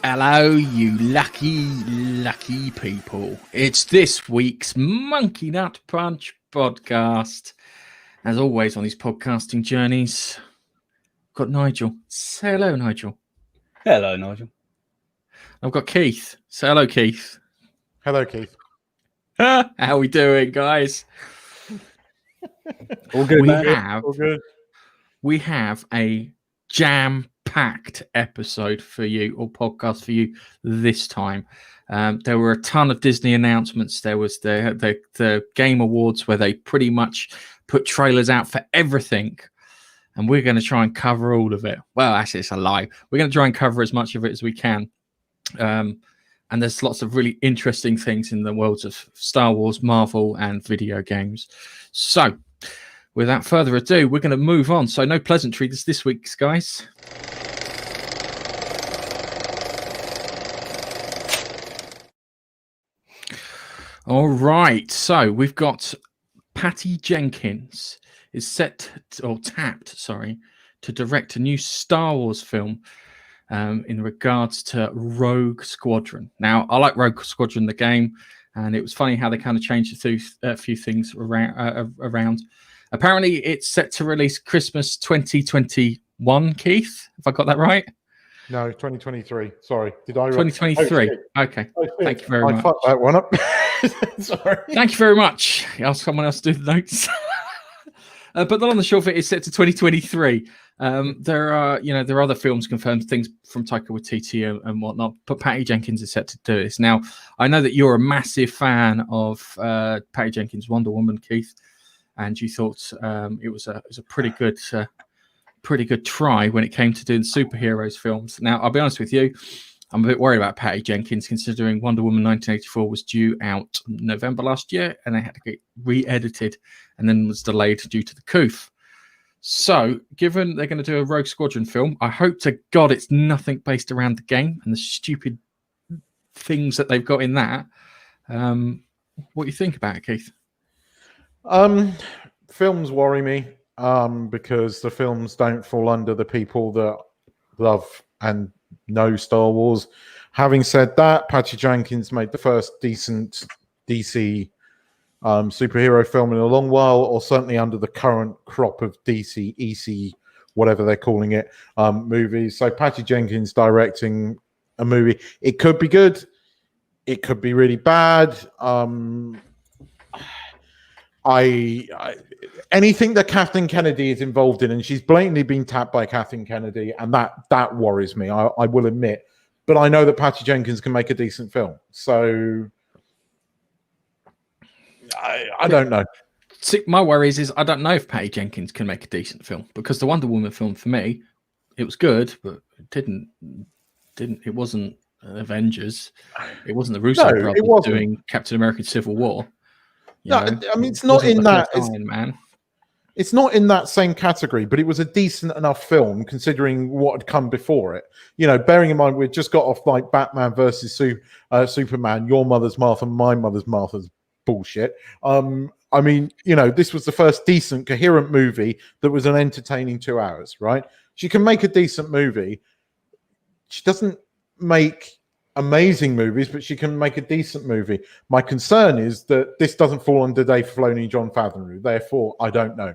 Hello, you lucky people. It's this week's Monkey Nut Punch podcast. As always on these podcasting journeys, got Nigel. Say hello, Nigel. Hello, Nigel. I've got Keith. Say hello, Keith. Hello, Keith. How are we doing, guys? All good, All good. We have a jam-packed episode for you, or podcast for you this time. There were a ton of Disney announcements. There was the Game Awards where they pretty much put trailers out for everything, and we're going to try and cover all of it. Well, actually, it's a lie. We're going to try and cover as much of it as we can. And there's lots of really interesting things in the worlds of Star Wars, Marvel, and video games. So, without further ado, we're going to move on. So, no pleasantries this week, guys. All right. So, we've got Patty Jenkins is tapped to direct a new Star Wars film in regards to Rogue Squadron. Now, I like Rogue Squadron, the game, and it was funny how they kind of changed a few things around. Apparently, it's set to release Christmas 2021, Keith. Have I got that right? No, 2023. Sorry. Did I? 2023. Okay. Thank you very much. I fucked that one up. Sorry. Thank you very much. Ask someone else to do the notes. But the long and the short of it is set to 2023. There are other films confirmed, things from Taika Waititi and whatnot, but Patty Jenkins is set to do this. Now, I know that you're a massive fan of Patty Jenkins' Wonder Woman, Keith, and you thought it was a pretty good try when it came to doing superheroes films. Now, I'll be honest with you, I'm a bit worried about Patty Jenkins, considering Wonder Woman 1984 was due out November last year, and they had to get re-edited and then was delayed due to the coof. So, given they're going to do a Rogue Squadron film, I hope to God it's nothing based around the game and the stupid things that they've got in that. What do you think about it, Keith? Films worry me because the films don't fall under the people that love and know Star Wars. Having said that, Patty Jenkins made the first decent DC superhero film in a long while, or certainly under the current crop of DC, EC, whatever they're calling it, movies. So Patty Jenkins directing a movie, it could be good, it could be really bad. Anything that Kathleen Kennedy is involved in, and she's blatantly been tapped by Kathleen Kennedy, and that worries me, I will admit. But I know that Patty Jenkins can make a decent film, so I don't know. See, my worries is I don't know if Patty Jenkins can make a decent film, because the Wonder Woman film, for me, it was good, but it wasn't Avengers. It wasn't the Russo brothers doing Captain America: Civil War. I mean, it's not in that. It's not in that same category, but it was a decent enough film considering what had come before it. Bearing in mind we'd just got off like Batman versus Superman, your mother's Martha, my mother's Martha's bullshit. I mean, this was the first decent, coherent movie that was an entertaining 2 hours, right? She can make a decent movie. She doesn't make amazing movies, but she can make a decent movie. My concern is that this doesn't fall under Dave Filoni and Jon Favreau. Therefore, I don't know.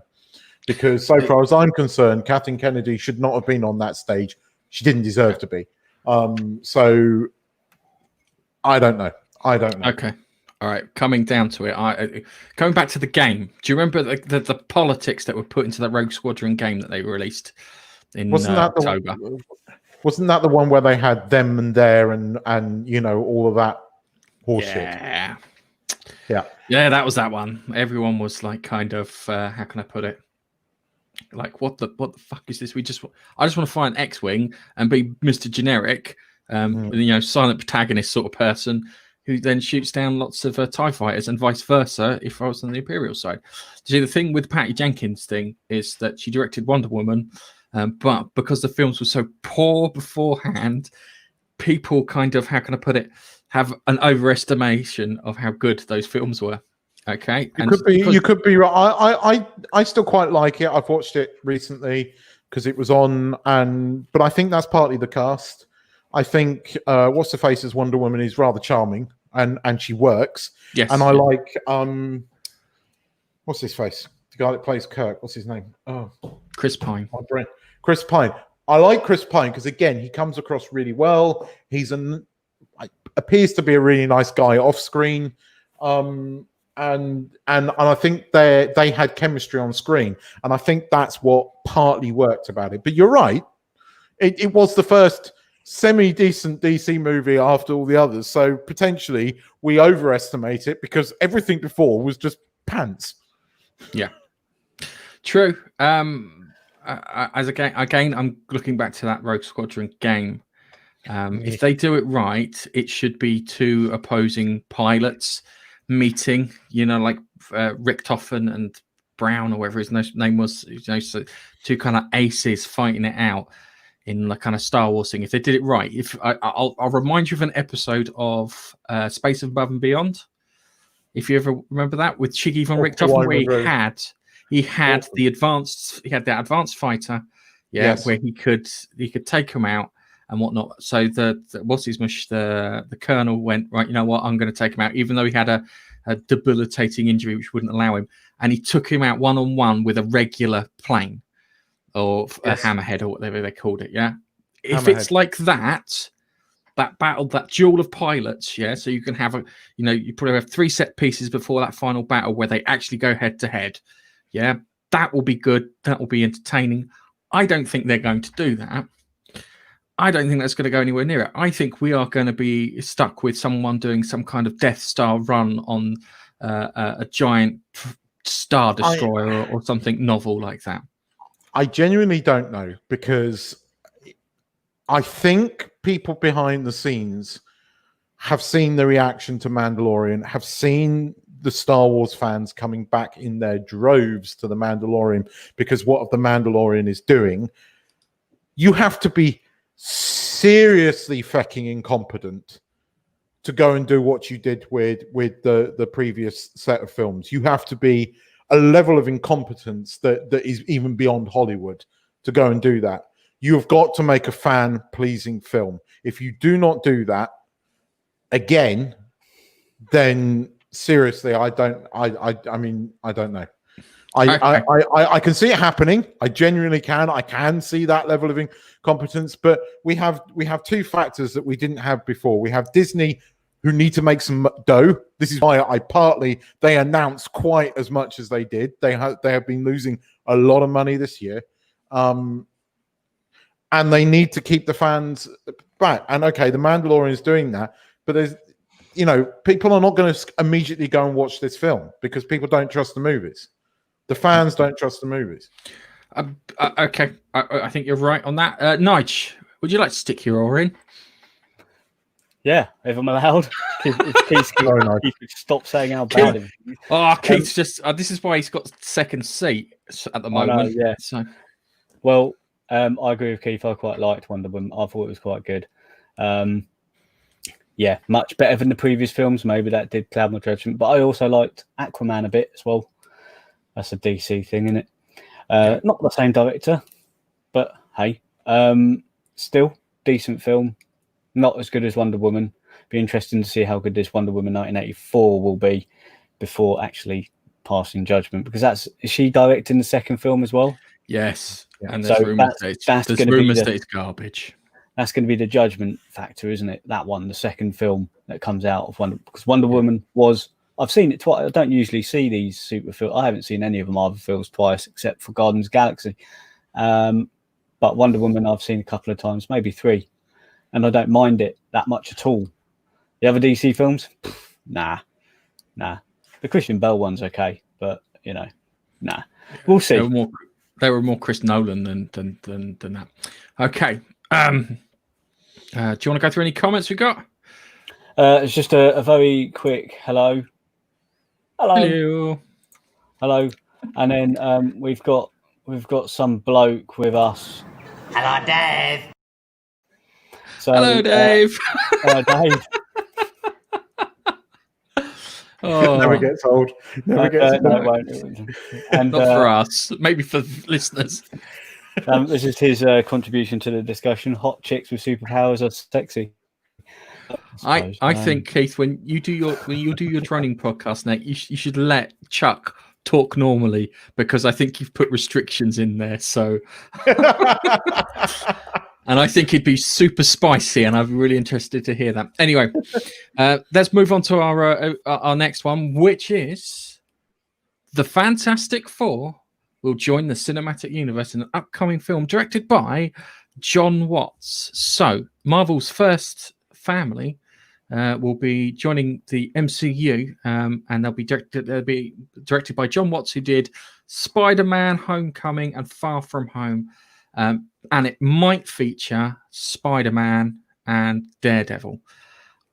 Because so far as I'm concerned, Kathleen Kennedy should not have been on that stage. She didn't deserve to be. So I don't know. Okay. All right. Coming down to it, going back to the game, do you remember the politics that were put into that Rogue Squadron game that they released in October? Wasn't that the one where they had them and there and all of that horseshit? Yeah, that was that one. Everyone was like, kind of, how can I put it? Like, what the fuck is this? I just want to find X-Wing and be Mr. Generic, silent protagonist sort of person who then shoots down lots of TIE fighters, and vice versa if I was on the Imperial side. See, the thing with Patty Jenkins thing is that she directed Wonder Woman, but because the films were so poor beforehand, people kind of, how can I put it, have an overestimation of how good those films were. Okay, you could be right. I still quite like it. I've watched it recently because it was on, but I think that's partly the cast. I think what's the face as Wonder Woman is rather charming, and she works. Yes, and I like what's his face? The guy that plays Kirk. What's his name? Oh, Chris Pine. My brain. Chris Pine. I like Chris Pine because again, he comes across really well. He's appears to be a really nice guy off screen. And I think they had chemistry on screen, and I think that's what partly worked about it. But you're right, it was the first semi-decent DC movie after all the others, so potentially we overestimate it because everything before was just pants. Yeah, true. As again, I'm looking back to that Rogue Squadron game. If they do it right, it should be two opposing pilots meeting, like Richtofen and Brown or whatever his name was, so two kind of aces fighting it out in the kind of Star Wars thing. If they did it right, I'll remind you of an episode of Space Above and Beyond, if you ever remember that, with Chiggy von Richtofen, where he had the advanced fighter, yes, where he could take him out and whatnot. So the colonel went, right, you know what, I'm going to take him out, even though he had a debilitating injury which wouldn't allow him, and he took him out one-on-one with a regular plane or a hammerhead or whatever they called it. Yeah, if it's like that battle, that duel of pilots, so you can have you probably have 3 set pieces before that final battle where they actually go head to head. Yeah, that will be good. That will be entertaining. I don't think they're going to do that. I don't think that's going to go anywhere near it. I think we are going to be stuck with someone doing some kind of Death Star run on a giant Star Destroyer or something novel like that. I genuinely don't know, because I think people behind the scenes have seen the reaction to Mandalorian, have seen the Star Wars fans coming back in their droves to the Mandalorian because what the Mandalorian is doing. You have to be seriously fucking incompetent to go and do what you did with the previous set of films. You have to be a level of incompetence that is even beyond Hollywood to go and do that. You've got to make a fan-pleasing film. If you do not do that, again, then seriously, I don't know. I can see it happening. I genuinely can. I can see that level of incompetence. But we have 2 factors that we didn't have before. We have Disney, who need to make some dough. This is why they announced quite as much as they did. They have been losing a lot of money this year, and they need to keep the fans back. And okay, the Mandalorian is doing that, but there's people are not going to immediately go and watch this film because people don't trust the movies. The fans don't trust the movies. Okay, I think you're right on that. Nige, would you like to stick your oar in? Yeah, if I'm allowed. If Keith could stop saying how bad it is. Oh, Keith's just... this is why he's got second seat at the moment. Yeah. So. Well, I agree with Keith. I quite liked Wonder Woman. I thought it was quite good. Yeah, much better than the previous films. Maybe that did cloud my judgment. But I also liked Aquaman a bit as well. That's a DC thing, isn't it? Not the same director, but hey, still decent film. Not as good as Wonder Woman. Be interesting to see how good this Wonder Woman 1984 will be before actually passing judgment, because is she directing the second film as well? Yes, and so there's rumors that it's garbage. That's going to be the judgment factor, isn't it? That one, the second film that comes out of because Wonder Woman was. I've seen it twice. I don't usually see these super films. I haven't seen any of the Marvel films twice, except for Guardians of the Galaxy. But Wonder Woman, I've seen a couple of times, maybe 3. And I don't mind it that much at all. The other DC films, nah. The Christian Bale one's okay, but nah. We'll see. They were more Chris Nolan than that. Okay. Do you want to go through any comments we got? It's just a very quick hello, and then we've got some bloke with us. Hello, Dave. So, hello, Dave. Hello, Dave. Never gets old. Never gets old. No, it won't. And, not for us. Maybe for listeners. This is his contribution to the discussion. Hot chicks with superpowers are sexy. I think, Keith, when you do your training podcast, Nate, you should let Chuck talk normally, because I think you've put restrictions in there. So, and I think it'd be super spicy, and I'm really interested to hear that. Anyway, let's move on to our next one, which is the Fantastic Four will join the cinematic universe in an upcoming film directed by John Watts. So, Marvel's first family will be joining the MCU, and they'll be directed by John Watts, who did Spider-Man, Homecoming, and Far From Home, and it might feature Spider-Man and Daredevil.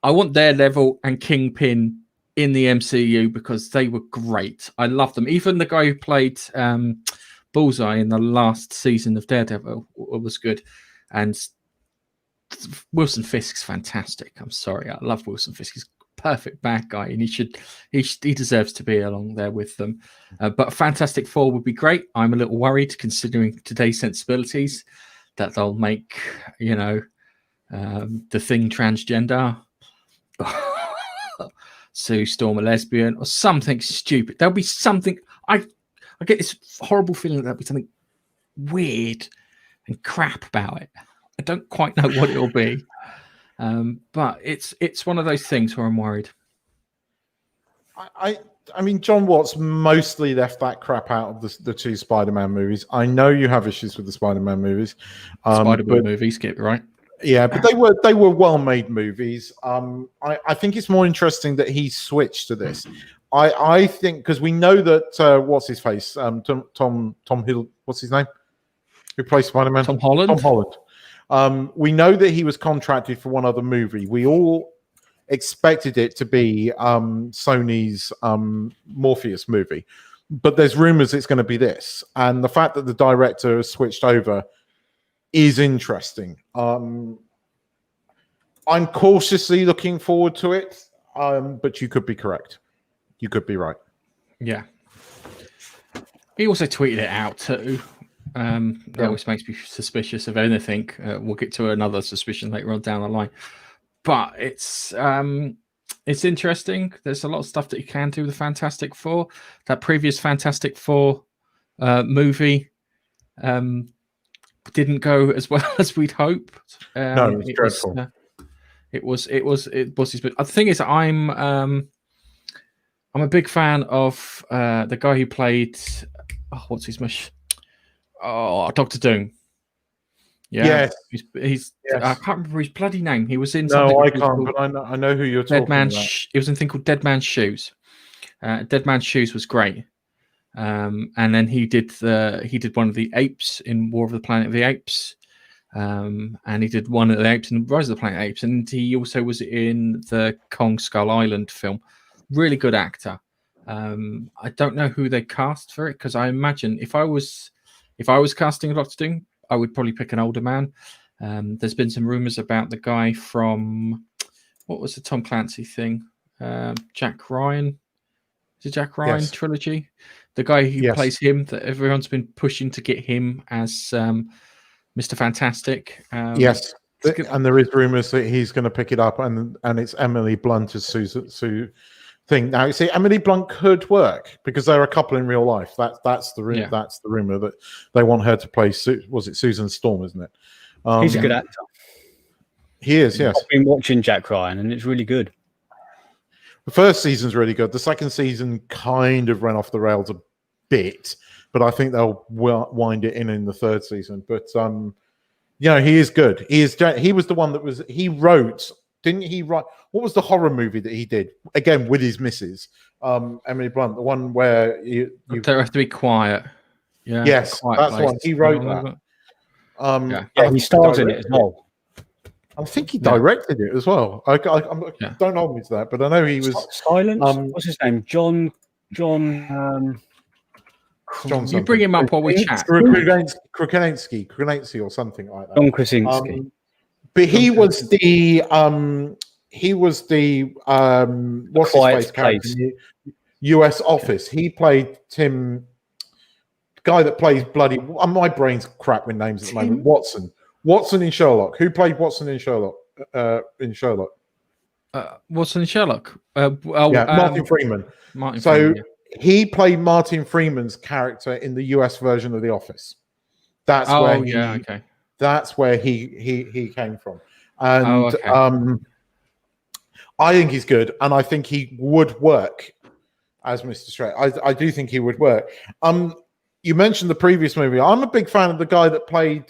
I want Daredevil and Kingpin in the MCU because they were great. I love them. Even the guy who played Bullseye in the last season of Daredevil was good, and Wilson Fisk's fantastic. I'm sorry, I love Wilson Fisk. He's a perfect bad guy, and he deserves to be along there with them. But Fantastic Four would be great. I'm a little worried, considering today's sensibilities, that they'll make the Thing transgender, Sue Storm a lesbian, or something stupid. There'll be something. I get this horrible feeling that there'll be something weird and crap about it. I don't quite know what it'll be, but it's one of those things where I'm worried. I mean, John Watts mostly left that crap out of the two Spider-Man movies. I know you have issues with the Spider-Man movies, Spider-Man movies, get it right? Yeah, but they were well-made movies. I think it's more interesting that he switched to this. I think because we know that what's his face, Tom Hill, what's his name, who plays Spider-Man? Tom Holland. Tom Holland. We know that he was contracted for one other movie. We all expected it to be Sony's Morpheus movie, but there's rumors it's going to be this, and the fact that the director has switched over is interesting. I'm cautiously looking forward to it, but you could be correct. You could be right. Yeah. He also tweeted it out too. That always makes me suspicious of anything. We'll get to another suspicion later on down the line. But it's interesting. There's a lot of stuff that you can do with the Fantastic Four. That previous Fantastic Four movie didn't go as well as we'd hoped. No, it was dreadful. It was. But the thing is, I'm a big fan of the guy who played. What's his mush? Dr. Doom. Yeah, yes. He's yes. I can't remember his bloody name. He was in. No, I can't. But I know who you're talking about. It was in a thing called Dead Man's Shoes. Dead Man's Shoes was great. And then he did one of the apes in War of the Planet of the Apes, and he did one of the apes in Rise of the Planet of the Apes, and he also was in the Kong Skull Island film. Really good actor. I don't know who they cast for it, because I imagine if I was casting a Doctor Doom, I would probably pick an older man. There's been some rumors about the guy from what was the Tom Clancy thing? Jack Ryan. The Jack Ryan trilogy. The guy who plays him, that everyone's been pushing to get him as Mr. Fantastic. Yes, and there is rumors that he's going to pick it up, and it's Emily Blunt as Sue thing. Now, you see, Emily Blunt could work because they're a couple in real life. That's the rumor. Yeah. That's the rumor that they want her to play. Was it Susan Storm? Isn't it? He's a good actor. He is. Yes, I've been watching Jack Ryan, and it's really good. The first season's really good. The second season kind of ran off the rails a bit, but I think they'll wind it in the third season. But he is good. He was the one that he wrote. Didn't he write? What was the horror movie that he did again with his missus, Emily Blunt? The one where you have to be quiet. Yeah. Yes, that's the one. He wrote that. He stars in it as well. I think he directed it as well. Don't hold me to that, but I know he was Silence. What's his name? John. You bring him up while we chat. Krasinski or something like that. John Krasinski. But he was the what's his face character in US Office. He played Tim, the guy that plays bloody. My brain's crap with names at the moment. Watson in Sherlock. Who played Watson in Sherlock? Watson in Sherlock. Martin Freeman. He played Martin Freeman's character in the US version of The Office. That's where he came from. And I think he's good, and I think he would work as Mr. Stretch. I do think he would work. You mentioned the previous movie. I'm a big fan of the guy that played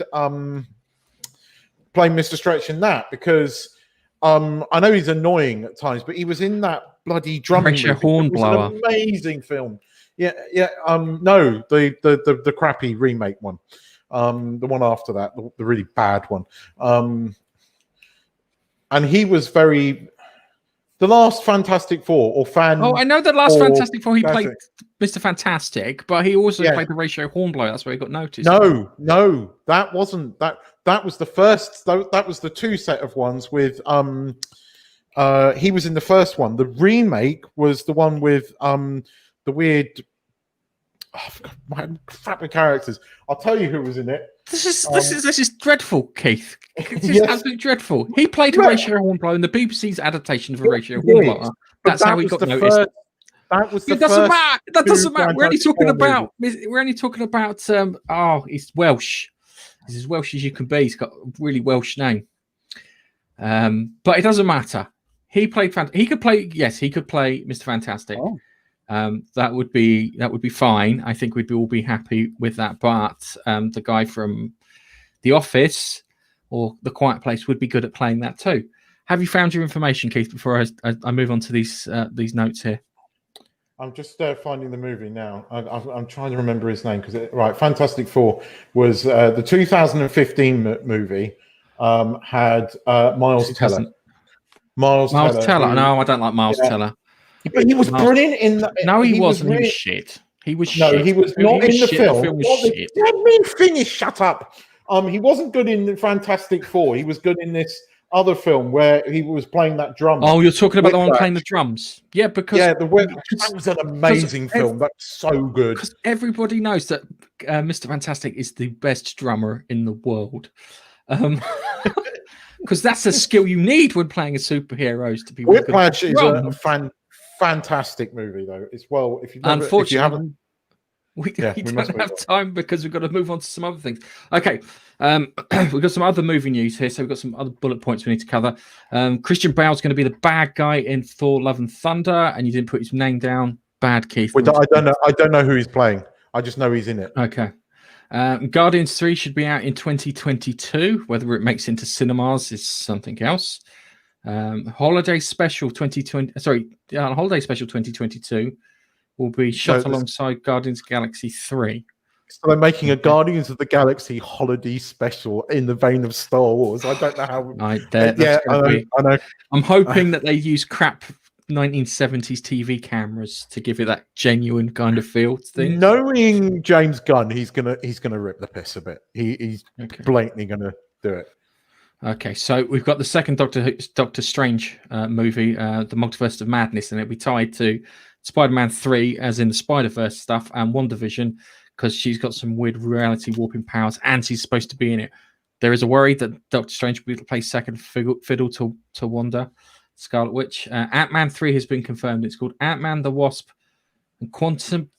Mr. Stretch in that, because I know he's annoying at times, but he was in that bloody drumming movie. It was an amazing film. No, the crappy remake one. The one after that, the really bad one. And he was the last Fantastic Four or fan. Oh, I know the last Fantastic Four. He played Mr. Fantastic, but he also played the Horatio Hornblower. That's where he got noticed. No, that wasn't that. That was the first. That was the two set of ones with. He was in the first one. The remake was the one with the weird. Crappy characters. I'll tell you who was in it. This is dreadful, Keith. This is absolutely dreadful. He played Horatio Hornblower in the BBC's adaptation of Horatio Hornblower. That's how he got noticed. That was the first. That doesn't matter. We're only talking about. He's Welsh. He's as Welsh as you can be. He's got a really Welsh name. But it doesn't matter. He played. He could play. Yes, he could play Mr. Fantastic. Oh. That would be fine. I think we'd all be happy with that. But the guy from The Office or The Quiet Place would be good at playing that too. Have you found your information, Keith? Before I move on to these notes here. I'm just finding the movie now. I'm trying to remember his name Fantastic Four was the 2015 movie. Had Miles Teller. Miles Teller. No, I don't like Miles Teller. But he was brilliant in that. No, he wasn't. He was shit. He was shit. No, he was not in the film. The film was shit. Let me finish. Shut up. He wasn't good in Fantastic Four. He was good in this other film where he was playing that drum. Oh, you're talking about the one playing the drums? Yeah, because that was an amazing film. That's so good. Because everybody knows that Mr. Fantastic is the best drummer in the world. Because that's a skill you need when playing a superhero to be. Whiplash is a fantastic movie, though. It's unfortunately, we don't have time because we've got to move on to some other things. Okay, we've got some other movie news here, so we've got some other bullet points we need to cover. Christian Bale's going to be the bad guy in Thor: Love and Thunder, and you didn't put his name down. Bad, Keith. I don't know who he's playing. I just know he's in it. Okay. Guardians 3 should be out in 2022. Whether it makes into cinemas is something else. Holiday Special 2022 will be shot alongside Guardians of the Galaxy 3. So they're making a Guardians of the Galaxy holiday special in the vein of Star Wars. I don't know how. I know. I'm hoping that they use crap 1970s TV cameras to give it that genuine kind of feel to things. Knowing James Gunn, he's gonna rip the piss a bit. He's blatantly gonna do it. Okay, so we've got the second Doctor Strange movie, The Multiverse of Madness, and it'll be tied to Spider-Man 3, as in the Spider-Verse stuff, and Wanda Vision, because she's got some weird reality warping powers, and she's supposed to be in it. There is a worry that Doctor Strange will play second fiddle to Wanda, Scarlet Witch. Ant-Man 3 has been confirmed. It's called Ant-Man, the Wasp, and Quantum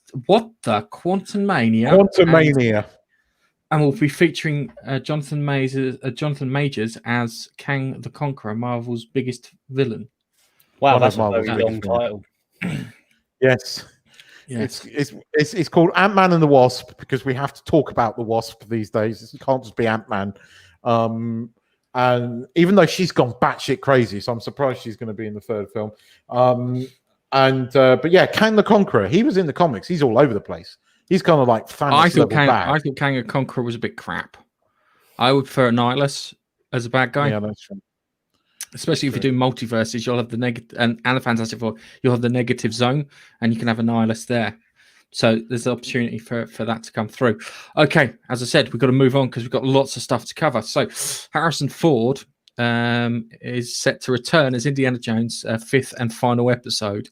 Mania. And we'll be featuring Jonathan Majors as Kang the Conqueror, Marvel's biggest villain. Wow, that's a very long title. Yes. It's called Ant-Man and the Wasp because we have to talk about the Wasp these days. It can't just be Ant-Man. And even though she's gone batshit crazy, so I'm surprised she's going to be in the third film. But yeah, Kang the Conqueror. He was in the comics. He's all over the place. He's kind of like I thought Kang the Conqueror was a bit crap. I would prefer Nihilus as a bad guy. Yeah, that's true. Especially if you do multiverses, you'll have the negative and the Fantastic Four. You'll have the negative zone, and you can have a Nihilus there. So there's an opportunity for that to come through. Okay, as I said, we've got to move on because we've got lots of stuff to cover. So Harrison Ford is set to return as Indiana Jones' fifth and final episode.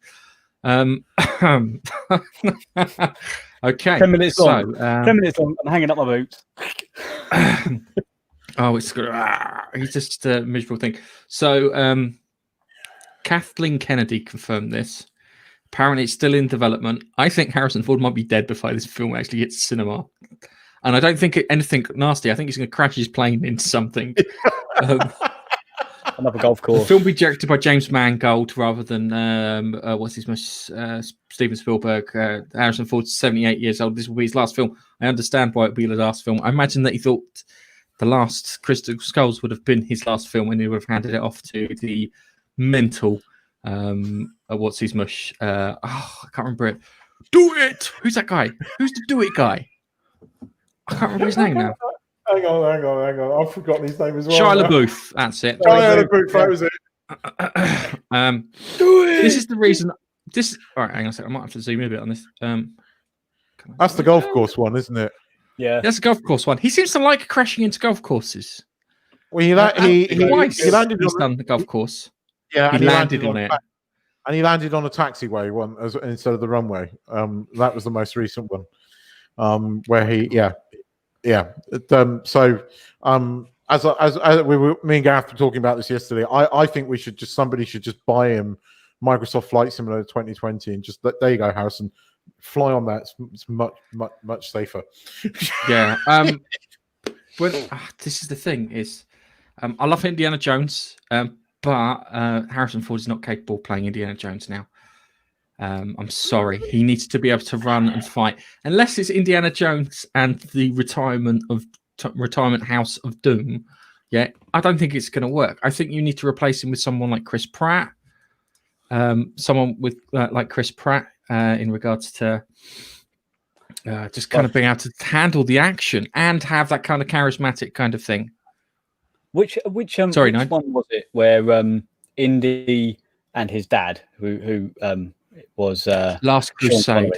Okay. 10 minutes so, long. 10 minutes long. I'm hanging up my boots. Oh, it's he's just a miserable thing. So, Kathleen Kennedy confirmed this. Apparently, it's still in development. I think Harrison Ford might be dead before this film actually hits cinema. And I don't think anything nasty. I think he's going to crash his plane into something. Another golf course. The film be directed by James Mangold rather than Steven Spielberg. Harrison Ford's 78 years old. This will be his last film. I understand why it would be the last film. I imagine that he thought the last Crystal Skulls would have been his last film, and he would have handed it off to the mental what's his mush? I can't remember it. Do it. Who's that guy? Who's the Do It guy? I can't remember his name now. Hang on. I've forgotten his name as well. Shia LaBeouf. That's it. Shia LaBeouf. That was it. Do it. This is the reason. All right. Hang on a second. I might have to zoom in a bit on this. That's the golf course one, isn't it? Yeah, that's a golf course one. He seems to like crashing into golf courses. Well, he landed on the golf course. Yeah, he landed on it. And he landed on a taxiway one instead of the runway. That was the most recent one. Where he, me and Gareth were talking about this yesterday. I think somebody should just buy him Microsoft Flight Simulator 2020 and just there you go, Harrison, fly on that. It's much safer. Yeah. This is the thing is, I love Indiana Jones, but Harrison Ford is not capable of playing Indiana Jones now. I'm sorry. He needs to be able to run and fight. Unless it's Indiana Jones and the retirement House of Doom, yeah, I don't think it's going to work. I think you need to replace him with someone like Chris Pratt. Someone with like Chris Pratt in regards to just kind of being able to handle the action and have that kind of charismatic kind of thing. Which one was it where Indy and his dad, who was Last Crusade.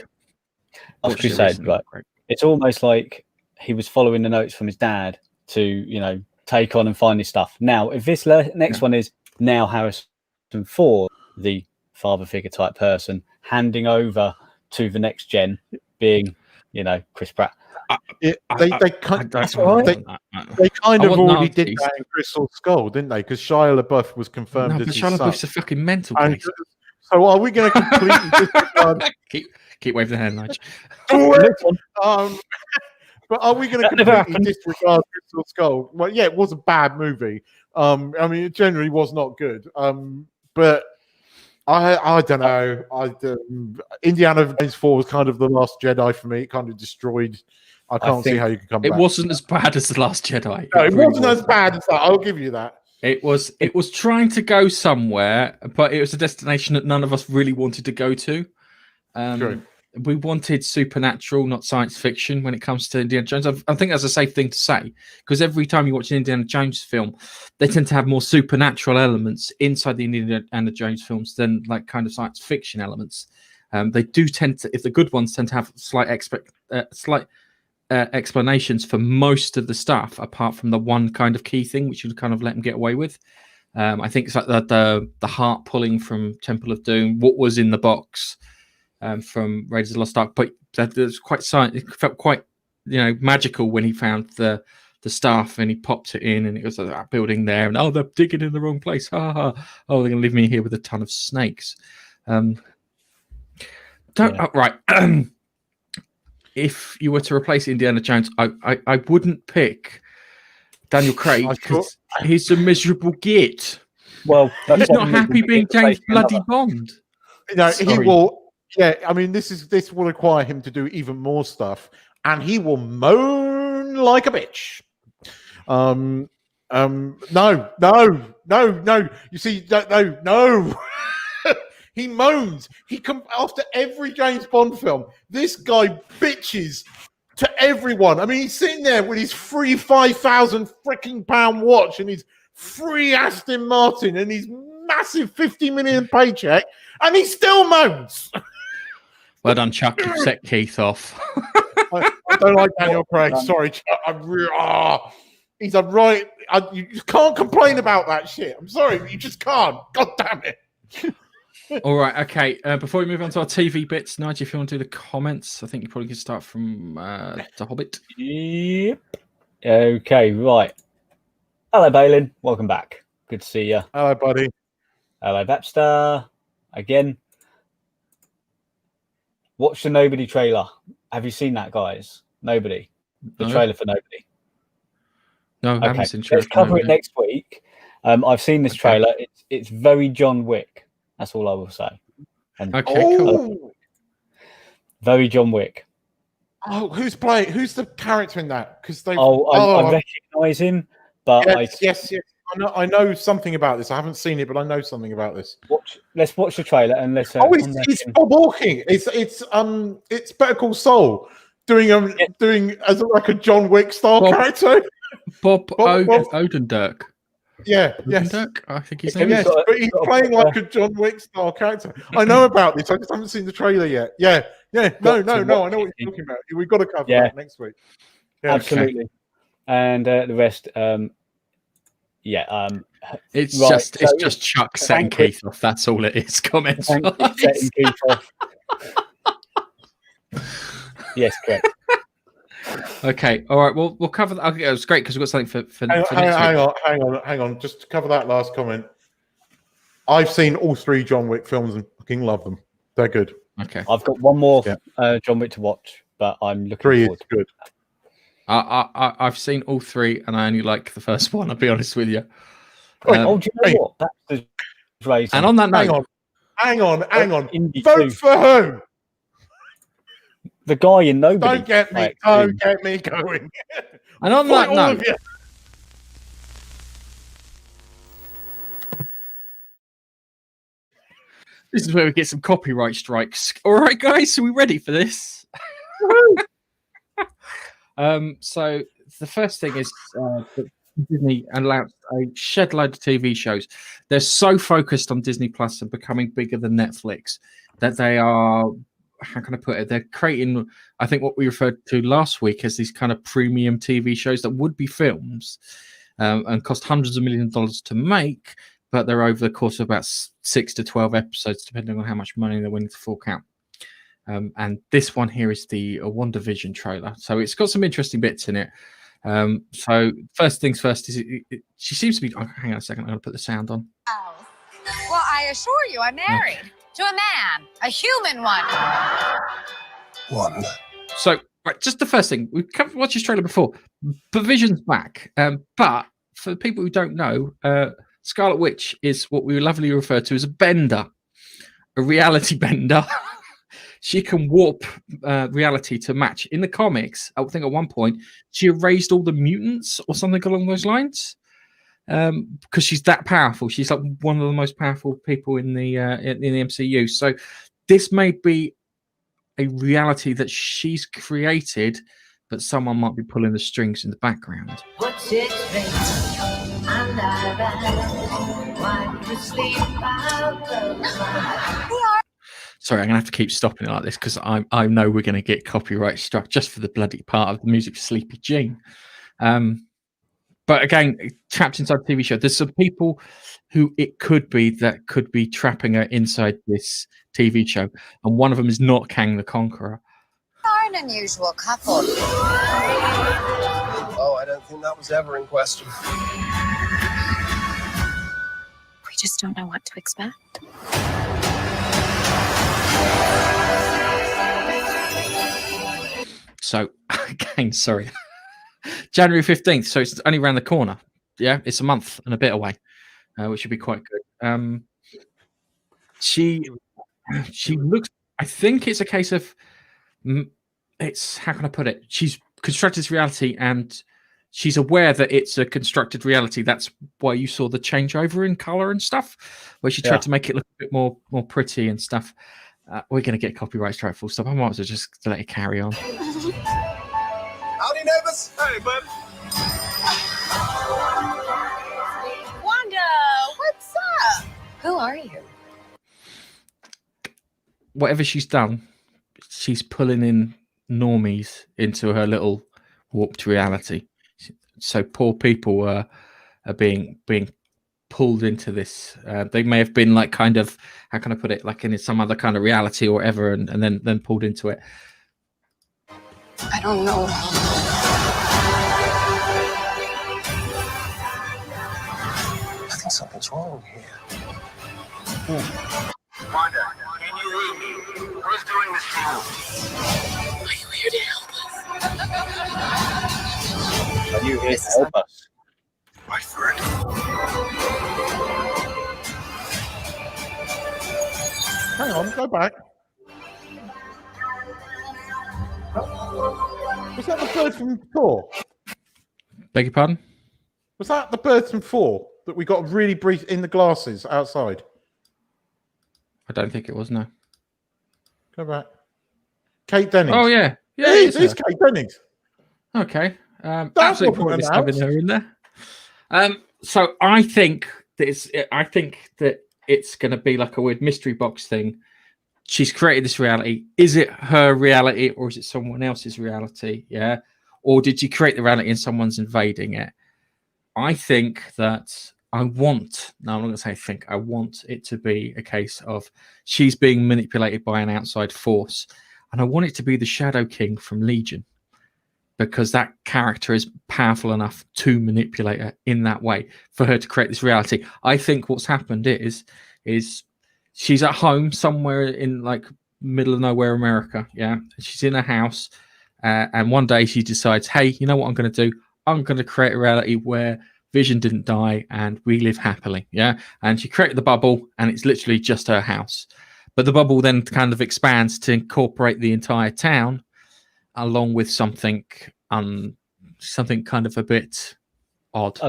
Last Crusade, right? It's almost like he was following the notes from his dad to, take on and find his stuff. Now, if this next one is now Harrison Ford, the father figure type person, handing over to the next gen, being, Chris Pratt. They kind of already did that in Crystal Skull, didn't they? Because Shia LaBeouf was confirmed as his son. Shia LaBeouf's a fucking mental case. So are we going to completely disregard? keep waving the hand, Nigel. But are we going to completely disregard Crystal Skull? Well, yeah, it was a bad movie. It generally was not good. But I don't know. Indiana Jones 4 was kind of the Last Jedi for me. It kind of destroyed. I can't see how you can come back. It wasn't as bad as The Last Jedi. No, it wasn't as bad as that. I'll give you that. It was trying to go somewhere, but it was a destination that none of us really wanted to go to. True. We wanted supernatural, not science fiction, when it comes to Indiana Jones. I think that's a safe thing to say, because every time you watch an Indiana Jones film, they tend to have more supernatural elements inside the Indiana Jones films than like kind of science fiction elements. They do tend to, if the good ones tend to have slight explanations for most of the stuff, apart from the one kind of key thing which you kind of let them get away with. I think it's like the heart pulling from Temple of Doom, what was in the box from Raiders of the Lost Ark, but that was quite it felt quite magical when he found the staff and he popped it in and it was like that building there and they're digging in the wrong place. They're gonna leave me here with a ton of snakes. Right. If you were to replace Indiana Jones, I wouldn't pick Daniel Craig because he's a miserable git. Well, he's not happy being James bloody Bond. He will. Yeah, I mean, this will require him to do even more stuff, and he will moan like a bitch. No. You see, no. He moans. After every James Bond film, this guy bitches to everyone. I mean, he's sitting there with his free £5,000 freaking pound watch and his free Aston Martin and his massive 50 million paycheck, and he still moans. Well done, Chuck. You set Keith off. I don't like Daniel Craig. Sorry, Chuck. He's a right. You can't complain about that shit. I'm sorry, but you just can't. God damn it. All right, okay. Before we move on to our TV bits, Nigel, if you want to do the comments, I think you probably could start from The Hobbit. Yep. Okay, right. Hello, Balin. Welcome back. Good to see you. Hello, buddy. Hello, Vapstar. Again. Watch the Nobody trailer. Have you seen that, guys? Nobody. The trailer for Nobody. No, I haven't seen. Let's cover it next week. I've seen this trailer. It's very John Wick. That's all I will say. And cool. Very John Wick. Oh, who's playing? Who's the character in that? Because they. I recognise him, but yes. I know something about this. I haven't seen it, but I know something about this. Let's watch the trailer and let's. It's Bob Hawking. It's Better Call Saul doing as like a John Wick style character. Bob Odenkirk. Yeah, Odenkirk, I think he's name. Yes, but he's playing like a John Wick style character. I know about this. I just haven't seen the trailer yet. Yeah. No. I know what you're talking about. We've got to cover that next week. Yeah, absolutely. Okay. And the rest, it's just Chuck setting Keith off. That's all it is. Comments. Setting Keith off. Yes, correct. Okay, all right. We'll cover that. Okay, it was great because we've got something for next week. Hang on. Just to cover that last comment. I've seen all 3 John Wick films and fucking love them. They're good. Okay. I've got one more John Wick to watch, but I'm looking 3 forward. Is good. I've seen all 3, and I only like the first one. I'll be honest with you. Do you know what? That's the and on that note, hang on. Vote for who? The guy in Nobody. Don't get me going. And on that note, this is where we get some copyright strikes. All right, guys, so we ready for this? So the first thing is that Disney announced a shed load of TV shows. They're so focused on Disney Plus and becoming bigger than Netflix that they are, how can I put it? They're creating, I think, what we referred to last week as these kind of premium TV shows that would be films and cost hundreds of millions of dollars to make, but they're over the course of about 6 to 12 episodes, depending on how much money they're willing to fork out. And this one here is the Wanda Vision trailer. So it's got some interesting bits in it. So first things first is she seems to be. Oh, hang on a second, I'm going to put the sound on. Well, I assure you, I'm married to a man, a human one. Wanda. So right, just the first thing, we've watched this trailer before. Vision's back, but for people who don't know, Scarlet Witch is what we lovingly refer to as a bender, a reality bender. She can warp reality to match. In the comics, I think at one point she erased all the mutants or something along those lines because she's that powerful. She's like one of the most powerful people in the MCU. So this may be a reality that she's created, but someone might be pulling the strings in the background. What's it Sorry, I'm going to have to keep stopping it like this because I know we're going to get copyright struck just for the bloody part of the music for Sleepy Jean. But again, trapped inside the TV show, there's some people who it could be that could be trapping her inside this TV show. And one of them is not Kang the Conqueror. We are an unusual couple. Oh, I don't think that was ever in question. We just don't know what to expect. So, again, sorry. January 15th, so it's only around the corner. Yeah, it's a month and a bit away, which would be quite good. She looks, I think it's a case of, it's, how can I put it? She's constructed this reality and she's aware that it's a constructed reality. That's why you saw the changeover in color and stuff, where she tried to make it look a bit more pretty and stuff. We're going to get copyright strike full stop. I might as well just let it carry on. Howdy, neighbors. Hey, bud. Wanda, what's up? Who are you? Whatever she's done, she's pulling in normies into her little warped reality. So poor people are being pulled into this. They may have been like kind of, how can I put it, like in some other kind of reality or whatever, and then pulled into it. I don't know. I think something's wrong here. Wanda, can you read me? Who's doing this to you? Are you here to help us? Are you here to help us? Right for it. Hang on, go back. Was that the bird from Thor? Beg your pardon? Was that the bird from Thor that we got really brief in the glasses outside? I don't think it was, no. Go back. Kate Dennings. Oh, yeah. Yeah, it is Kate Dennings. Okay. That's Absolutely what pointless we're having her in there. So I think that it's going to be like a weird mystery box thing. She's created this reality. Is it her reality or is it someone else's reality? Yeah. Or did she create the reality and someone's invading it? I think that I'm not going to say I want it to be a case of she's being manipulated by an outside force. And I want it to be the Shadow King from Legion, because that character is powerful enough to manipulate her in that way for her to create this reality. I think what's happened is she's at home somewhere in like middle of nowhere America. Yeah. She's in a house. And one day she decides, hey, you know what I'm going to do? I'm going to create a reality where Vision didn't die and we live happily. Yeah. And she created the bubble and it's literally just her house. But the bubble then kind of expands to incorporate the entire town, along with something kind of a bit odd.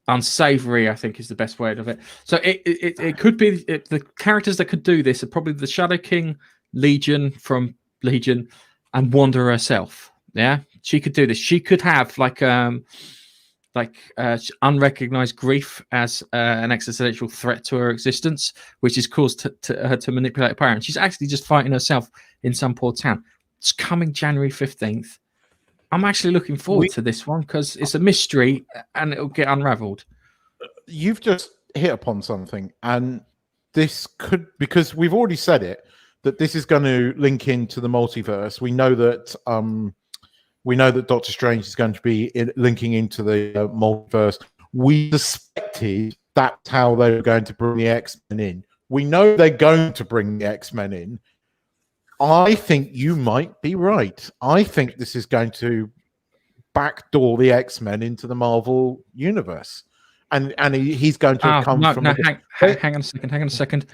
Unsavory, I think, is the best word of it. So it could be the characters that could do this are probably the Shadow King, Legion from Legion, and Wanda herself. Yeah, she could do this. She could have unrecognized grief as an existential threat to her existence, which is caused to her to manipulate power. And she's actually just fighting herself in some poor town. It's coming January 15th. I'm actually looking forward to this one because it's a mystery and it'll get unraveled. You've just hit upon something, and this could, because we've already said it, that this is going to link into the multiverse. We know that Doctor Strange is going to be linking into the multiverse. We suspected that's how they were going to bring the X-Men in. We know they're going to bring the X-Men in. I think you might be right. I think this is going to backdoor the X-Men into the Marvel universe, and he's going to come from. Hang on a second,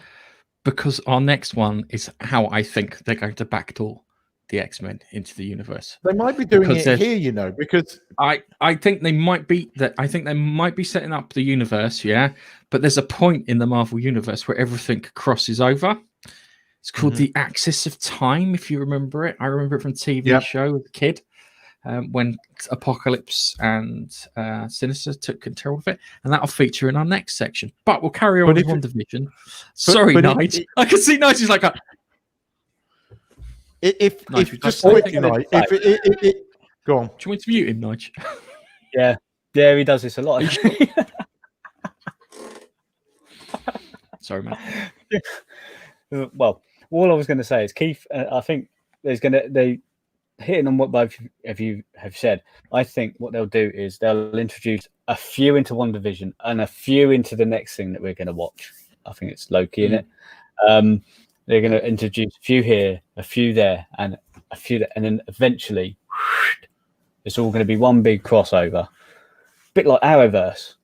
because our next one is how I think they're going to backdoor the X-Men into the universe. They might be doing it here, because I think they might be setting up the universe, yeah. But there's a point in the Marvel universe where everything crosses over. It's called the Axis of Time, if you remember it. I remember it from TV show as a kid, when Apocalypse and Sinister took control of it, and that'll feature in our next section. But we'll carry on with Wanda Vision. Sorry, Nige. I can see Nige is like, if just quickly, Nige, go on. Do you want to mute him, Nige? Yeah, he does this a lot. Sorry, man. Well, all I was going to say is, Keith, I think they hitting on what both of you have said. I think what they'll do is they'll introduce a few into Wanda Vision and a few into the next thing that we're going to watch. I think it's Loki in it. They're going to introduce a few here, a few there, and a few there, and then eventually it's all going to be one big crossover, a bit like Arrowverse.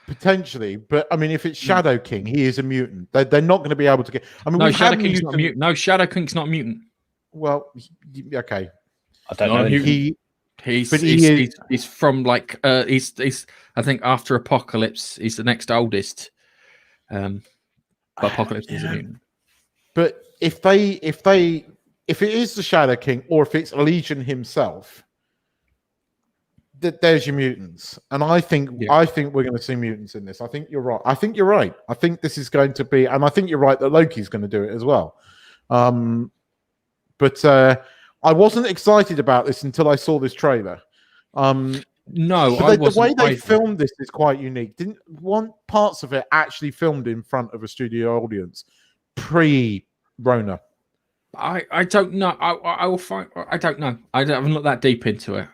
Potentially, but I mean, if it's Shadow King, he is a mutant. They're not going to be able to get. I mean, no, Shadow King's not a mutant. No, Shadow King's not a mutant. Well, okay. I don't know. He's from like he's I think after Apocalypse, he's the next oldest. But Apocalypse is a mutant. But if it is the Shadow King, or if it's Legion himself, there's your mutants, and I think we're going to see mutants in this. I think you're right. I think this is going to be, and I think you're right that Loki's going to do it as well. But I wasn't excited about this until I saw this trailer. No, But I the wasn't. way they either. filmed this is quite unique. Didn't one parts of it actually filmed in front of a studio audience pre-Rona? I don't know. I will find. I don't know. I haven't looked that deep into it.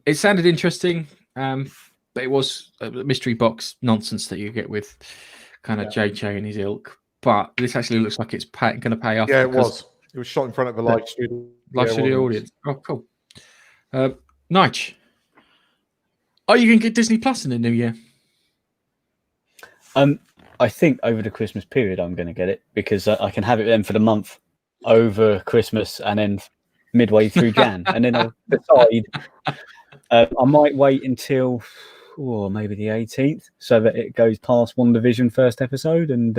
It sounded interesting. But it was a mystery box nonsense that you get with kind of JJ and his ilk. But this actually looks like it's going to pay off. Yeah, it was. It was shot in front of a live studio audience. Oh, cool. Nige, are you going to get Disney Plus in the new year? I think over the Christmas period I'm going to get it because I can have it then for the month over Christmas and then midway through Jan, and then I'll decide. I might wait until maybe the 18th so that it goes past Wanda Vision first episode and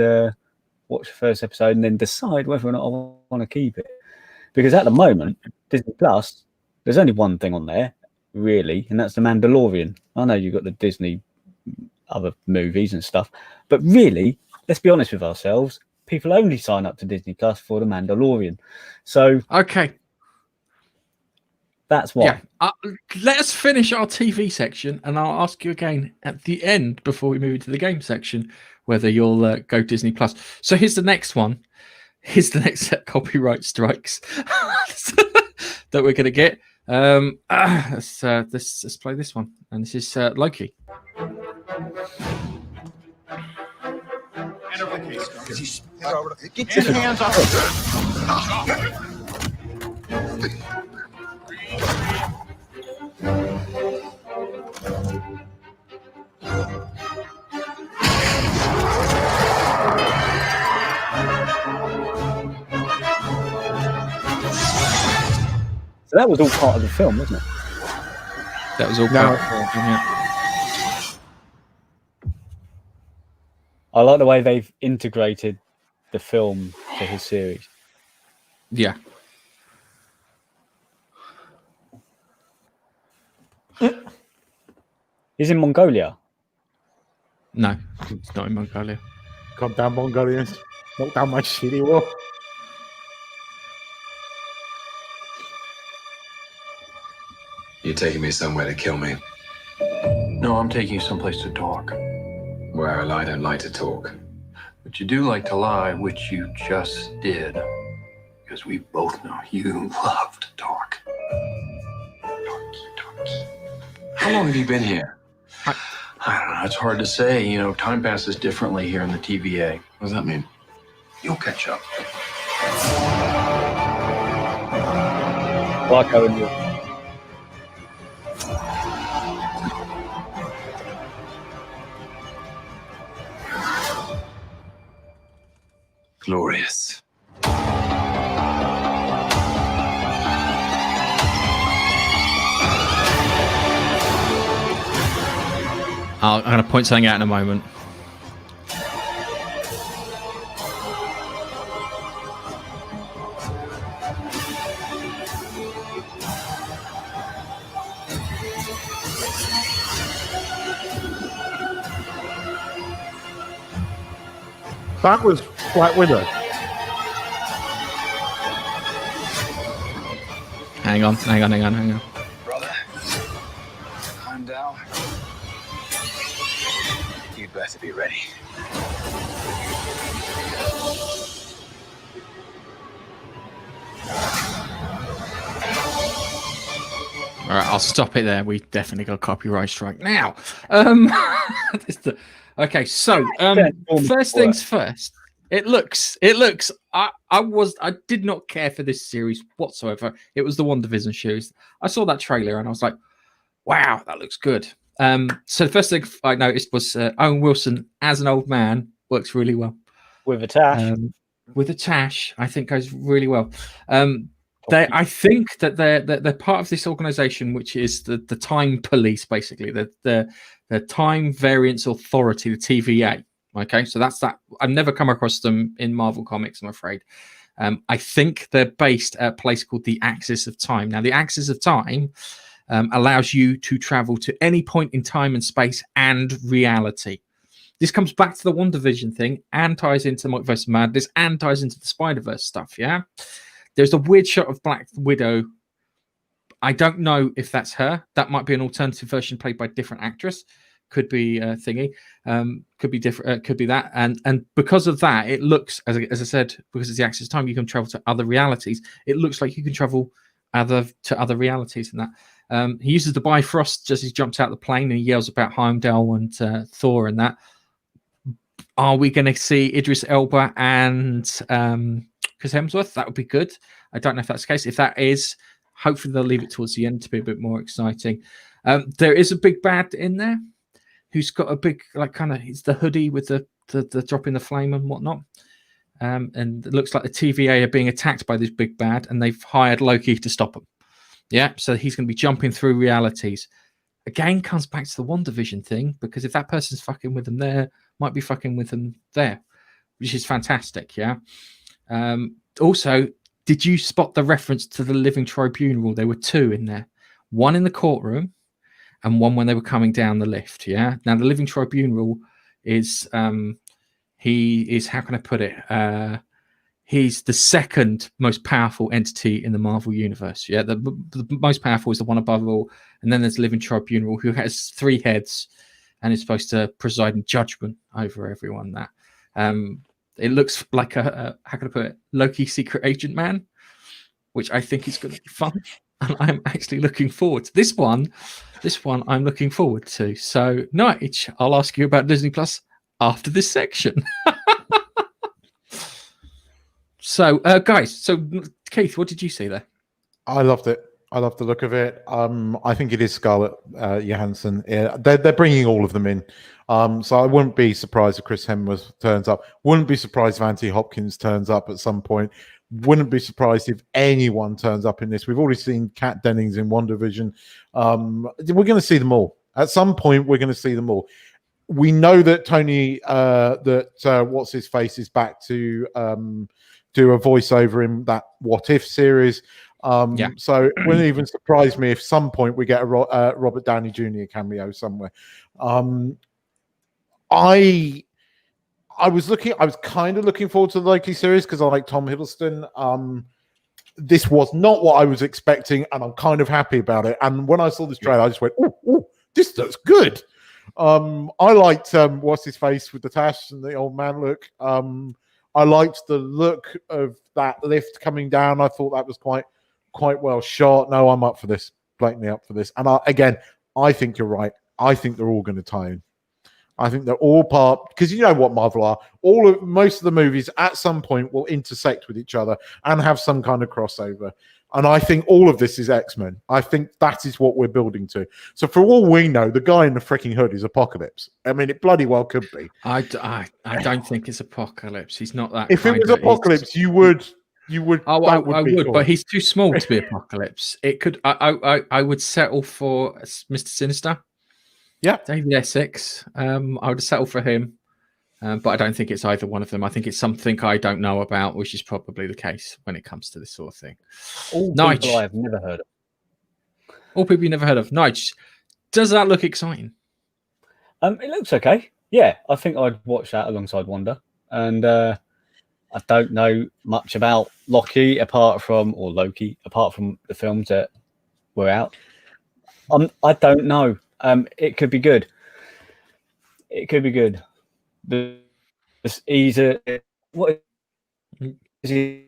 watch the first episode and then decide whether or not I want to keep it. Because at the moment, Disney Plus, there's only one thing on there, really, and that's The Mandalorian. I know you've got the Disney other movies and stuff, but really, let's be honest with ourselves, people only sign up to Disney Plus for The Mandalorian. So, okay. That's why. Yeah. Let us finish our TV section, and I'll ask you again at the end before we move into the game section whether you'll go Disney Plus. So here's the next one. Here's the next set of copyright strikes that we're going to get. Let's play this one, and this is Loki. Get your hands off So that was all part of the film, wasn't it? That was all part of the film, yeah. I like the way they've integrated the film to his series. Yeah. He's in Mongolia. No, it's not in Mongolia. Calm down, Mongolians. Knock down my shitty wall. You're taking me somewhere to kill me. No, I'm taking you someplace to talk. Well, I don't like to talk. But you do like to lie, which you just did. Because we both know you love to talk. Talky. How long have you been here? I don't know. It's hard to say. You know, time passes differently here in the TVA. What does that mean? You'll catch up. Barco and you. Glorious. I'm going to point something out in a moment. That was Black Widow. Hang on. Brother, calm down. You'd better be ready. All right, I'll stop it there. We definitely got a copyright strike now. Okay, so first things first. It looks. I did not care for this series whatsoever. It was the Wanda Vision series. I saw that trailer and I was like, "Wow, that looks good." So the first thing I noticed was Owen Wilson as an old man works really well With a tash. with a tash. I think goes really well. I think that they're part of this organization, which is the Time Police, basically the Time Variance Authority, the TVA. Okay, so that's that. I've never come across them in Marvel Comics, I'm afraid. I think they're based at a place called the Axis of Time. Now, the Axis of Time allows you to travel to any point in time and space and reality. This comes back to the Wanda Vision thing and ties into Multiverse of Madness and ties into the Spider-Verse stuff, yeah? There's a weird shot of Black Widow I don't know if that's her. That might be an alternative version played by a different actress. Could be thingy. Could be different. Could be that. And because of that, it looks, as I said, because it's the Axis time, you can travel to other realities. It looks like you can travel to other realities and that. He uses the Bifrost just as he jumps out the plane and he yells about Heimdall and Thor and that. Are we going to see Idris Elba and Chris Hemsworth? That would be good. I don't know if that's the case. If that is, hopefully they'll leave it towards the end to be a bit more exciting. There is a big bad in there who's got a big, like, kind of, it's the hoodie with the drop in the flame and whatnot. And it looks like the TVA are being attacked by this big bad, and they've hired Loki to stop them. Yeah, so he's going to be jumping through realities. Again, comes back to the Wanda Vision thing, because if that person's fucking with them there, might be fucking with them there, which is fantastic. Yeah. Also, did you spot the reference to the Living Tribunal? There were two in there, one in the courtroom and one when they were coming down the lift. Yeah. Now the Living Tribunal is he is, how can I put it? He's the second most powerful entity in the Marvel universe. Yeah, the most powerful is the one above all, and then there's the Living Tribunal, who has 3 heads and is supposed to preside in judgment over everyone. That it looks like a how can I put it? Loki secret agent man, which I think is going to be fun, and I'm actually looking forward to this one. This one I'm looking forward to. So, Nige, I'll ask you about Disney Plus after this section. So, guys, so Keith, what did you see there? I loved it. I love the look of it. I think it is Scarlett Johansson. Yeah, they're bringing all of them in. So I wouldn't be surprised if Chris Hemsworth turns up. Wouldn't be surprised if Anthony Hopkins turns up at some point. Wouldn't be surprised if anyone turns up in this. We've already seen Kat Dennings in Wanda Vision. We're going to see them all. At some point, we're going to see them all. We know that Tony, what's his face, is back to do a voiceover in that What If series. So it wouldn't even surprise me if some point we get a Robert Downey Jr. cameo somewhere. I was kind of looking forward to the Loki series because I like Tom Hiddleston. This was not what I was expecting, and I'm kind of happy about it. And when I saw this trailer, I just went, "Oh, this looks good." I liked what's his face with the tash and the old man look. I liked the look of that lift coming down. I thought that was quite well shot. No, I'm up for this. Blatantly up for this. And I think you're right. I think they're all going to tie in. I think they're all part, because you know what Marvel are. Most of the movies at some point will intersect with each other and have some kind of crossover. And I think all of this is X-Men. I think that is what we're building to. So for all we know, the guy in the freaking hood is Apocalypse. I mean, it bloody well could be. I don't think it's Apocalypse. He's not that. If it was Apocalypse, you would. Oh, I would, cool. But he's too small to be Apocalypse. It could. I would settle for Mr. Sinister. Yeah, David Essex. I would settle for him. But I don't think it's either one of them. I think it's something I don't know about, which is probably the case when it comes to this sort of thing. All people I've never heard of. All people you never heard of. Nige, does that look exciting? It looks okay. Yeah, I think I'd watch that alongside Wanda. And I don't know much about Loki apart from the films that were out. I don't know. It could be good. It could be good. He's what is he?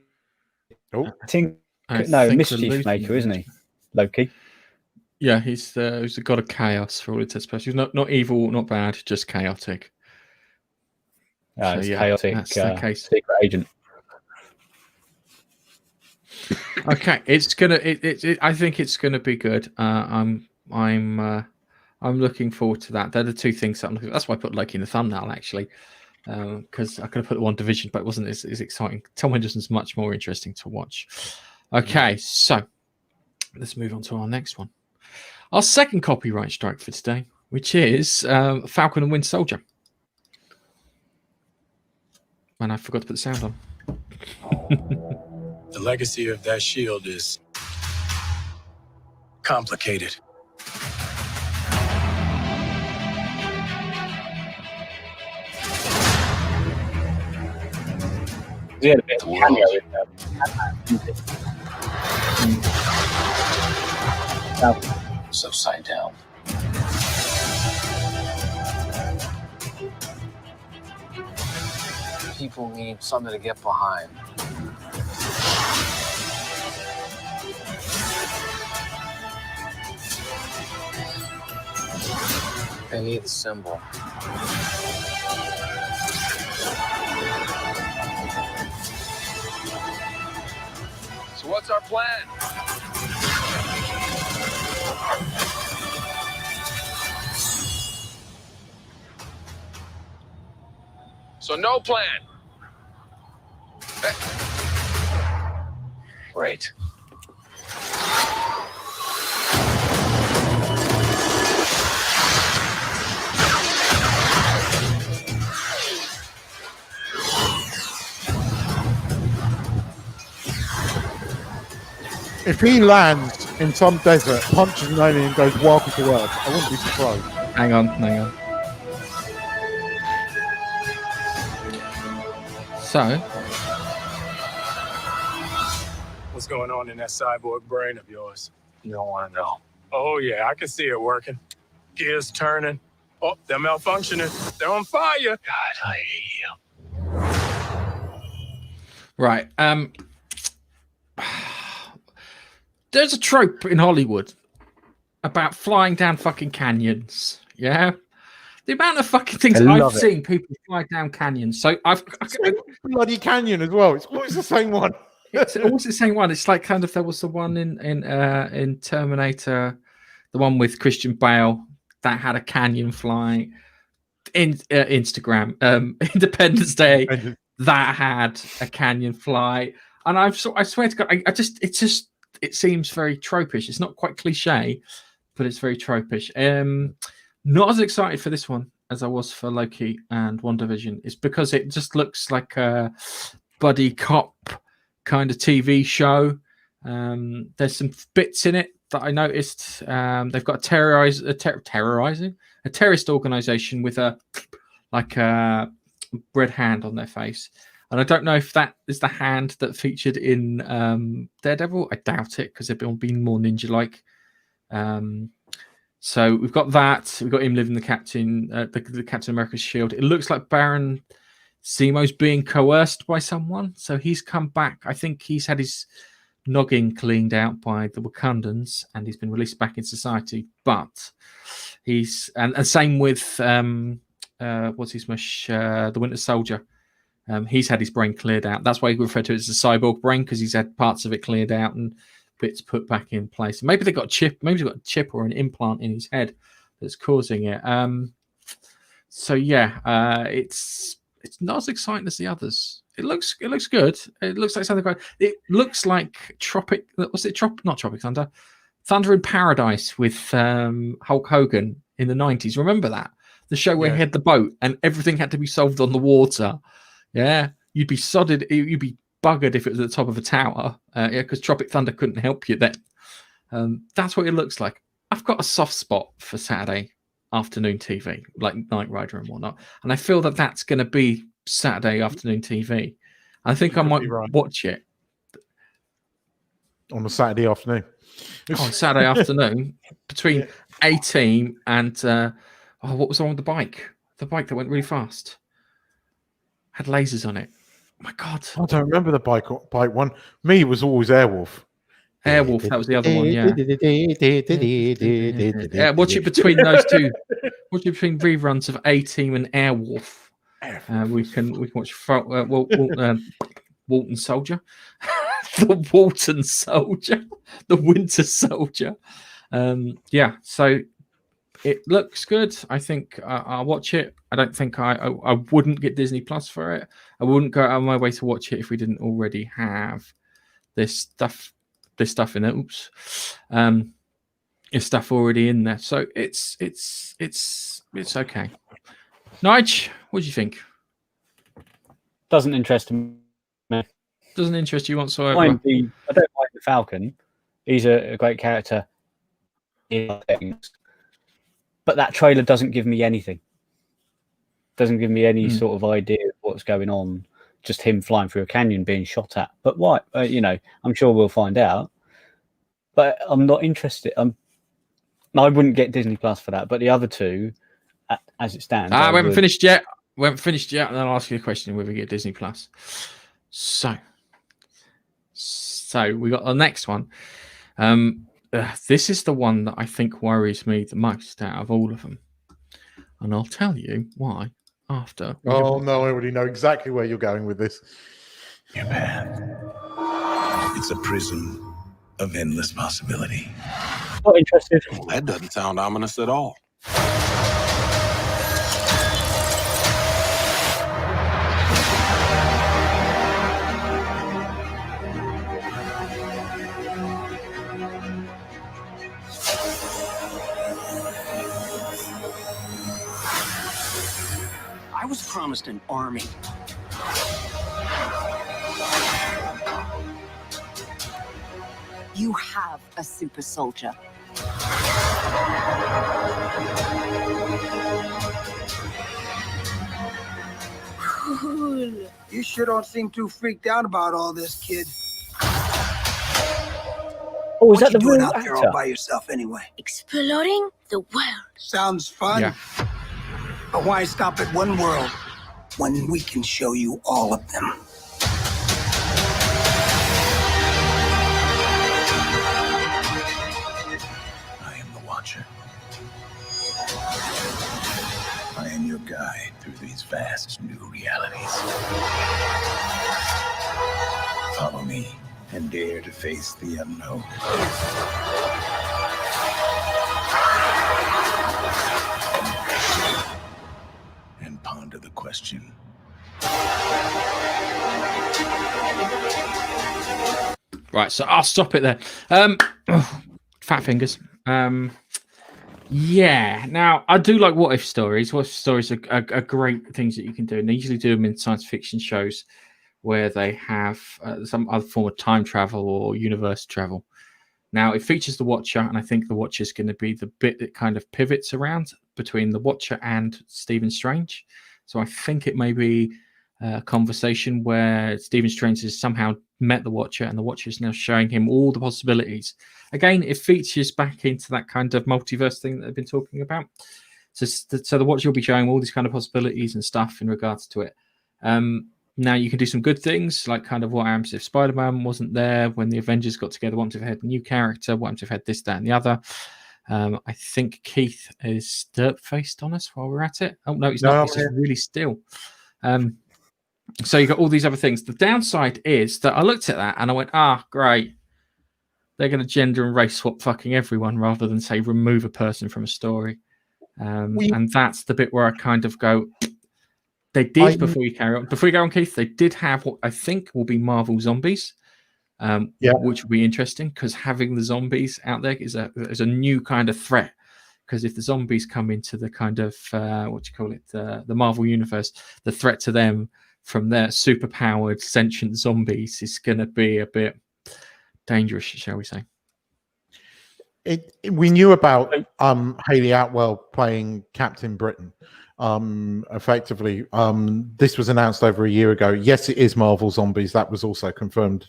Oh, I think mischief maker, isn't he? Loki. Yeah, he's the god of chaos for all intents and purposes. He's not evil, not bad, just chaotic. So, chaotic. That's the case. Secret agent. Okay, it's gonna. I think it's gonna be good. I'm looking forward to that. They're the two things that I'm looking. That's why I put Loki in the thumbnail, actually, because I could have put One Division, but it wasn't as exciting. Tom Hiddleston's much more interesting to watch. Okay, so let's move on to our next one. Our second copyright strike for today, which is Falcon and Winter Soldier. And I forgot to put the sound on. The legacy of that shield is complicated. He had a bit of cameo in Falcon. So side down. People need something to get behind. They need a symbol. So what's our plan? So no plan. Great. If he lands in some desert, punches an alien, and goes welcome to Earth, I wouldn't be surprised. Hang on. So, What's going on in that cyborg brain of yours? You don't want to know. Oh, yeah, I can see it working. Gears turning. Oh, they're malfunctioning. They're on fire. God, I hate you. right. There's a trope in Hollywood about flying down fucking canyons. Yeah. The amount of fucking things I've seen people fly down canyons. So it's bloody canyon as well. It's always the same one. It's always the same one. It's like kind of there was the one in Terminator, the one with Christian Bale that had a canyon fly. In Instagram, Independence Day that had a canyon fly, and I swear to God, it seems very tropish. It's not quite cliche, but it's very tropish. Not as excited for this one as I was for Loki and Wanda Vision. It's because it just looks like a buddy cop kind of TV show. There's some bits in it that I noticed. They've got a terrorist organization with a red hand on their face. And I don't know if that is the hand that featured in Daredevil. I doubt it because they've been more ninja-like. So we've got that. We've got him living the Captain America's shield. It looks like Baron Zemo's being coerced by someone. So he's come back. I think he's had his noggin cleaned out by the Wakandans and he's been released back in society. But he's and same with the Winter Soldier. He's had his brain cleared out. That's why he referred to it as a cyborg brain, because he's had parts of it cleared out and bits put back in place. Maybe they got a chip. Maybe he's got a chip or an implant in his head that's causing it. It's not as exciting as the others. It looks good. It looks like something great. It looks like not Tropic Thunder, Thunder in Paradise with Hulk Hogan in the 90s. Remember that? The show where he had the boat and everything had to be solved on the water. Yeah, you'd be sodded. You'd be buggered if it was at the top of a tower. Because Tropic Thunder couldn't help you then. That's what it looks like. I've got a soft spot for Saturday afternoon TV, like Knight Rider and whatnot, and I feel that that's going to be Saturday afternoon TV. I think I might watch it on a Saturday afternoon. On Saturday afternoon between 18 and what was on with the bike? The bike that went really fast. Had lasers on it. Oh my God. I don't remember the bike one. Me, it was always Airwolf. Airwolf, that was the other one, yeah. Watch it between those two. Watch it between reruns of A-Team and Airwolf. We can watch Walton Soldier. The Walton Soldier. The Winter Soldier. So it looks good. I think I'll watch it. I don't think I wouldn't get Disney Plus for it. I wouldn't go out of my way to watch it if we didn't already have this stuff in there. Oops. There's stuff already in there. So it's okay. Nige, what do you think? Doesn't interest me. Doesn't interest you whatsoever. I don't mind the Falcon. He's a great character. But that trailer doesn't give me anything. Doesn't give me any sort of idea of what's going on. Just him flying through a canyon being shot at. But why? I'm sure we'll find out. But I'm not interested. No, I wouldn't get Disney Plus for that, but the other two, as it stands, we haven't finished yet. We haven't finished yet, and then I'll ask you a question whether we get Disney Plus. So we got the next one. This is the one that I think worries me the most out of all of them, and I'll tell you why after. Oh no, I already know exactly where you're going with this. Japan. It's a prison of endless possibility. Not interested. Well, that doesn't sound ominous at all. I was promised an army. You have a super soldier. Cool. You sure don't seem too freaked out about all this, kid. Oh, is that the doing real out there actor? all by yourself anyway? Exploring the world. Sounds fun. Yeah. But why stop at one world when we can show you all of them? I am the Watcher. I am your guide through these vast new realities. Follow me and dare to face the unknown. And ponder the question. Right, so I'll stop it there. Fat fingers. Yeah. Now, I do like what if stories. What if stories are great things that you can do, and they usually do them in science fiction shows where they have some other form of time travel or universe travel. Now, it features the Watcher, and I think the Watcher is going to be the bit that kind of pivots around between the Watcher and Stephen Strange. So I think it may be a conversation where Stephen Strange has somehow met the Watcher, and the Watcher is now showing him all the possibilities. Again, it features back into that kind of multiverse thing that they've been talking about. So the Watcher will be showing all these kind of possibilities and stuff in regards to it. Now, you can do some good things, like kind of what happens if Spider-Man wasn't there when the Avengers got together. What happens if they had a new character? What happens if they had this, that, and the other? I think Keith is derp-faced on us while we're at it. Oh, no, he's not. He's just really still. So you got all these other things. The downside is that I looked at that and I went, great. They're going to gender and race swap fucking everyone rather than, say, remove a person from a story. And that's the bit where I kind of go, they did, before you carry on. Before you go on, Keith, they did have what I think will be Marvel Zombies, which will be interesting because having the zombies out there is a new kind of threat. Because if the zombies come into the kind of, the Marvel Universe, the threat to them from their super-powered sentient zombies is going to be a bit dangerous, shall we say. We knew about Hayley Atwell playing Captain Britain. Effectively, this was announced over a year ago. Yes, it is Marvel Zombies. That was also confirmed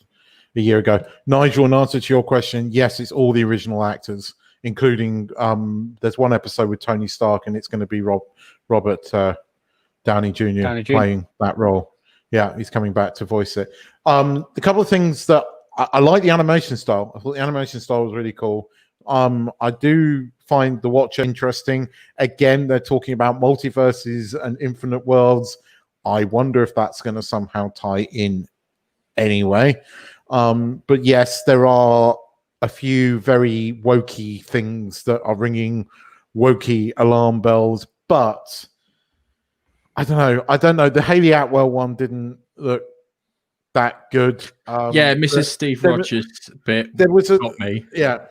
a year ago. Nigel, in answer to your question, yes, it's all the original actors, including there's one episode with Tony Stark, and it's going to be Robert Downey Jr. playing that role. Yeah, he's coming back to voice it. A couple of things that I like the animation style. I thought the animation style was really cool. I do find the Watcher interesting. Again, they're talking about multiverses and infinite worlds. I wonder if that's going to somehow tie in anyway. But yes, there are a few very wokey things that are ringing wokey alarm bells. But I don't know. The Hayley Atwell one didn't look that good. Mrs. Steve Rogers bit. There was got me. Yeah.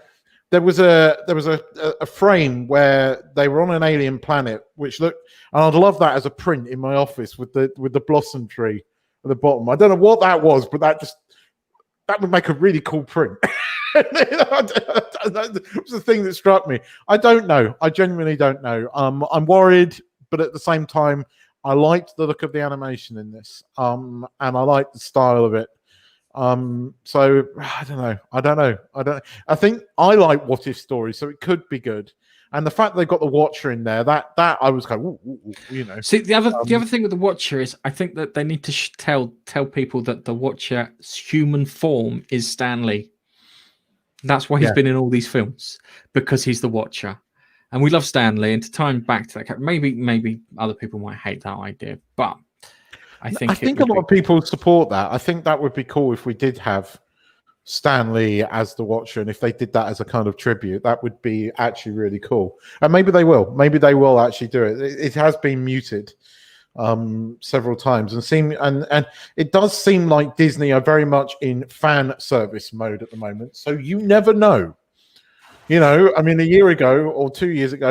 There was a frame where they were on an alien planet, which looked, and I'd love that as a print in my office with the blossom tree at the bottom. I don't know what that was, but that would make a really cool print. That was the thing that struck me. I don't know. I genuinely don't know. I'm worried, but at the same time, I liked the look of the animation in this, and I liked the style of it. So I don't know. I think I like what if stories, so it could be good. And the fact they got the Watcher in there, that I was kind of, See, the other thing with the Watcher is, I think that they need to tell people that the Watcher's human form is Stan Lee. That's why he's been in all these films, because he's the Watcher. And we love Stan Lee, and to tie him back to that character, maybe other people might hate that idea, but I think a lot of people support that. I think that would be cool if we did have Stan Lee as the Watcher, and if they did that as a kind of tribute, that would be actually really cool. And maybe they will. Maybe they will actually do it. It has been muted several times, and it does seem like Disney are very much in fan service mode at the moment. So you never know. I mean, a year ago or 2 years ago,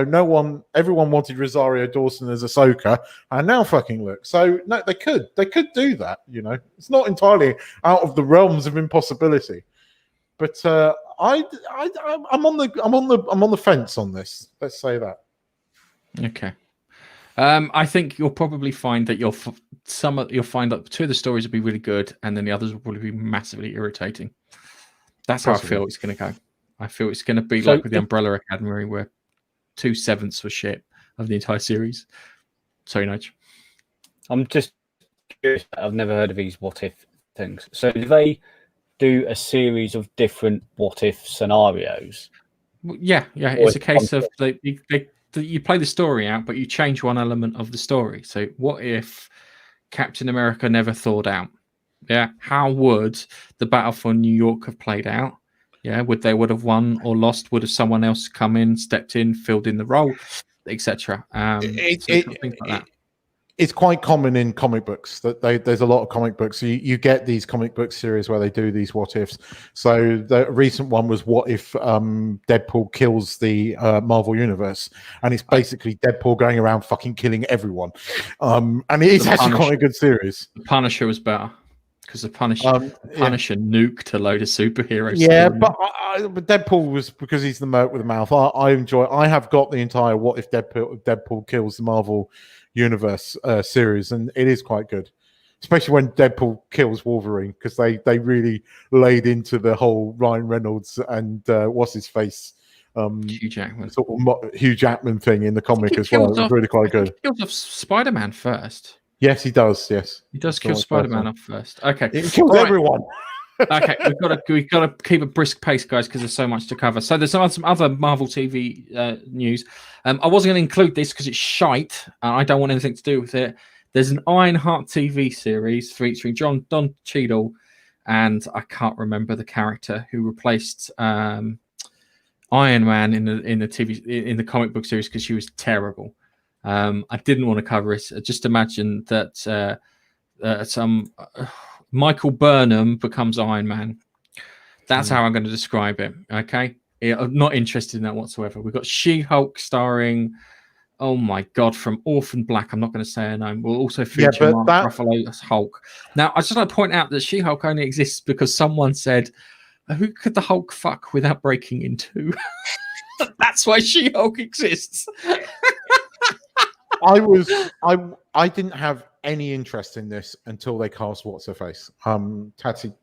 everyone wanted Rosario Dawson as Ahsoka, and now fucking look. So no, they could do that. It's not entirely out of the realms of impossibility. But I'm on the fence on this. Let's say that. Okay. I think you'll probably find that you'll find that two of the stories will be really good, and then the others will probably be massively irritating. That's how I feel it's going to go. I feel it's going to be like with the Umbrella Academy, where 2/7 were shit of the entire series. Sorry, Nige. I'm just curious. I've never heard of these what if things. So do they do a series of different what if scenarios? Yeah. It's a case of you play the story out, but you change one element of the story. So what if Captain America never thawed out? Yeah. How would the Battle for New York have played out? Yeah, would have won or lost? Would have someone else come in, stepped in, filled in the role, etc. It's quite common in comic books that there's a lot of comic books. So you get these comic book series where they do these what ifs. So the recent one was what if Deadpool kills the Marvel Universe, and it's basically Deadpool going around fucking killing everyone. And it is actually quite a good series. The Punisher was better. Because the Punisher nuked a load of superheroes. Yeah, but Deadpool was, because he's the merc with the mouth. I enjoy. I have got the entire "What If Deadpool Kills the Marvel Universe" series, and it is quite good, especially when Deadpool kills Wolverine, because they really laid into the whole Ryan Reynolds and what's his face, Hugh Jackman, sort of Hugh Jackman thing in the comic as well. It was really quite good. He kills off Spider-Man first. Yes, he does. Yes, he does kill Spider-Man off first. Okay, he kills everyone. Okay, we've got to keep a brisk pace, guys, because there's so much to cover. So there's some other Marvel TV news. I wasn't going to include this because it's shite. I don't want anything to do with it. There's an Ironheart TV series featuring Don Cheadle, and I can't remember the character who replaced Iron Man in the comic book series because she was terrible. I didn't want to cover it. Just imagine that Michael Burnham becomes Iron Man. That's how I'm going to describe it. Okay, I'm not interested in that whatsoever. We've got She-Hulk starring, oh my god, from Orphan Black. I'm not going to say her name. We'll also feature Mark Ruffalo as Hulk. Now, I just want to point out that She-Hulk only exists because someone said, "Who could the Hulk fuck without breaking into?" That's why She-Hulk exists. I didn't have any interest in this until they cast what's her face, Tatsitina,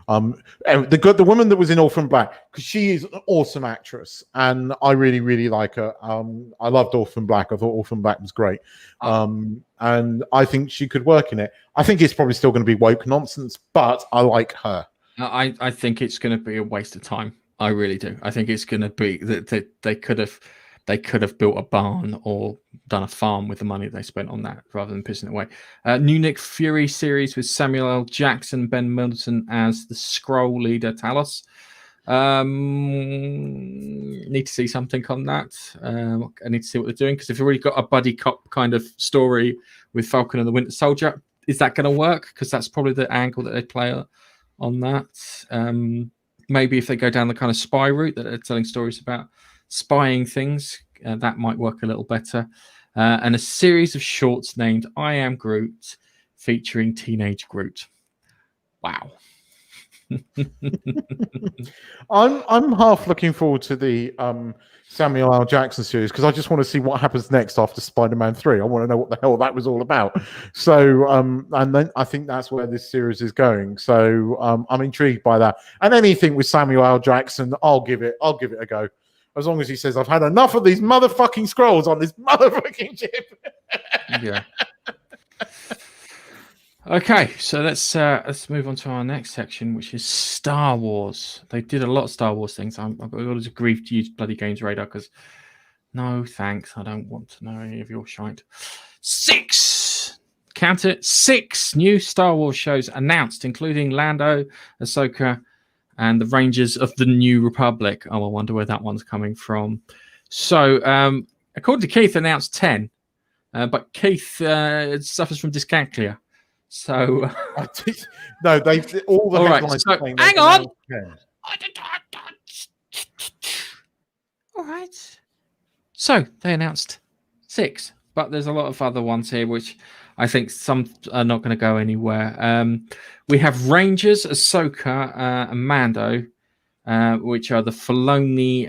the woman that was in Orphan Black, because she is an awesome actress, and I really, really like her. I loved Orphan Black. I thought Orphan Black was great, and I think she could work in it. I think it's probably still going to be woke nonsense, but I like her. I think it's going to be a waste of time. I really do. I think it's going to be that they could have built a barn or done a farm with the money they spent on that rather than pissing it away. New Nick Fury series with Samuel L. Jackson, Ben Mendelsohn as the Skrull leader Talos. Need to see something on that. I need to see what they're doing, because they've already got a buddy cop kind of story with Falcon and the Winter Soldier. Is that going to work? Because that's probably the angle that they play on that. Maybe if they go down the kind of spy route that they're telling stories about spying things, that might work a little better. And a series of shorts named I Am Groot, featuring teenage Groot. Wow. I'm half looking forward to the Samuel L. Jackson series, because I just want to see what happens next after Spider-Man 3. I want to know what the hell that was all about. So and then I think that's where this series is going. So I'm intrigued by that. And anything with Samuel L. Jackson, I'll give it a go. as long as he says, "I've had enough of these motherfucking scrolls on this motherfucking ship." Yeah. Okay, so let's move on to our next section, which is Star Wars. They did a lot of Star Wars things. I've got all this grief to use bloody Games Radar because no thanks, I don't want to know any of your shite. 6, count it, 6 new Star Wars shows announced, including Lando, Ahsoka, and the Rangers of the New Republic. Oh, I wonder where that one's coming from. So, according to Keith, announced 10, but Keith suffers from dyscalculia. So no, they've all the headlines. Right, so, hang on. All right. So they announced 6, but there's a lot of other ones here, which I think some are not going to go anywhere. We have Rangers, Ahsoka, and Mando, which are the Filoni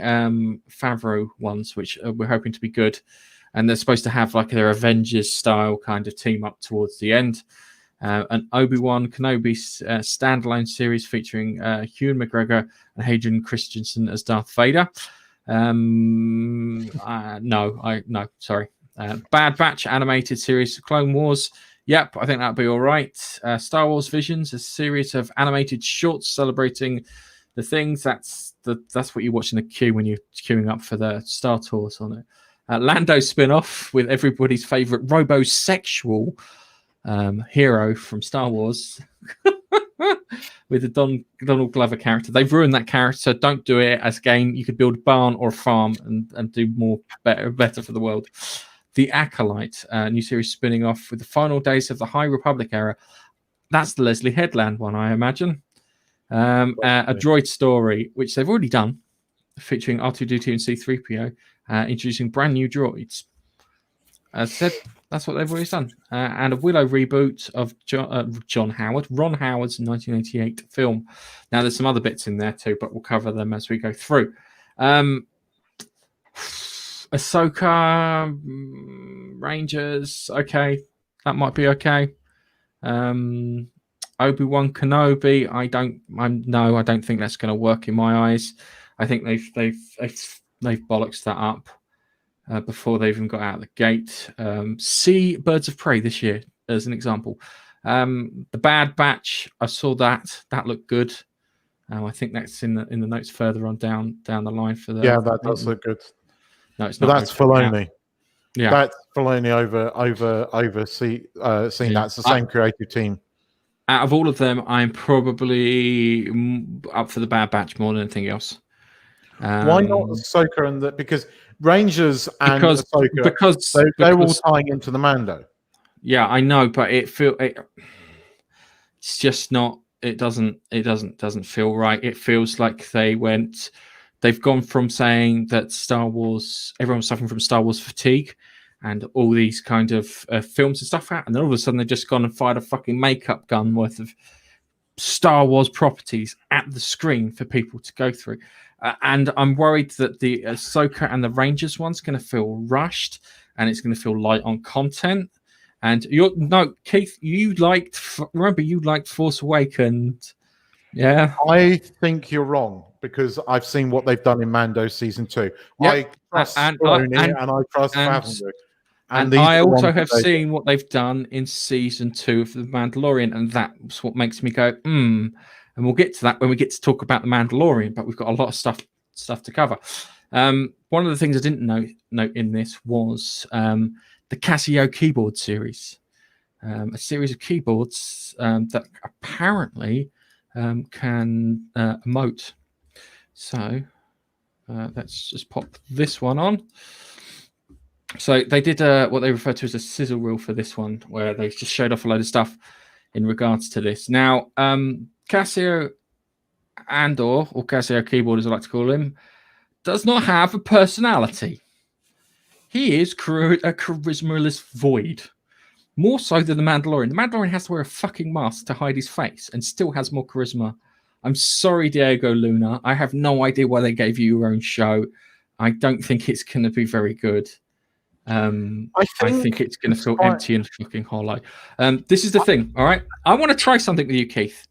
Favreau ones, which we're hoping to be good, and they're supposed to have like their Avengers style kind of team up towards the end. An Obi-Wan Kenobi standalone series featuring Ewan McGregor and Hayden Christensen as Darth Vader. Sorry. Bad Batch animated series, Clone Wars. Yep, I think that'll be all right. Star Wars Visions, a series of animated shorts celebrating the things. That's what you watch in the queue when you're queuing up for the Star Tours on it. Lando spin-off with everybody's favorite robosexual hero from Star Wars with the Donald Glover character. They've ruined that character, so don't do it as a game. You could build a barn or a farm and do better for the world. The Acolyte, new series spinning off with the final days of the High Republic era. That's the Leslie Headland one, I imagine. A droid story, which they've already done, featuring R2-D2 and C-3PO, introducing brand new droids. As said, that's what they've always done. And a Willow reboot of Ron Howard's 1988 film. Now, there's some other bits in there too, but we'll cover them as we go through. Ahsoka, Rangers, okay, that might be okay. Obi-Wan Kenobi, I don't think that's going to work in my eyes. I think they've bollocksed that up before they even got out of the gate. See Birds of Prey this year as an example. The Bad Batch, I saw that looked good. I think that's in the notes further on down the line for the. Yeah, that does look good. No, it's not. But that's Filoni. Yeah, that's Filoni overseeing that. It's the same creative team. Out of all of them, I'm probably up for the Bad Batch more than anything else. Why not Ahsoka and because Rangers and Ahsoka they're all tying into the Mando. Yeah, I know, but it's just not. It doesn't feel right. It feels like they've gone from saying that Star Wars, everyone's suffering from Star Wars fatigue and all these kind of films and stuff out, and then all of a sudden they've just gone and fired a fucking makeup gun worth of Star Wars properties at the screen for people to go through. And I'm worried that the Ahsoka and the Rangers one's going to feel rushed and it's going to feel light on content. And Keith, you liked Force Awakens. Yeah. I think you're wrong because I've seen what they've done in Mando season 2. Yep. I trust Filoni and I trust Favreau. And I also have seen what they've done in season 2 of The Mandalorian, and that's what makes me go, And we'll get to that when we get to talk about The Mandalorian, but we've got a lot of stuff to cover. One of the things I didn't note in this was the Casio keyboard series, a series of keyboards that apparently can emote. So let's just pop this one on. So they did what they refer to as a sizzle reel for this one, where they just showed off a load of stuff in regards to this. Now, Casio Andor, or Casio Keyboard as I like to call him, does not have a personality. He is a charismaless void. More so than the Mandalorian. The Mandalorian has to wear a fucking mask to hide his face and still has more charisma. I'm sorry, Diego Luna. I have no idea why they gave you your own show. I don't think it's going to be very good. I think it's going to feel empty and fucking hollow. This is the thing, all right? I want to try something with you, Keith.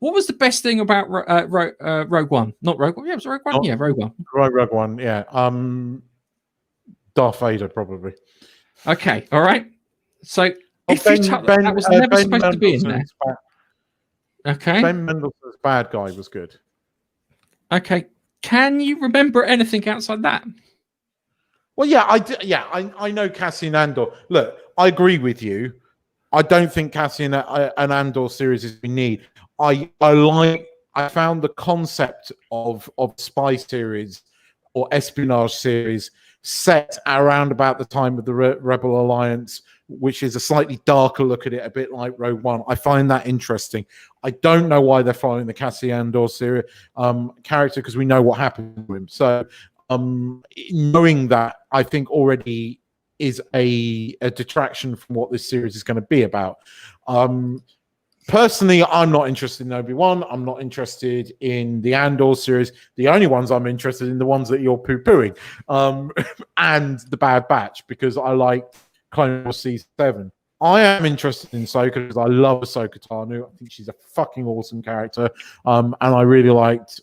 What was the best thing about Rogue One? Not Rogue One. Yeah, it was Rogue One. Not, yeah, Rogue One. Rogue One. Yeah. Darth Vader probably. Okay. All right. So if that was never supposed to be in there. Okay. Ben Mendelsohn's bad guy was good. Okay. Can you remember anything outside that? Well, yeah, I know Cassian Andor. Look, I agree with you. I don't think Cassian and Andor series is we need. I found the concept of spy series or espionage series set around about the time of the Rebel Alliance, which is a slightly darker look at it, a bit like Rogue One. I find that interesting. I don't know why they're following the Cassian Andor series character, because we know what happened to him. So knowing that, I think already is a detraction from what this series is going to be about. Personally, I'm not interested in Obi-Wan. I'm not interested in the Andor series. The only ones I'm interested in the ones that you're poo-pooing, and the Bad Batch, because I like Clone Wars Season 7. I am interested in Ahsoka because I love Ahsoka Tano. I think she's a fucking awesome character. And I really liked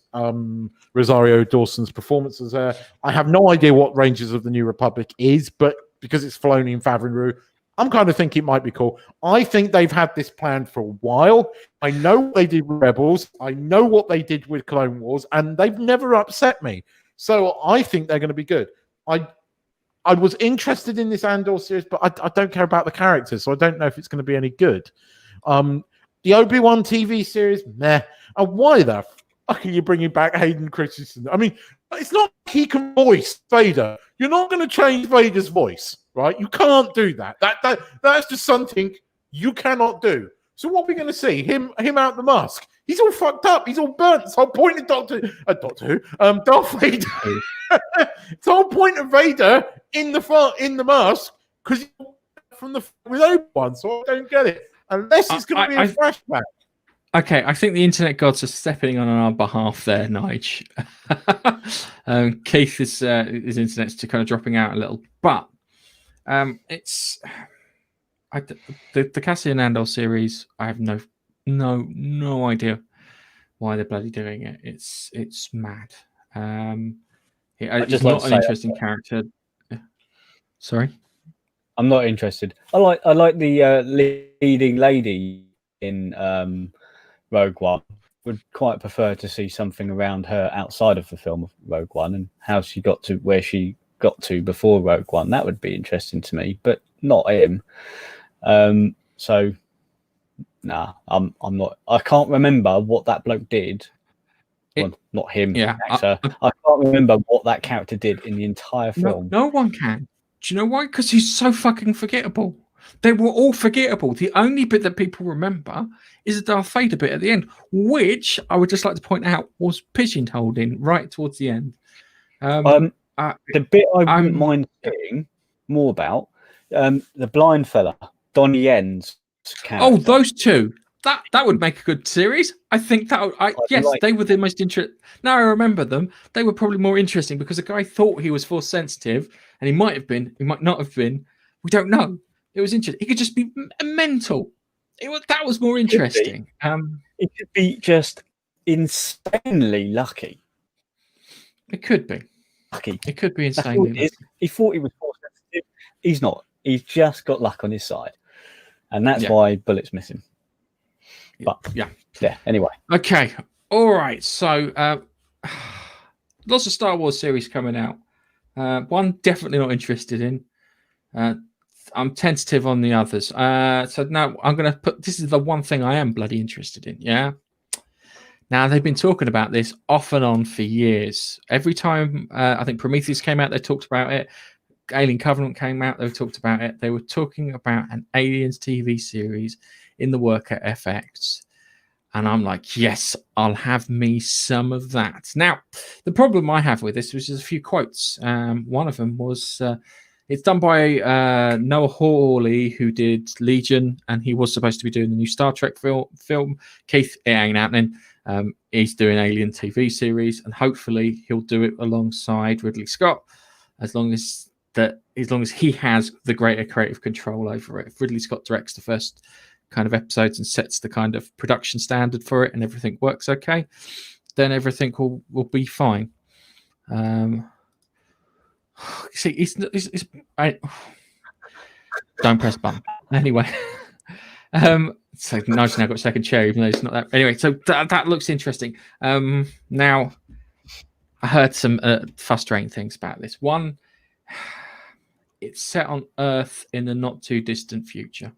Rosario Dawson's performance as her. I have no idea what Rangers of the New Republic is, but because it's Filoni and Favreau, I'm kind of thinking it might be cool. I think they've had this planned for a while. I know what they did with Rebels. I know what they did with Clone Wars, and they've never upset me. So I think they're going to be good. I was interested in this Andor series, but I don't care about the characters, so I don't know if it's going to be any good. The Obi-Wan TV series, meh. And why the fuck are you bringing back Hayden Christensen? I mean, it's not like he can voice Vader. You're not going to change Vader's voice, right? You can't do that. That's just something you cannot do. So what are we going to see? Him out the mask. He's all fucked up. He's all burnt. It's the whole point of Darth Vader. It's the whole point of Vader in the mask, because from the with Obi-Wan, so I don't get it. Unless it's going to be a flashback. Okay, I think the internet gods are stepping on our behalf there, Nige. Keith his internet's to kind of dropping out a little, but it's the Cassian Andor series. I have no idea why they're bloody doing it. It's mad. It's not an interesting character. Sorry, I'm not interested. I like the leading lady in Rogue One. Would quite prefer to see something around her outside of the film of Rogue One and how she got to where she got to before Rogue One. That would be interesting to me, but not him. So, nah, I'm not. I can't remember what that bloke did. Well, not him. Yeah, actor. I can't remember what that character did in the entire film. No one can. Do you know why? Because he's so fucking forgettable. They were all forgettable. The only bit that people remember is the Darth Vader bit at the end, which I would just like to point out was pigeonholed in right towards the end. The bit I wouldn't mind seeing more about, the blind fella, Donnie Yen's character. Oh, those two. That would make a good series. I think that. They were the most interesting. Now I remember them. They were probably more interesting because the guy thought he was force sensitive, and he might have been. He might not have been. We don't know. It was interesting. He could just be mental. That was more interesting. It could be just insanely lucky. It could be lucky. It could be insanely lucky. He thought he was force sensitive. He's not. He's just got luck on his side, and that's why Bullet's missing. But yeah. Anyway. Okay. All right. So lots of Star Wars series coming out. One definitely not interested in. I'm tentative on the others. So now I'm going to put. This is the one thing I am bloody interested in. Yeah. Now they've been talking about this off and on for years. Every time I think Prometheus came out, they talked about it. Alien Covenant came out, they talked about it. They were talking about an Aliens TV series in the work at FX. And I'm like, yes, I'll have me some of that. Now, the problem I have with this was just a few quotes. One of them was, it's done by Noah Hawley, who did Legion, and he was supposed to be doing the new Star Trek film. Keith, it ain't happening. He's doing Alien TV series, and hopefully he'll do it alongside Ridley Scott, as long as he has the greater creative control over it. If Ridley Scott directs the first kind of episodes and sets the kind of production standard for it, and everything works okay, then everything will be fine. See, don't press button. Anyway, so Nigel now got second chair, even though it's not that. Anyway, so that looks interesting. Now, I heard some frustrating things about this. One, it's set on Earth in the not too distant future.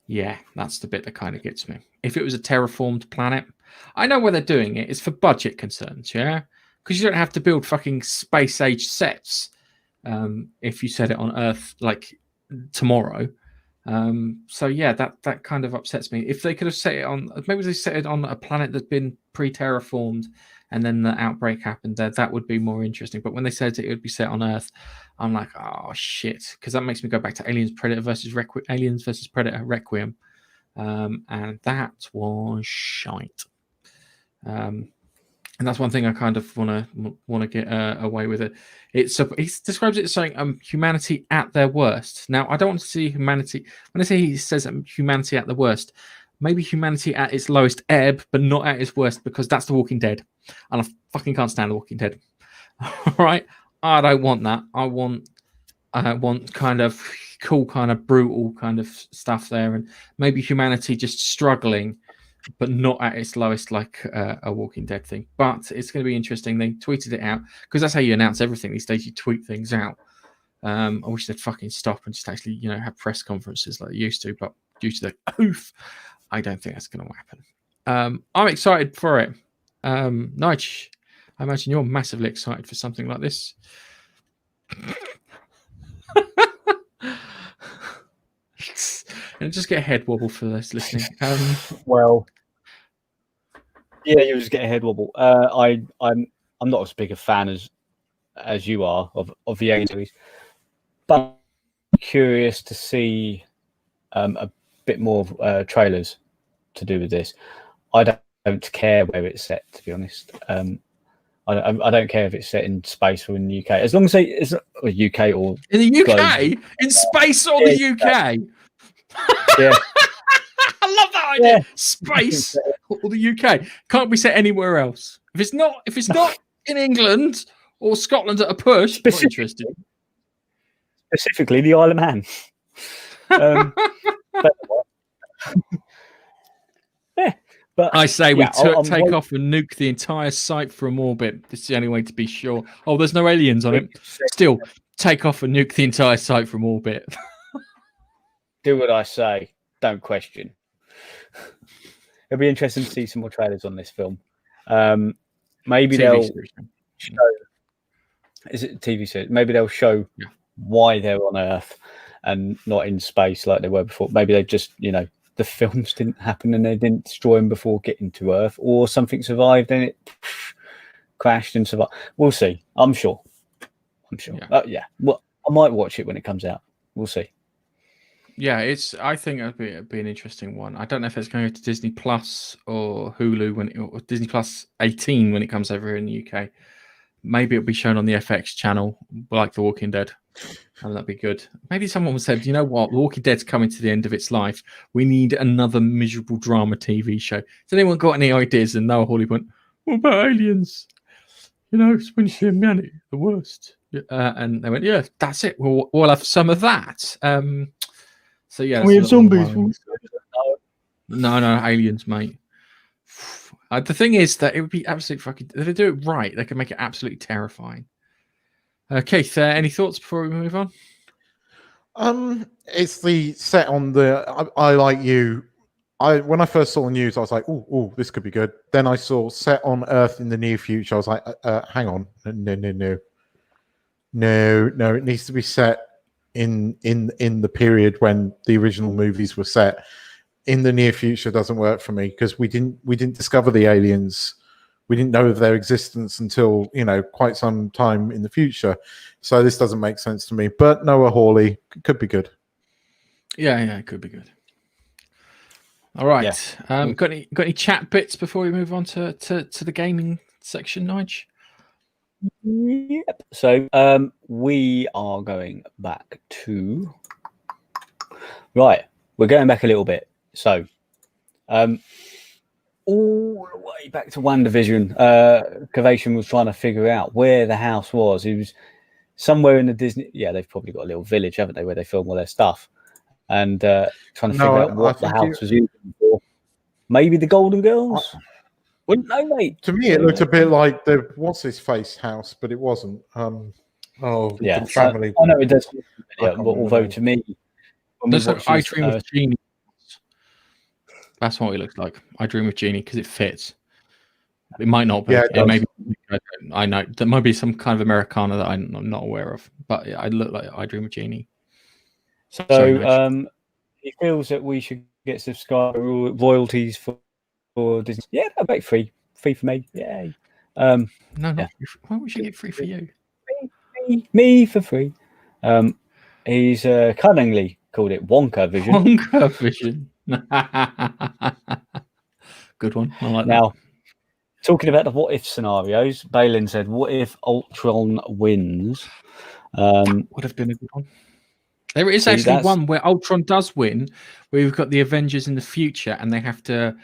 Yeah, that's the bit that kind of gets me. If it was a terraformed planet, I know why they're doing it. It's for budget concerns, yeah? Because you don't have to build fucking space age sets if you set it on Earth like tomorrow. So yeah, that kind of upsets me. If they could have set it on, maybe they set it on a planet that's been pre-terraformed and then the outbreak happened there, that would be more interesting. But when they said it would be set on Earth, I'm like, oh shit, because that makes me go back to Aliens versus Predator Requiem, and that was shite. And that's one thing I kind of want to get away with it. He describes it as saying humanity at their worst. Now, I don't want to see humanity. When I say he says humanity at the worst, maybe humanity at its lowest ebb, but not at its worst, because that's The Walking Dead, and I fucking can't stand The Walking Dead. All right, I don't want that. I want kind of cool, kind of brutal kind of stuff there, and maybe humanity just struggling, but not at its lowest like a Walking Dead thing. But it's going to be interesting. They tweeted it out because that's how you announce everything these days. You tweet things out. I wish they'd fucking stop and just actually, have press conferences like they used to. But due to the oof, I don't think that's going to happen. I'm excited for it. Nige, I imagine you're massively excited for something like this. And just get a head wobble for those listening. Well, yeah, you just get a head wobble. I'm not as big a fan as you are of the Alien series, but I'm curious to see a bit more trailers to do with this. I don't care where it's set, to be honest. I don't care if it's set in space or in the UK, as long as it's UK or in the UK, global. In space or the UK. Yeah. I love that idea. Yeah. Space or the UK can't be set anywhere else. If it's not in England or Scotland at a push, specifically the Isle of Man. But I say we take off and nuke the entire site from orbit. This is the only way to be sure. Oh, there's no aliens on it. Still, take off and nuke the entire site from orbit. Do what I say. Don't question. It'll be interesting to see some more trailers on this film. Maybe they'll show. Is it a TV series? Maybe they'll show why they're on Earth and not in space like they were before. Maybe they just, the films didn't happen and they didn't destroy them before getting to Earth, or something survived and it crashed and survived. We'll see. I'm sure. Yeah. Well, I might watch it when it comes out. We'll see. Yeah, I think it'd be an interesting one. I don't know if it's going to Disney Plus or Hulu or Disney Plus 18 when it comes over here in the UK. Maybe it'll be shown on the FX channel, like The Walking Dead. And that'd be good. Maybe someone said, you know what, The Walking Dead's coming to the end of its life. We need another miserable drama TV show. Has anyone got any ideas? And Noah Hawley went, what about aliens? It's when you see humanity, the worst. And they went, yeah, that's it. We'll have some of that. So yeah, we have zombies. No, aliens, mate. The thing is that it would be absolutely fucking. If they do it right, they can make it absolutely terrifying. Keith, any thoughts before we move on? It's the set on the. I like you. When I first saw the news, I was like, "Oh, this could be good." Then I saw set on Earth in the near future. I was like, "Hang on, no. It needs to be set in the period when the original movies were set. In the near future doesn't work for me because we didn't discover the aliens. We didn't know of their existence until quite some time in the future. So this doesn't make sense to me. But Noah Hawley could be good. Yeah, it could be good. All right. Yeah. Got any chat bits before we move on to the gaming section, Nige? Yep. So we are going back to right. We're going back a little bit. So all the way back to Wanda Vision. Kavation was trying to figure out where the house was. It was somewhere in the Disney. Yeah, they've probably got a little village, haven't they, where they film all their stuff, and trying to figure out what the house was used for. Maybe the Golden Girls. Wouldn't know, mate. To me, it looked a bit like the what's his face house, but it wasn't. Yeah, the family. I know it does. Yeah, but although to me, looks like I Dream of Jeannie. That's what it looks like. I Dream of Jeannie because it fits. It might not be. Yeah, it may be. I know there might be some kind of Americana that I'm not aware of, but I look like I Dream of Jeannie. So he feels that we should get subscriber royalties for Disney. Yeah, that'll make free for me. Yay. No, yeah. Why would you get free for you? Me for free. He's cunningly called it Wonka Vision. Wonka Vision. Good one. I like now, talking about the what if scenarios, Balin said, what if Ultron wins? Would have been a good one. There is actually one where Ultron does win, where we've got the Avengers in the future, and they have to.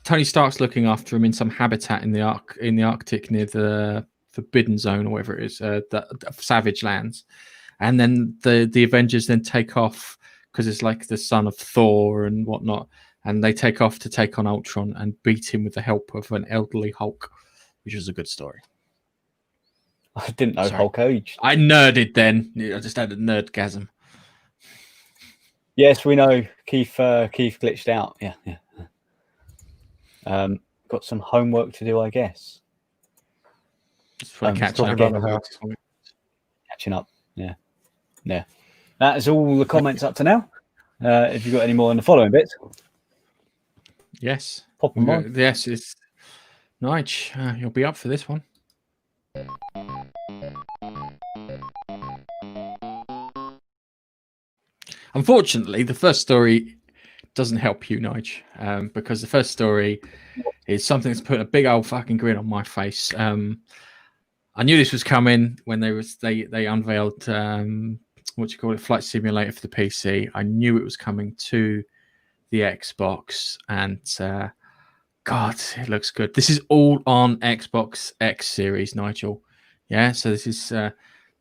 Tony Stark's looking after him in some habitat in the Arctic near the Forbidden Zone or whatever it is, the Savage Lands, and then the Avengers then take off because it's like the son of Thor and whatnot, and they take off to take on Ultron and beat him with the help of an elderly Hulk, which was a good story. I didn't know Hulk aged. I nerded then. I just had a nerdgasm. Yes, we know. Keith glitched out. Yeah. Got some homework to do, I guess. Catching up. Yeah. That is all the comments up to now. If you've got any more in the following bits, yes, pop them on. Yes, it's Nige. You'll be up for this one. Unfortunately, the first story doesn't help you, Nige, because the first story is something that's put a big old fucking grin on my face. I knew this was coming when they unveiled Flight Simulator for the PC. I knew it was coming to the Xbox, and God, it looks good. This is all on Xbox X Series, Nigel. Yeah, so this is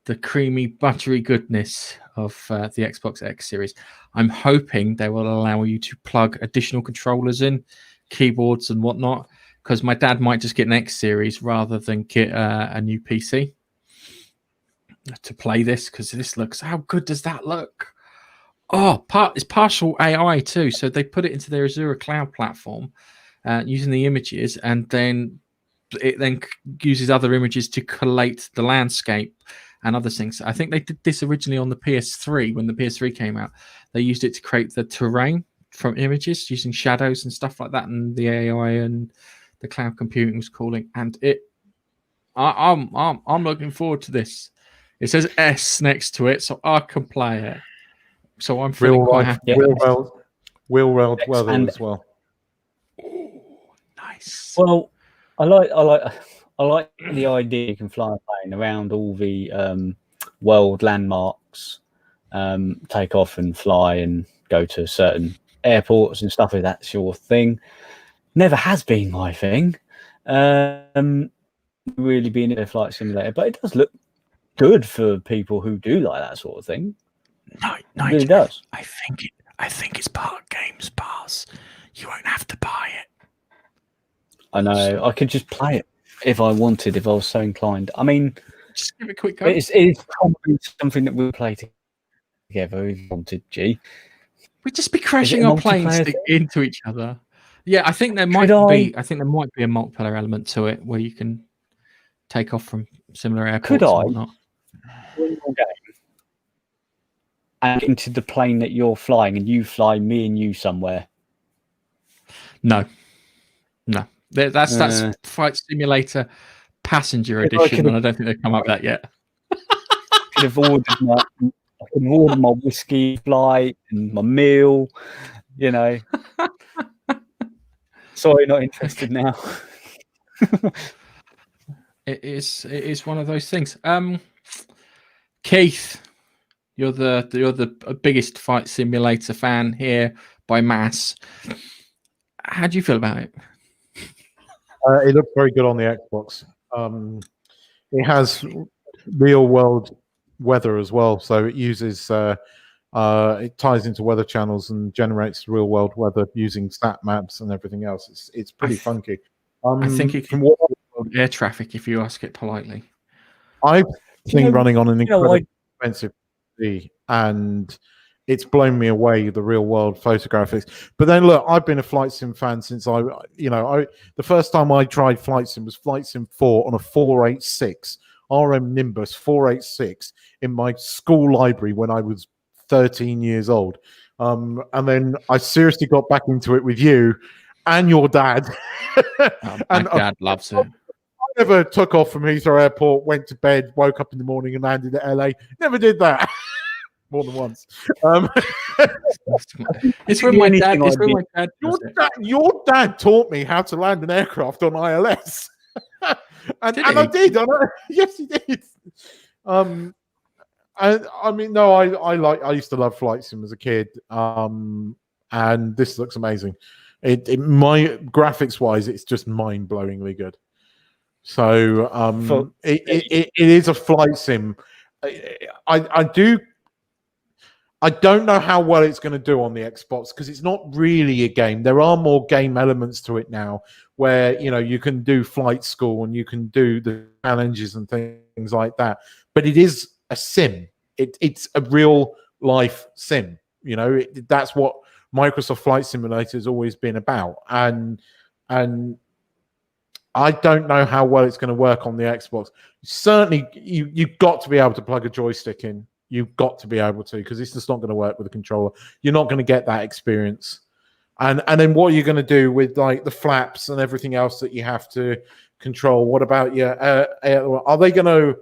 the creamy, buttery goodness of the Xbox X Series. I'm hoping they will allow you to plug additional controllers in, keyboards and whatnot, because my dad might just get an X Series rather than get a new PC to play this, because this looks... How good does that look? Oh, it's partial AI too, so they put it into their Azure cloud platform using the images, and then it then uses other images to collate the landscape and other things. I think they did this originally on the PS3 when the PS3 came out. They used it to create the terrain from images using shadows and stuff like that, and the AI and the cloud computing was calling. And I'm looking forward to this. It says S next to it, so I can play it. So I'm feeling quite happy. Real world weather as well. Ooh, nice. Well, I like the idea you can fly a plane around all the world landmarks, take off and fly and go to certain airports and stuff like that. That's your thing. Never has been my thing. Really being in a flight simulator, but it does look good for people who do like that sort of thing. No, it really does. I think it's part of Games Pass. You won't have to buy it. I know. I could just play it if I wanted, if I was so inclined. I mean, just give it a quick go. It's probably something that we'll play together if you wanted, G. We'd just be crashing our planes into each other. Yeah, I think there might be. I think there might be a multiplayer element to it where you can take off from similar airports. Could I? Or not. And into the plane that you're flying, and you fly me and you somewhere. No. That's Flight Simulator Passenger Edition, and I don't think they've come up with that yet. I can order my whiskey flight and my meal, you know. Sorry, not interested now. It is one of those things. Keith, you're the biggest flight simulator fan here by mass. How do you feel about it? It looks very good on the Xbox. It has real world weather as well, so it uses it ties into weather channels and generates real world weather using sat maps and everything else. It's pretty funky. I think it can air traffic if you ask it politely. I've been running on an incredibly expensive PC, and it's blown me away, the real world photographics. But then look, I've been a flight sim fan since the first time I tried flight sim was Flight Sim 4 on a 486 RM Nimbus 486 in my school library when I was 13 years old. And then I seriously got back into it with you and your dad. My dad loves it. I never took off from Heathrow Airport, went to bed, woke up in the morning and landed at LA. Never did that. More than once. It's when my dad. Your dad taught me how to land an aircraft on ILS, and I did. Yes, he did. I mean, no, I used to love flight sim as a kid, and this looks amazing. My graphics wise, it's just mind blowingly good. So it is a flight sim. I don't know how well it's going to do on the Xbox because it's not really a game. There are more game elements to it now where, you can do flight school and you can do the challenges and things like that. But it is a sim. It's a real life sim. That's what Microsoft Flight Simulator has always been about. And I don't know how well it's going to work on the Xbox. Certainly, you've got to be able to plug a joystick in. You've got to be able to, because it's just not going to work with a controller. You're not going to get that experience. And then what are you going to do with like the flaps and everything else that you have to control? What about your are they going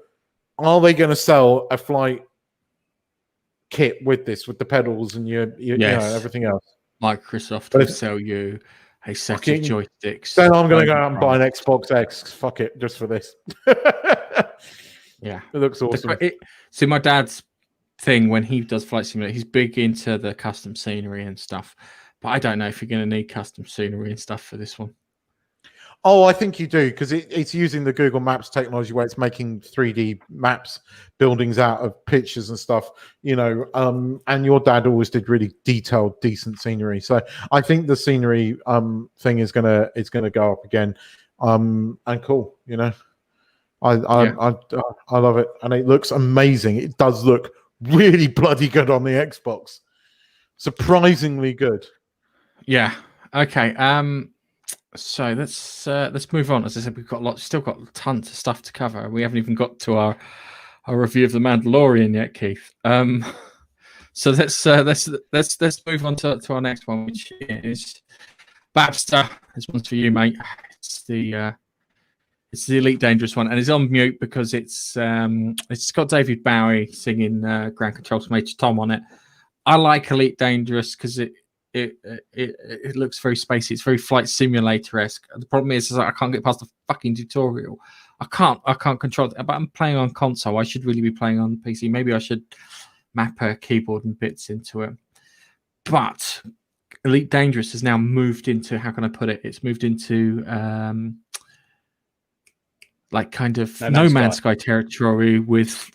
to sell a flight kit with this, with the pedals and your everything else? Microsoft will sell you a set of joysticks. Then I'm going to go out and buy an Xbox X. Fuck it, just for this. Yeah, it looks awesome. See, my dad's thing when he does flight simulator, he's big into the custom scenery and stuff. But I don't know if you're going to need custom scenery and stuff for this one. Oh, I think you do, because it's using the Google Maps technology where it's making 3D maps, buildings out of pictures and stuff, and your dad always did really detailed, decent scenery. So I think the scenery thing is gonna go up again. And cool, I love it, and it looks amazing. It does look really bloody good on the Xbox. Surprisingly good. Yeah. Okay. So let's move on. As I said, we've still got tons of stuff to cover. We haven't even got to our review of the Mandalorian yet, Keith. So let's move on to our next one, which is Babster. This one's for you, mate. It's the Elite Dangerous one, and it's on mute because it's got David Bowie singing Ground Control to Major Tom on it. I like Elite Dangerous because it looks very spacey. It's very flight simulator-esque. The problem is I can't get past the fucking tutorial. I can't control it. But I'm playing on console. I should really be playing on PC. Maybe I should map a keyboard and bits into it. But Elite Dangerous has now moved into, how can I put it? It's moved into like kind of No Man's Sky territory with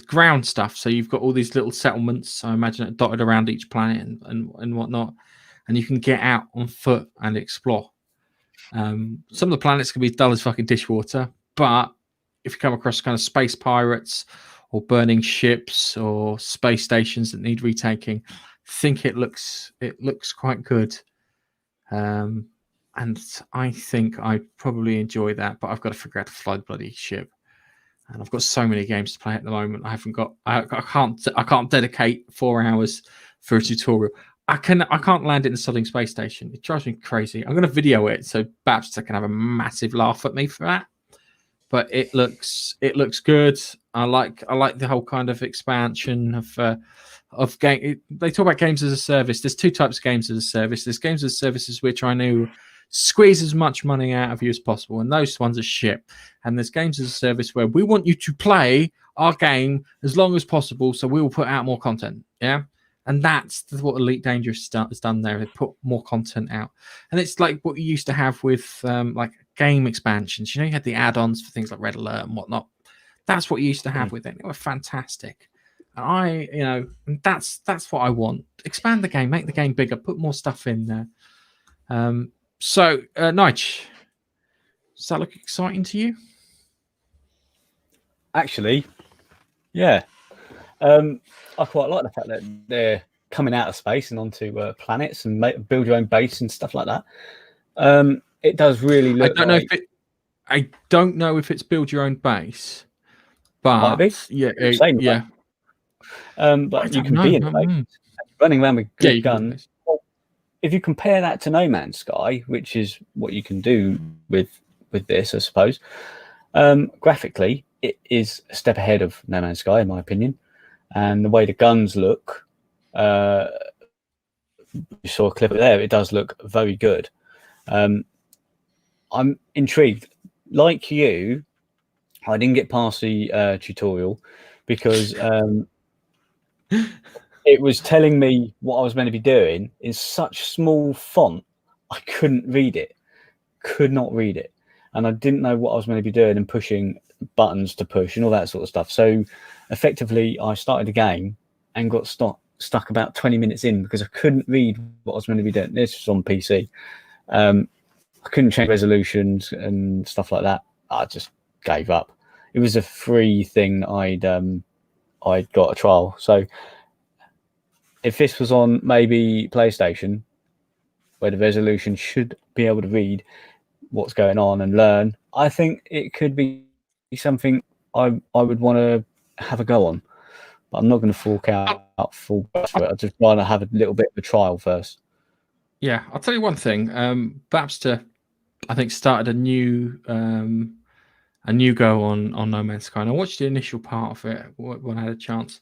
ground stuff. So you've got all these little settlements, I imagine, it dotted around each planet and whatnot, and you can get out on foot and explore. Some of the planets can be dull as fucking dishwater, but if you come across kind of space pirates or burning ships or space stations that need retaking, I think it looks quite good. And I think I probably enjoy that, but I've got to figure out to fly the bloody ship. And I've got so many games to play at the moment. I can't dedicate 4 hours for a tutorial. I can't land it in the Sodding Space Station. It drives me crazy. I'm going to video it so Babster can have a massive laugh at me for that. But it looks good. I like the whole kind of expansion of game. They talk about games as a service. There's 2 types of games as a service. There's games as services which I know squeeze as much money out of you as possible, and those ones are shit. And there's games as a service where we want you to play our game as long as possible, so we will put out more content. Yeah. And that's what Elite Dangerous has done there. They put more content out. And it's like what you used to have with like game expansions. You know, you had the add-ons for things like Red Alert and whatnot. That's what you used to have with it. They were fantastic. And that's what I want. Expand the game, make the game bigger, put more stuff in there. So, Nige, does that look exciting to you? Actually, yeah. I quite like the fact that they're coming out of space and onto planets and build your own base and stuff like that. It does really look. I don't know if it's build your own base, but but you can be in the base, running around with good guns. Well, if you compare that to No Man's Sky, which is what you can do with this, I suppose, graphically, it is a step ahead of No Man's Sky, in my opinion. And the way the guns look, you saw a clip of there, it does look very good. I'm intrigued. Like you, I didn't get past the tutorial because it was telling me what I was meant to be doing in such small font, I couldn't read it. Could not read it. And I didn't know what I was meant to be doing and pushing buttons to push and all that sort of stuff. So effectively, I started the game and got stuck about 20 minutes in because I couldn't read what I was meant to be doing. This was on PC. I couldn't change resolutions and stuff like that. I just gave up. It was a free thing. I'd got a trial. So if this was on maybe PlayStation, where the resolution should be able to read what's going on and learn, I think it could be something I would want to have a go on. But I'm not going to fork out full price for it. I just want to have a little bit of a trial first. Yeah, I'll tell you one thing. Babster, I think, started a new go on No Man's Sky, and I watched the initial part of it when I had a chance,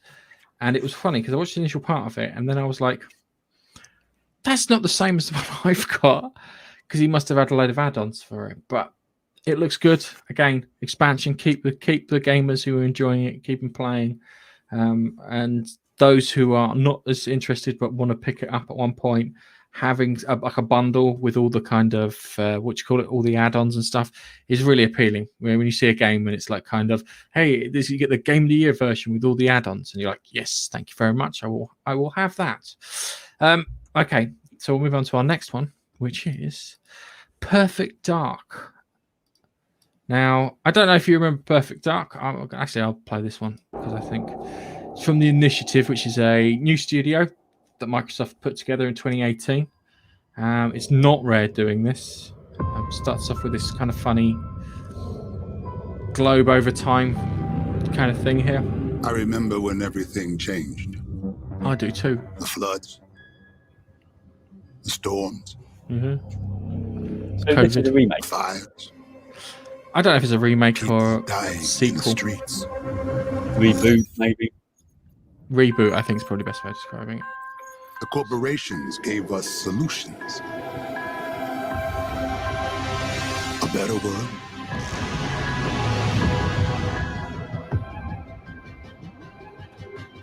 and it was funny because I watched the initial part of it, and then I was like, "That's not the same as the one I've got," because he must have had a load of add-ons for it. But it looks good. Again, expansion. Keep the gamers who are enjoying it, keep them playing, and those who are not as interested but want to pick it up at one point, having like a bundle with all the kind of all the add-ons and stuff is really appealing. When you see a game and it's like kind of, hey, you get the Game of the Year version with all the add-ons, and you're like, yes, thank you very much. I will have that. Okay, so we'll move on to our next one, which is Perfect Dark. Now, I don't know if you remember Perfect Dark. I'll play this one because I think it's from The Initiative, which is a new studio that Microsoft put together in 2018. It's not Rare doing this. Starts off with this kind of funny globe over time kind of thing here. I remember when everything changed. I do too. The floods, the storms, So this is a remake. fires, I don't know if it's a remake or dying a in sequel. the streets. Reboot, maybe. Reboot, I think, is probably the best way of describing it. The corporations gave us solutions. A better world.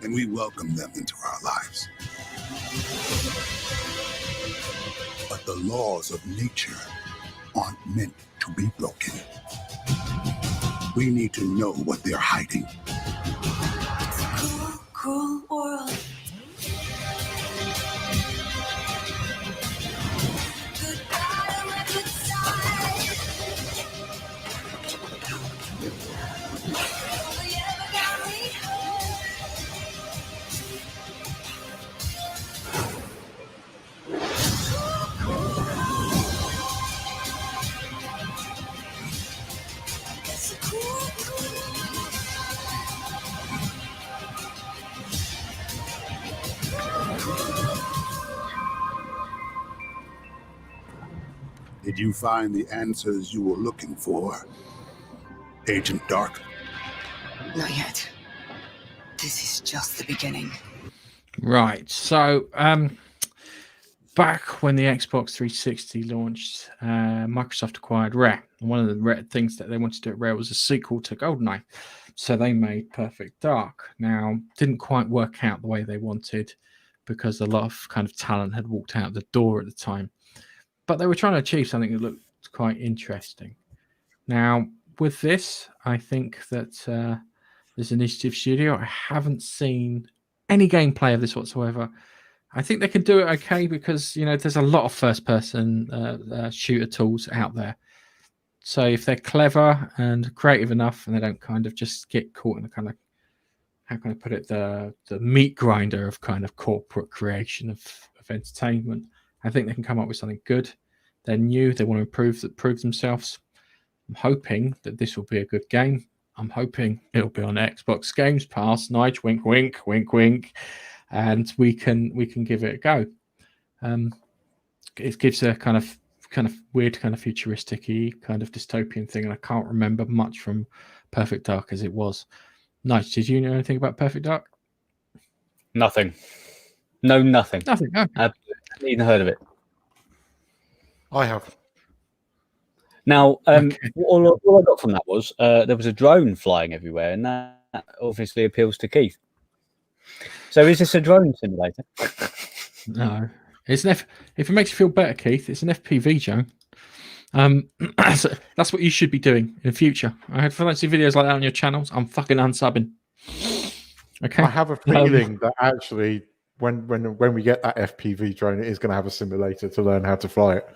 And we welcomed them into our lives. But the laws of nature aren't meant to be broken. We need to know what they're hiding. Cruel world. Did you find the answers you were looking for, Agent Dark? Not yet. This is just the beginning. Right. So back when the Xbox 360 launched, Microsoft acquired Rare. And one of the Rare things that they wanted to do at Rare was a sequel to GoldenEye. So they made Perfect Dark. Now, didn't quite work out the way they wanted because a lot of kind of talent had walked out the door at the time. But they were trying to achieve something that looked quite interesting. Now, with this, I think that this Initiative Studio, I haven't seen any gameplay of this whatsoever. I think they can do it okay because, there's a lot of first-person shooter tools out there. So if they're clever and creative enough and they don't kind of just get caught in the kind of, how can I put it, the meat grinder of kind of corporate creation of entertainment, I think they can come up with something good. They're new. They want to prove themselves. I'm hoping that this will be a good game. I'm hoping it'll be on Xbox Games Pass. Nige, wink, wink, wink, wink, and we can give it a go. It gives a kind of weird, kind of futuristic-y, kind of dystopian thing, and I can't remember much from Perfect Dark as it was. Nige, did you know anything about Perfect Dark? Nothing. No, nothing. Nothing. Okay. I've never even heard of it. I have. Now, all I got from that was there was a drone flying everywhere, and that obviously appeals to Keith. So is this a drone simulator? No. It's if it makes you feel better, Keith, it's an FPV drone. So that's what you should be doing in the future. If I don't see videos like that on your channels, I'm fucking unsubbing. Okay. I have a feeling that actually when we get that FPV drone, it is going to have a simulator to learn how to fly it.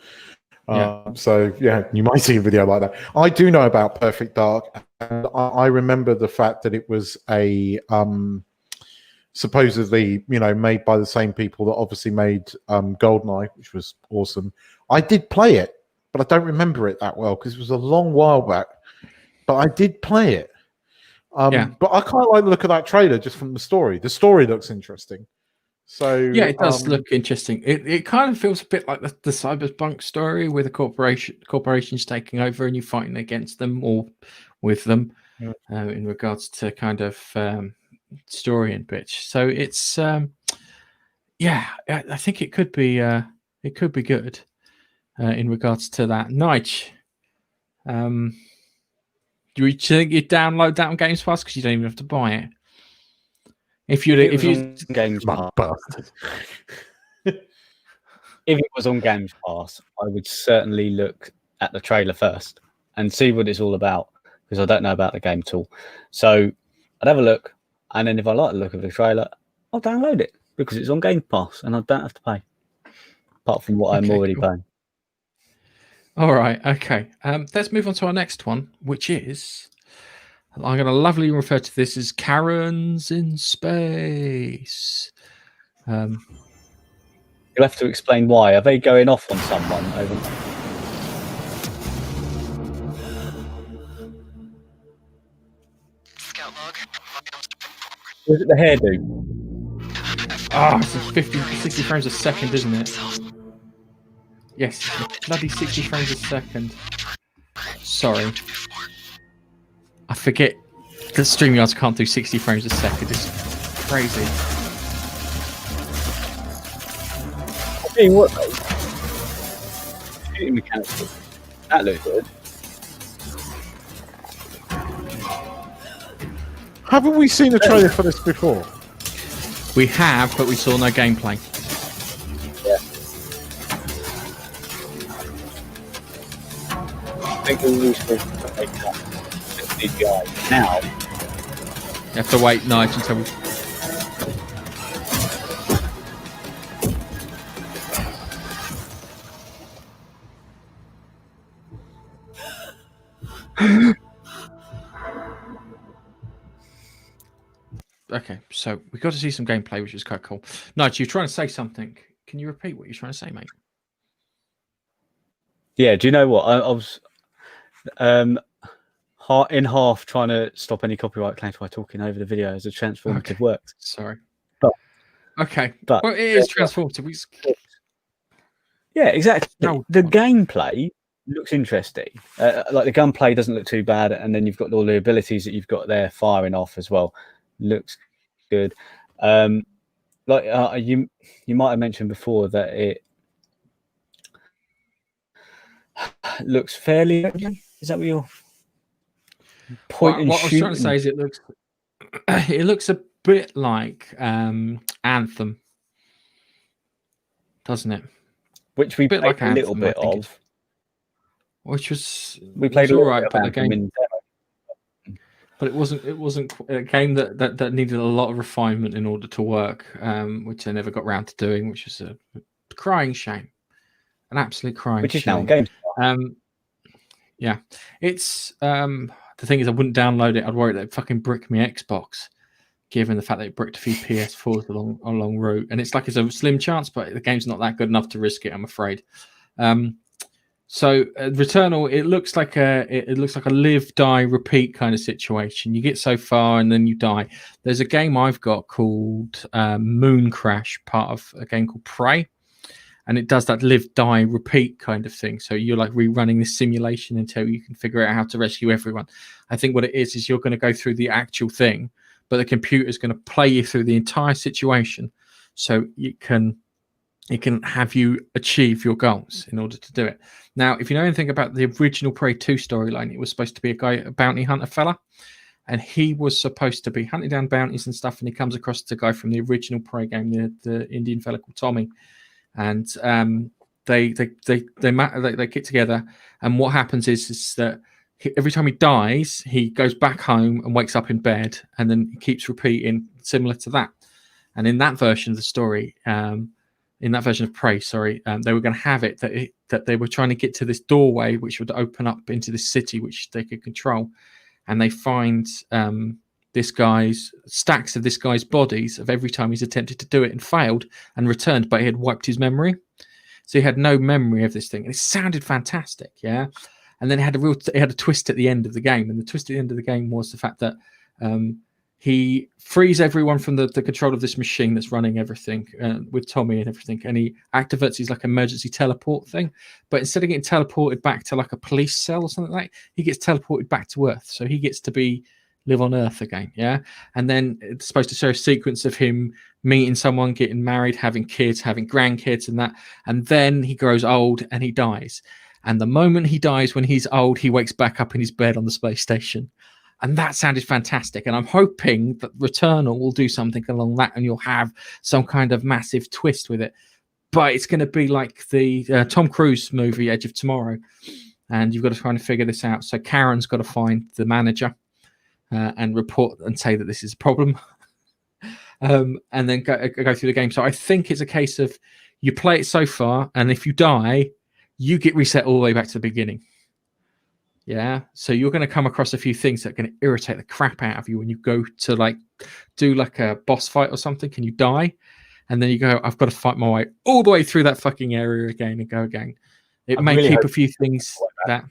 So yeah, you might see a video like that. I do know about Perfect Dark, and I remember the fact that it was a supposedly, made by the same people that obviously made GoldenEye, which was awesome. I did play it, but I don't remember it that well because it was a long while back. But I did play it. But I kind of like the look of that trailer just from the story. The story looks interesting. So yeah, it does look interesting. It kind of feels a bit like the Cyberpunk story with a corporations taking over and you fighting against them or with them in regards to kind of story and bitch. So it's I think it could be good in regards to that. Nige, do you think you'd download that on Games Pass because you don't even have to buy it? If you Games Pass, if it was on Games Pass, I would certainly look at the trailer first and see what it's all about because I don't know about the game at all. So I'd have a look, and then if I like the look of the trailer, I'll download it because it's on Game Pass and I don't have to pay, apart from what I'm already paying. All right, okay. Let's move on to our next one, which is, I'm going to lovely refer to this as Karens in Space. You'll have to explain why. Are they going off on someone over? Was it the hairdo? Oh, it's 60 frames a second, isn't it? Yes, bloody 60 frames a second. Sorry. I forget that StreamYards can't do 60 frames a second. It's crazy. I'll tell you what, though. Shooting mechanics, that looks good. Haven't we seen a trailer for this before? We have, but we saw no gameplay. Yeah. I think we used to make that CGI now. You have to wait night until we. Okay, so we got to see some gameplay, which is quite cool. Nige, you're trying to say something. Can you repeat what you're trying to say, mate? Yeah, do you know what? I was in half trying to stop any copyright claims by talking over the video as a transformative works. Sorry. But well, it is transformative. Yeah, exactly. No. The gameplay looks interesting. Like the gunplay doesn't look too bad, and then you've got all the abilities that you've got there firing off as well. Looks good. You might have mentioned before that looks fairly. Is that what you're pointing? What I was trying to say is it looks a bit like Anthem, doesn't it? Which we played like a little bit of. Which was we played all all right, right, but the game. But it wasn't a game that needed a lot of refinement in order to work, which I never got round to doing, which is a crying shame, an absolute crying which is shame. now on games. Yeah, it's the thing is I wouldn't download it. I'd worry that it'd fucking brick my Xbox, given the fact that it bricked a few PS4s along route, and it's a slim chance, but the game's not that good enough to risk it, I'm afraid. So Returnal, it looks like a live, die, repeat kind of situation. You get so far and then you die. There's a game I've got called Moon Crash, part of a game called Prey, and it does that live, die, repeat kind of thing. So you're like rerunning this simulation until you can figure out how to rescue everyone. I think what it is you're going to go through the actual thing, but the computer's going to play you through the entire situation, so it can have you achieve your goals in order to do it. Now, if you know anything about the original Prey 2 storyline, it was supposed to be a bounty hunter fella, and he was supposed to be hunting down bounties and stuff, and he comes across the guy from the original Prey game, the Indian fella called Tommy, and they get together, and what happens is that every time he dies, he goes back home and wakes up in bed, and then he keeps repeating similar to that. And in that version of the story, in that version of Prey, they were going to have it that they were trying to get to this doorway which would open up into this city which they could control, and they find stacks of this guy's bodies of every time he's attempted to do it and failed and returned, but he had wiped his memory, so he had no memory of this thing, and it sounded fantastic, yeah. And then it had a twist at the end of the game, and the twist at the end of the game was the fact that he frees everyone from the control of this machine that's running everything with Tommy and everything, and he activates his emergency teleport thing. But instead of getting teleported back to a police cell or something like that, he gets teleported back to Earth, so he gets to live on Earth again, yeah. And then it's supposed to show a sequence of him meeting someone, getting married, having kids, having grandkids, and that. And then he grows old and he dies. And the moment he dies, when he's old, he wakes back up in his bed on the space station. And that sounded fantastic. And I'm hoping that Returnal will do something along that, and you'll have some kind of massive twist with it. But it's going to be like the Tom Cruise movie, Edge of Tomorrow. And you've got to try and figure this out. So Karen's got to find the manager and report and say that this is a problem. And then go through the game. So I think it's a case of you play it so far, and if you die, you get reset all the way back to the beginning. Yeah, so you're going to come across a few things that are going to irritate the crap out of you when you go to do a boss fight or something, and you die, and then you go, I've got to fight my way all the way through that fucking area again and go again. It may really keep a few things that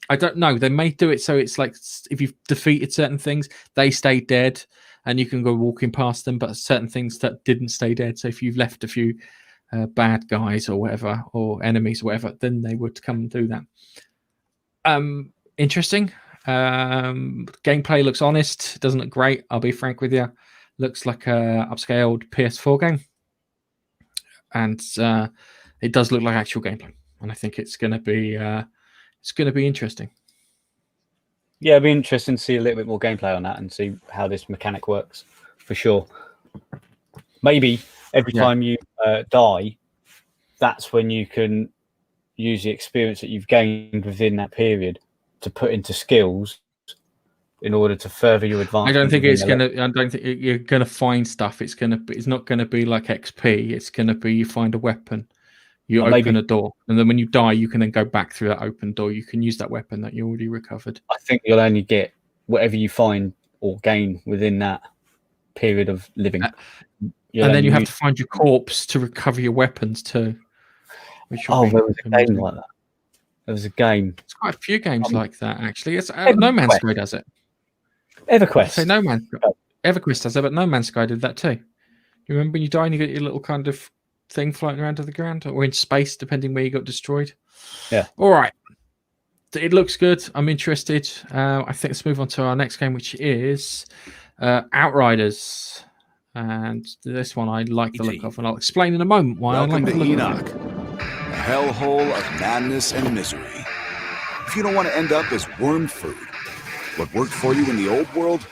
I don't know. They may do it so it's like if you've defeated certain things, they stay dead, and you can go walking past them, but certain things that didn't stay dead. So if you've left a few bad guys or whatever, or enemies or whatever, then they would come and do that. Interesting. Gameplay looks honest. It doesn't look great, I'll be frank with you. Looks like a upscaled PS4 game, and it does look like actual gameplay, and I think it's going to be interesting. Yeah, it'd be interesting to see a little bit more gameplay on that and see how this mechanic works, for sure. Maybe every time you die, that's when you can use the experience that you've gained within that period to put into skills in order to further your advancement. I don't think you're gonna find stuff. It's not gonna be like XP. It's gonna be you find a weapon, you open a door, and then when you die, you can then go back through that open door. You can use that weapon that you already recovered. I think you'll only get whatever you find or gain within that period of living. And then you have to find your corpse to recover your weapons too. There was a game like that. There was a game. It's quite a few games like that, actually. It's No Man's Sky does it. EverQuest. So EverQuest does it, but No Man's Sky did that too. You remember when you die and you get your little kind of thing floating around to the ground, or in space, depending where you got destroyed? Yeah. All right. It looks good. I'm interested. I think let's move on to our next game, which is Outriders. And this one I like the look of, and I'll explain in a moment why I like the look of it. hellhole of madness and misery. If you don't want to end up as worm food, what worked for you in the old world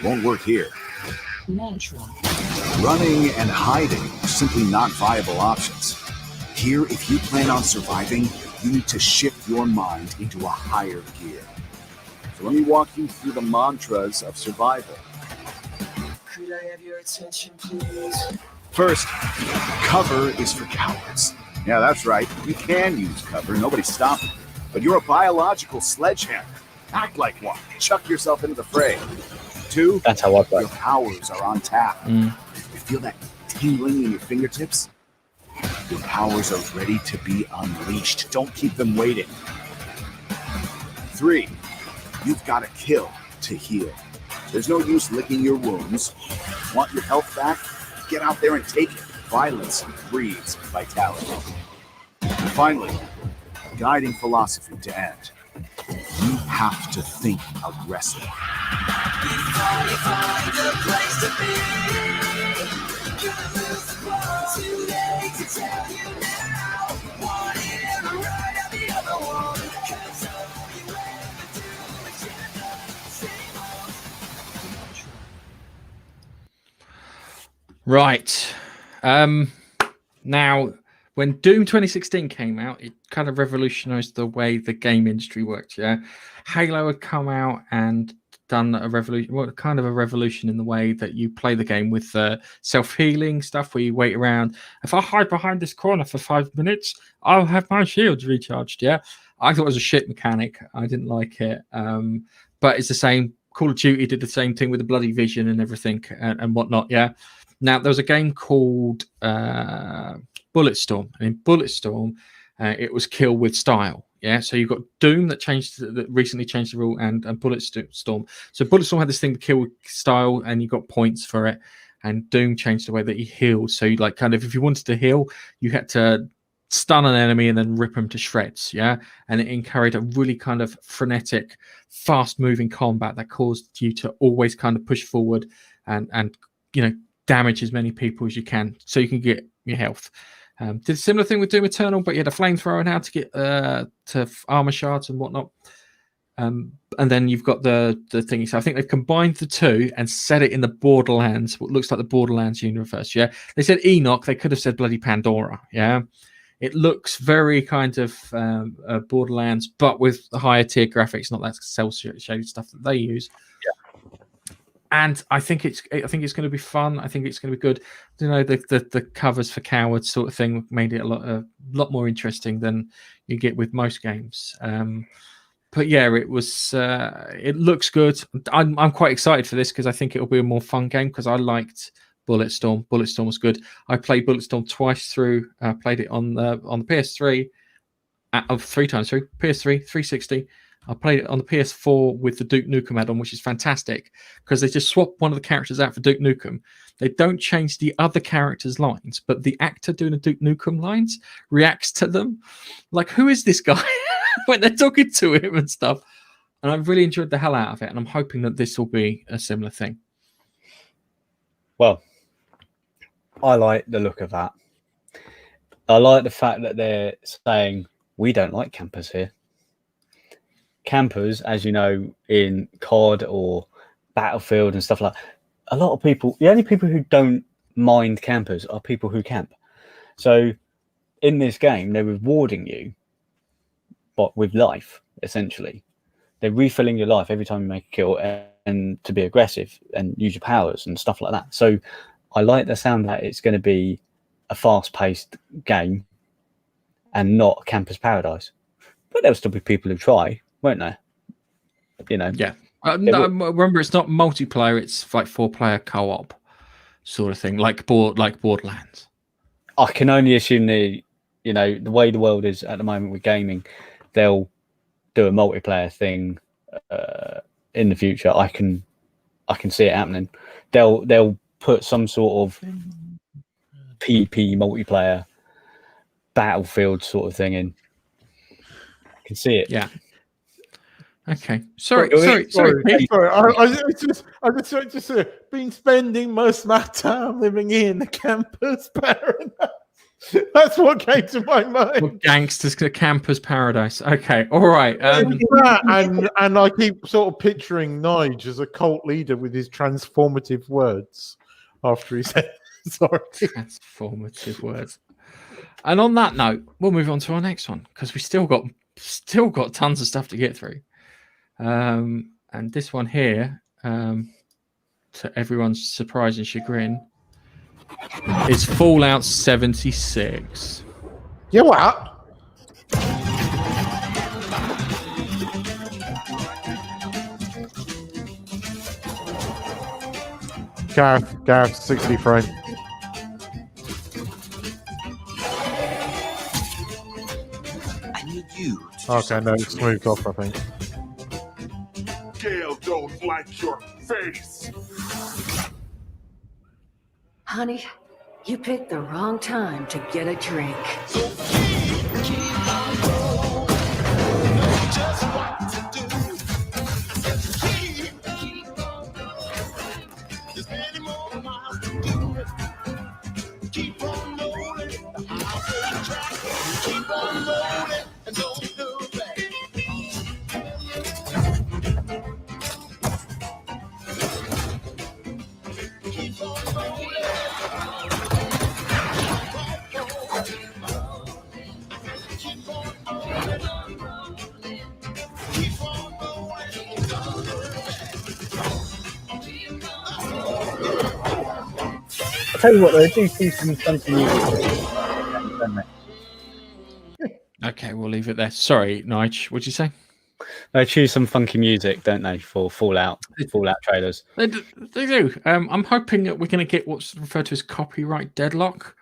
won't work here. Running and hiding are simply not viable options. Here, if you plan on surviving, you need to shift your mind into a higher gear. So let me walk you through the mantras of survival. Could I have your attention, please? First, cover is for cowards. Yeah, that's right. You can use cover. Nobody's stopping you. But you're a biological sledgehammer. Act like one. Chuck yourself into the fray. 2, that's how I play. Your powers are on tap. You feel that tingling in your fingertips? Your powers are ready to be unleashed. Don't keep them waiting. 3, you've got to kill to heal. There's no use licking your wounds. Want your health back? Get out there and take it. Violence breeds vitality. And finally, guiding philosophy to end. You have to think aggressive. Before you find a place to be, too late to tell you now. One in the right of the other one. 'Cause all you ever do is just same old. Right. Now, when Doom 2016 came out, it kind of revolutionized the way the game industry worked. Yeah, Halo had come out and done a revolution, well, kind of a revolution in the way that you play the game with self-healing stuff, where you wait around. If I hide behind this corner for 5 minutes, I'll have my shields recharged. Yeah, I thought it was a shit mechanic. I didn't like it. But it's the same. Call of Duty did the same thing with the bloody vision and everything and whatnot. Yeah. Now there was a game called Bulletstorm, and in Bulletstorm, it was kill with style. Yeah, so you've got Doom that recently changed the rule, and Bulletstorm. So Bulletstorm had this thing to kill with style, and you got points for it. And Doom changed the way that you healed. So you like kind of, if you wanted to heal, you had to stun an enemy and then rip them to shreds. Yeah, and it encouraged a really kind of frenetic, fast-moving combat that caused you to always kind of push forward and damage as many people as you can, so you can get your health. Did a similar thing with Doom Eternal, but you had a flamethrower now to get to armor shards and whatnot. And then you've got the thingy. So I think they've combined the two and set it in the Borderlands, what looks like the Borderlands universe. Yeah, they said Enoch. They could have said bloody Pandora. Yeah, it looks very kind of Borderlands, but with the higher tier graphics, not that cell shaded stuff that they use. And I think it's going to be fun. I think it's going to be good. The covers for cowards sort of thing made it a lot more interesting than you get with most games. But yeah, it was. It looks good. I'm quite excited for this because I think it'll be a more fun game because I liked Bulletstorm. Bulletstorm was good. I played Bulletstorm twice through. Played it on the PS3, 3 times through. PS3, 360. I played it on the PS4 with the Duke Nukem add-on, which is fantastic because they just swap one of the characters out for Duke Nukem. They don't change the other characters' lines, but the actor doing the Duke Nukem lines reacts to them. Like, who is this guy? When they're talking to him and stuff. And I really enjoyed the hell out of it, and I'm hoping that this will be a similar thing. Well, I like the look of that. I like the fact that they're saying, we don't like campers here. Campers, as you know, in COD or Battlefield and stuff like that, a lot of people, the only people who don't mind campers are people who camp. So in this game, they're rewarding you, but with life, essentially. They're refilling your life every time you make a kill and to be aggressive and use your powers and stuff like that. So I like the sound that it's going to be a fast-paced game and not Camper's Paradise. But there'll still be people who try, won't there? Yeah. No, remember, it's not multiplayer; it's like 4-player co-op sort of thing, like Borderlands. I can only assume the way the world is at the moment with gaming, they'll do a multiplayer thing in the future. I can see it happening. They'll put some sort of PP multiplayer Battlefield sort of thing in. I can see it. Yeah. Okay. Sorry. I just been spending most of my time living in the Campus Paradise. That's what came to my mind. Gangsters, campers paradise. Okay, all right. And I keep sort of picturing Nige as a cult leader with his transformative words after he said, sorry. Transformative words. And on that note, we'll move on to our next one because we still got tons of stuff to get through. And this one here, to everyone's surprise and chagrin, is Fallout 76. Yeah, what? Gareth, 60 frame. I need you. Okay, no, it's moved off, I think. Gale don't like your face. Honey, you picked the wrong time to get a drink. I'll tell you what, they do see some funky music. Okay, we'll leave it there. Sorry, Nige, what'd you say? They choose some funky music, don't they, for Fallout trailers? They do. I'm hoping that we're going to get what's referred to as copyright deadlock,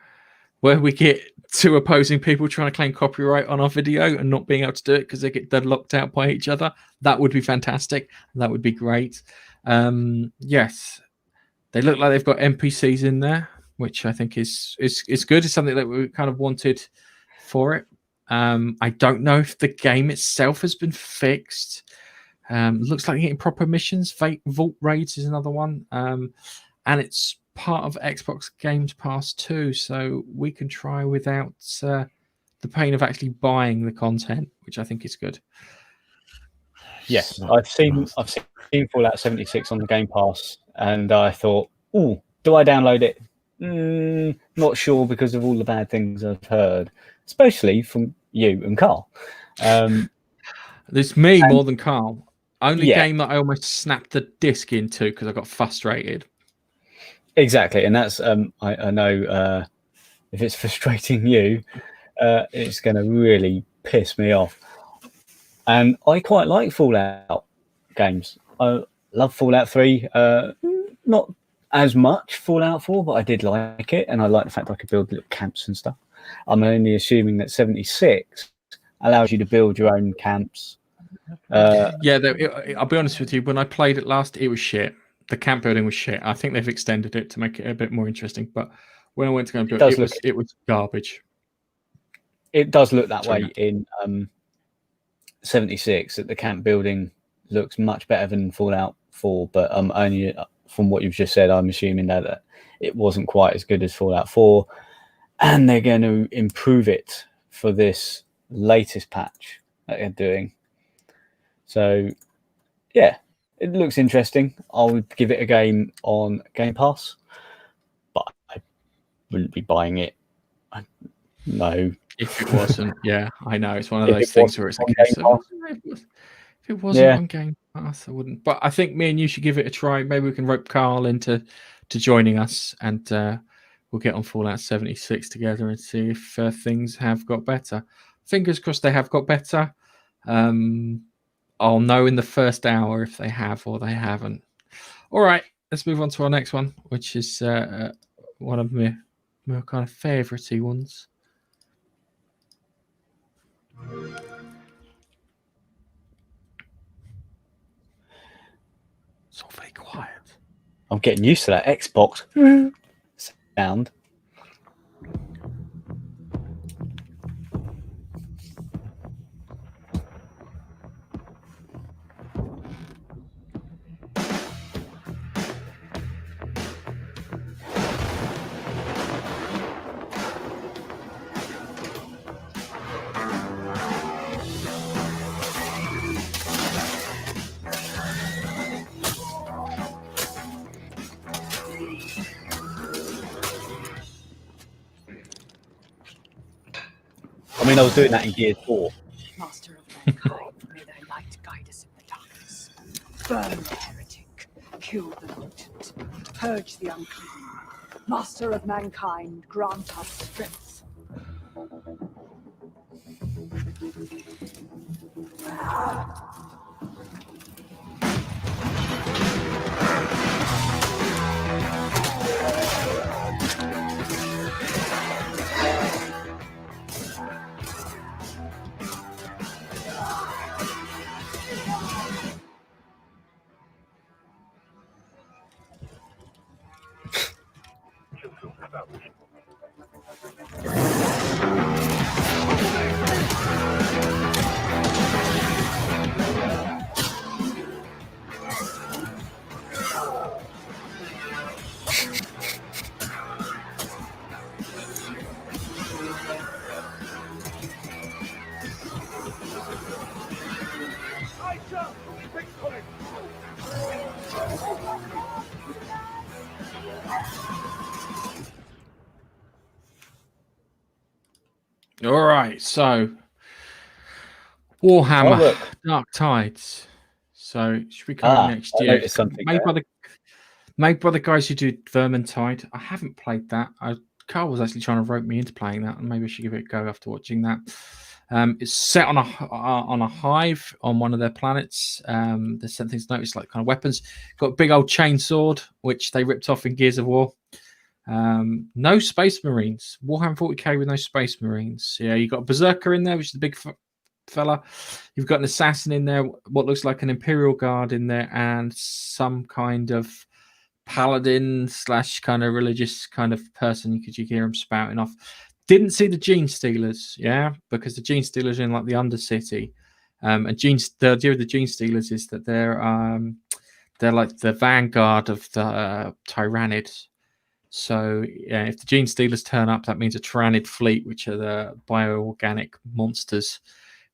where we get two opposing people trying to claim copyright on our video and not being able to do it because they get deadlocked out by each other. That would be fantastic. That would be great. Yes, they look like they've got NPCs in there, which I think is good. It's something that we kind of wanted for it. I don't know if the game itself has been fixed. Looks like you're getting proper missions. Vault Raids is another one. And it's part of Xbox Games Pass too, so we can try without the pain of actually buying the content, which I think is good. Yes, I've seen Fallout 76 on the Game Pass, and I thought, "Oh, do I download it?" Not sure because of all the bad things I've heard, especially from you and Carl. It's me more than Carl. Only game that I almost snapped the disc into because I got frustrated. Exactly, and that's I know if it's frustrating you, it's going to really piss me off. And I quite like Fallout games. I love Fallout 3. Not as much Fallout 4, but I did like it, and I like the fact I could build little camps and stuff. I'm only assuming that 76 allows you to build your own camps. I'll be honest with you. When I played it last, it was shit. The camp building was shit. I think they've extended it to make it a bit more interesting. But when I went to go and build it, was garbage. It does look that way in 76. That the camp building looks much better than Fallout 4. But only from what you've just said, I'm assuming that it wasn't quite as good as Fallout 4. And they're going to improve it for this latest patch that they're doing. So, yeah, it looks interesting. I would give it a game on Game Pass, but I wouldn't be buying it. No. If it wasn't, I know. It's one of those things where it's a case of, if it wasn't on Game Pass, I wouldn't. But I think me and you should give it a try. Maybe we can rope Carl into joining us, and we'll get on Fallout 76 together and see if things have got better. Fingers crossed they have got better. I'll know in the first hour if they have or they haven't. All right, let's move on to our next one, which is one of my kind of favourite-y ones. It's awfully quiet. I'm getting used to that Xbox sound. mean, I was doing that in Gears 4. Master of mankind, may thy light guide us in the darkness. Burn the heretic, kill the mutant, purge the unclean. Master of mankind, grant us strength. All right, so Warhammer Darktides. So should we come next year? Made by the guys who do Vermintide. I haven't played that. Carl was actually trying to rope me into playing that, and maybe I should give it a go after watching that. It's set on a hive on one of their planets. There's some things noticed like kind of weapons. Got a big old chainsword, which they ripped off in Gears of War. No Space Marines. Warhammer 40k with no Space Marines. Yeah, you got a Berserker in there, which is the big fella. You've got an assassin in there, what looks like an Imperial Guard in there, and some kind of paladin / kind of religious kind of person. You could hear him spouting off. Didn't see the Gene Stealers, yeah, because the Gene Stealers are in like the Undercity. And the idea of the Gene Stealers is that they're like the vanguard of the Tyrannids. So yeah, if the Gene Stealers turn up, that means a Tyrannid fleet, which are the bioorganic monsters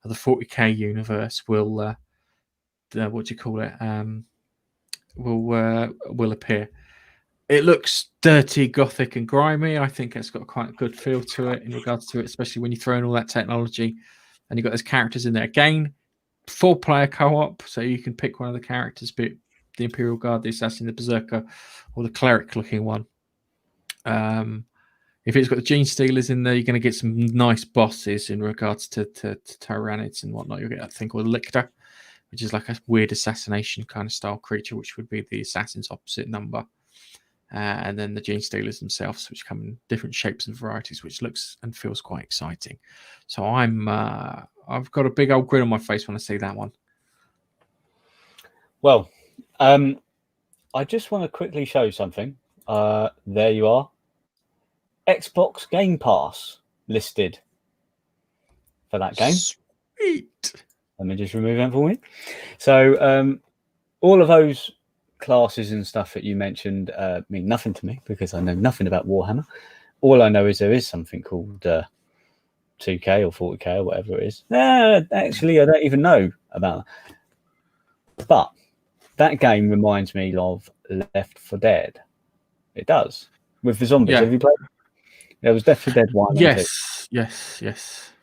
of the 40k universe, will what do you call it? Will appear. It looks dirty, gothic, and grimy. I think it's got quite a good feel to it in regards to it, especially when you throw in all that technology and you've got those characters in there. Again, 4-player co-op, so you can pick one of the characters, be it the Imperial Guard, the Assassin, the Berserker, or the cleric-looking one. If it's got the Gene Stealers in there, you're going to get some nice bosses in regards to Tyrannids and whatnot. You'll get that thing called Lictor, which is like a weird assassination kind of style creature, which would be the assassin's opposite number. And then the Gene Stealers themselves, which come in different shapes and varieties, which looks and feels quite exciting. So I've got a big old grin on my face when I see that one. Well, I just want to quickly show something. There you are. Xbox Game Pass listed for that game. Sweet. Let me just remove that for me. So all of those classes and stuff that you mentioned mean nothing to me because I know nothing about Warhammer. All I know is there is something called 2K or 40K or whatever it is. Actually, I don't even know about that. But that game reminds me of Left 4 Dead. It does. With the zombies. Yeah. Have you played? There was Left 4 Dead 1. Yes.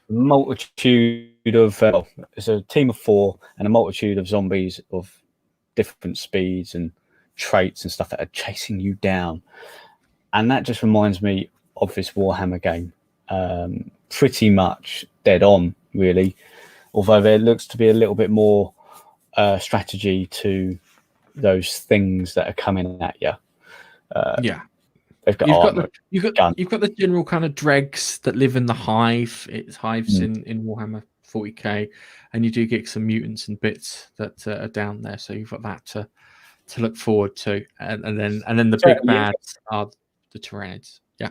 Multitude of it's a team of 4 and a multitude of zombies of different speeds and traits and stuff that are chasing you down, and that just reminds me of this Warhammer game. Pretty much dead on, really, although there looks to be a little bit more strategy to those things that are coming at you. Yeah. They've got you've got the general kind of dregs that live in the hive. It's hives in Warhammer 40k, and you do get some mutants and bits that are down there. So you've got that to look forward to, and then the big bads are the Tyrannids. Yeah,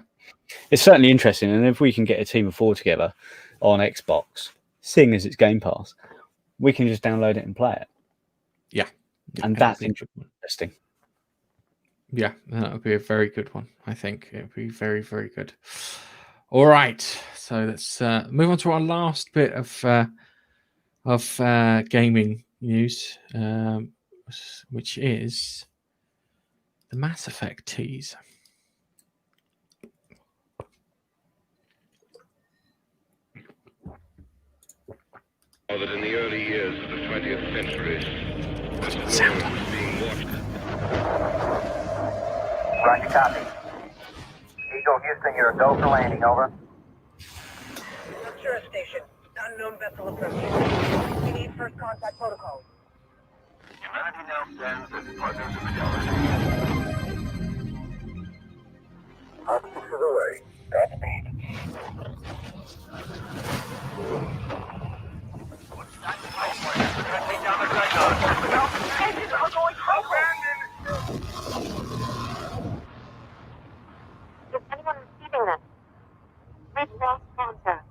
it's certainly interesting, and if we can get a team of 4 together on Xbox, seeing as it's Game Pass, we can just download it and play it. Yeah, and that's interesting. Yeah, that would be a very good one. I think it would be very, very good. All right, so let's move on to our last bit of gaming news, which is the Mass Effect tease. That in the early years of the 20th century, this world was being watched. Roger, copy. Eagle Houston, you're a go for landing, over. Sure, station. Unknown vessel approaching. We need first contact protocols. Humanity now stands as partners in the galaxy. Optics of the way. Godspeed. Take down the Dreadnought. Engines are going abandoned. Is anyone receiving this? We've lost contact.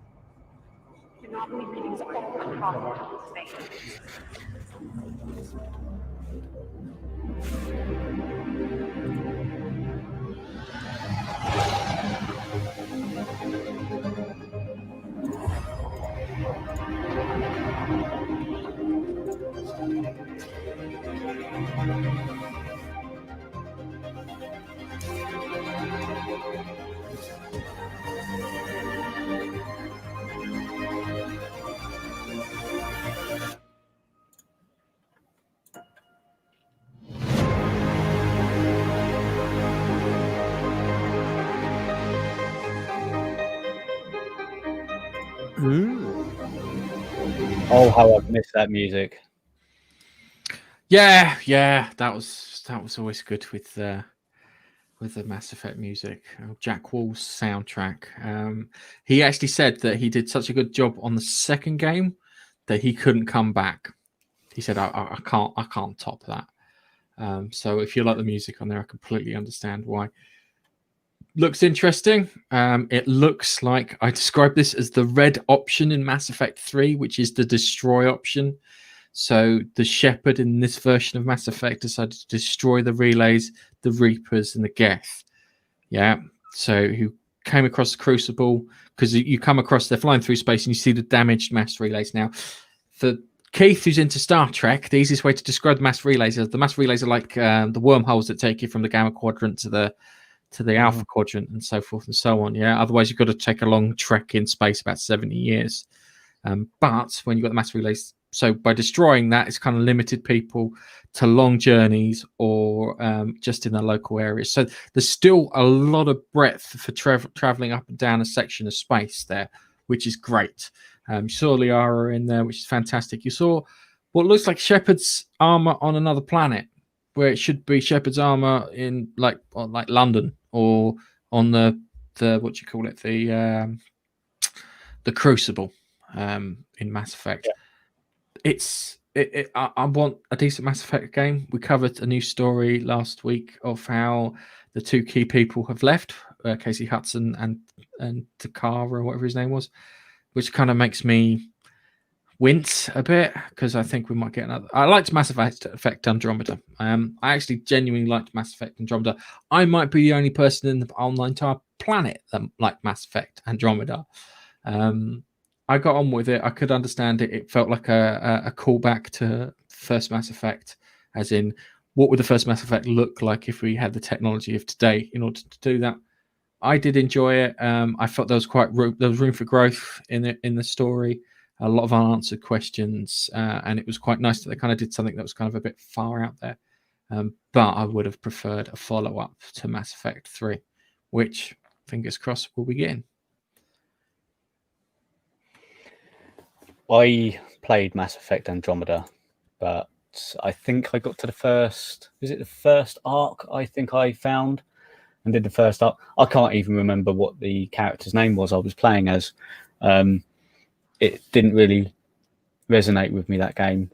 Anomaly readings all across space. Oh, how I've missed that music. Yeah, that was always good with the Mass Effect music. Jack Wall's soundtrack. He actually said that he did such a good job on the second game that he couldn't come back. He said, "I can't top that." So if you like the music on there, I completely understand why. Looks interesting. It looks like I described this as the red option in Mass Effect 3, which is the destroy option. So the Shepard in this version of Mass Effect decided to destroy the relays, the Reapers, and the Geth. Yeah. So who came across the Crucible, because you come across, they're flying through space and you see the damaged mass relays. Now, for Keith, who's into Star Trek, the easiest way to describe the mass relays is the mass relays are like the wormholes that take you from the Gamma Quadrant to the Alpha Quadrant and so forth and so on. Yeah. Otherwise, you've got to take a long trek in space, about 70 years. But when you've got the mass relays, so by destroying that, it's kind of limited people to long journeys or just in their local areas. So there's still a lot of breadth for traveling up and down a section of space there, which is great. You saw Liara in there, which is fantastic. You saw what looks like Shepard's armor on another planet, where it should be Shepard's armor in like London or on the what do you call it, the Crucible in Mass Effect. Yeah. I want a decent Mass Effect game. We covered a new story last week of how the two key people have left, Casey Hudson and Takara or whatever his name was, which kind of makes me wince a bit because I think we might get another. I liked Mass Effect Andromeda. I actually genuinely liked Mass Effect Andromeda. I might be the only person on the entire planet that liked Mass Effect Andromeda. I got on with it. I could understand it. It felt like a callback to first Mass Effect, as in what would the first Mass Effect look like if we had the technology of today in order to do that. I did enjoy it. I felt there was room for growth in the story. A lot of unanswered questions, and it was quite nice that they kind of did something that was kind of a bit far out there. But I would have preferred a follow-up to Mass Effect 3, which, fingers crossed, will begin. I played Mass Effect Andromeda, but I think I got to the first arc I think I found and did the first arc. I can't even remember what the character's name was I was playing as. It didn't really resonate with me, that game.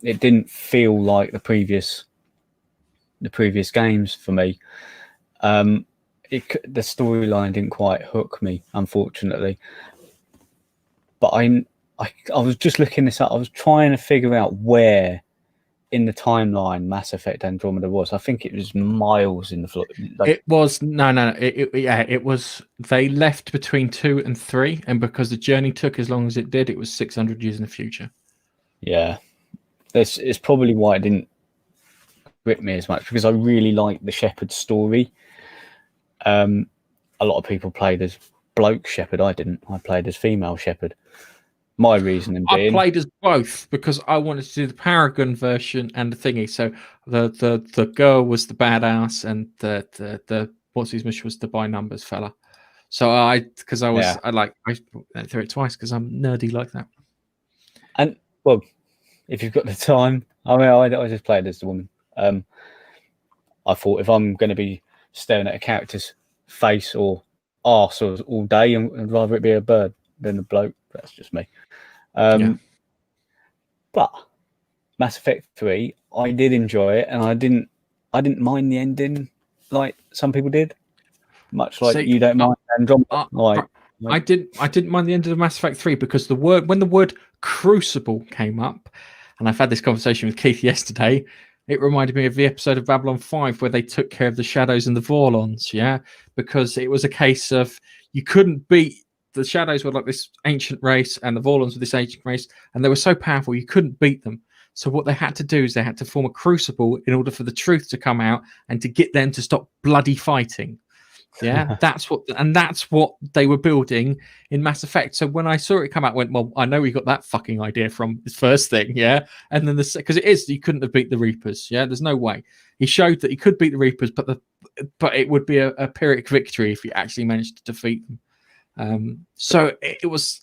It didn't feel like the previous games for me. The storyline didn't quite hook me, unfortunately. But I was just looking this up. I was trying to figure out where in the timeline Mass Effect Andromeda was. I think it was miles in the floor. It was it was. They left between 2 and 3, and because the journey took as long as it did, it was 600 years in the future. Yeah, it's probably why it didn't grip me as much, because I really liked the Shepard story. A lot of people played as bloke Shepard. I didn't. I played as female Shepard. My reasoning I being, played as both because I wanted to do the Paragon version and the thingy. So the girl was the badass, and the what's his mission was the by numbers fella. So I went through it twice because I'm nerdy like that. And well, if you've got the time, I mean, I just played as the woman. I thought if I'm going to be staring at a character's face or arse all day, I'd rather it be a bird than a bloke. That's just me. But Mass Effect 3, I did enjoy it, and I didn't mind the ending like some people did. Much like you don't mind Andromeda. I didn't mind the end of Mass Effect 3 because when the word crucible came up, and I've had this conversation with Keith yesterday, it reminded me of the episode of Babylon 5 where they took care of the Shadows and the Vorlons, because it was a case of you couldn't beat the Shadows were like this ancient race and the Vorlons were this ancient race, and they were so powerful you couldn't beat them. So what they had to do is they had to form a crucible in order for the truth to come out and to get them to stop bloody fighting. Yeah, that's what they were building in Mass Effect. So when I saw it come out, I went, well, I know we got that fucking idea from this first thing, and then because you couldn't have beat the Reapers, there's no way. He showed that he could beat the Reapers, but it would be a Pyrrhic victory if he actually managed to defeat them. So it was.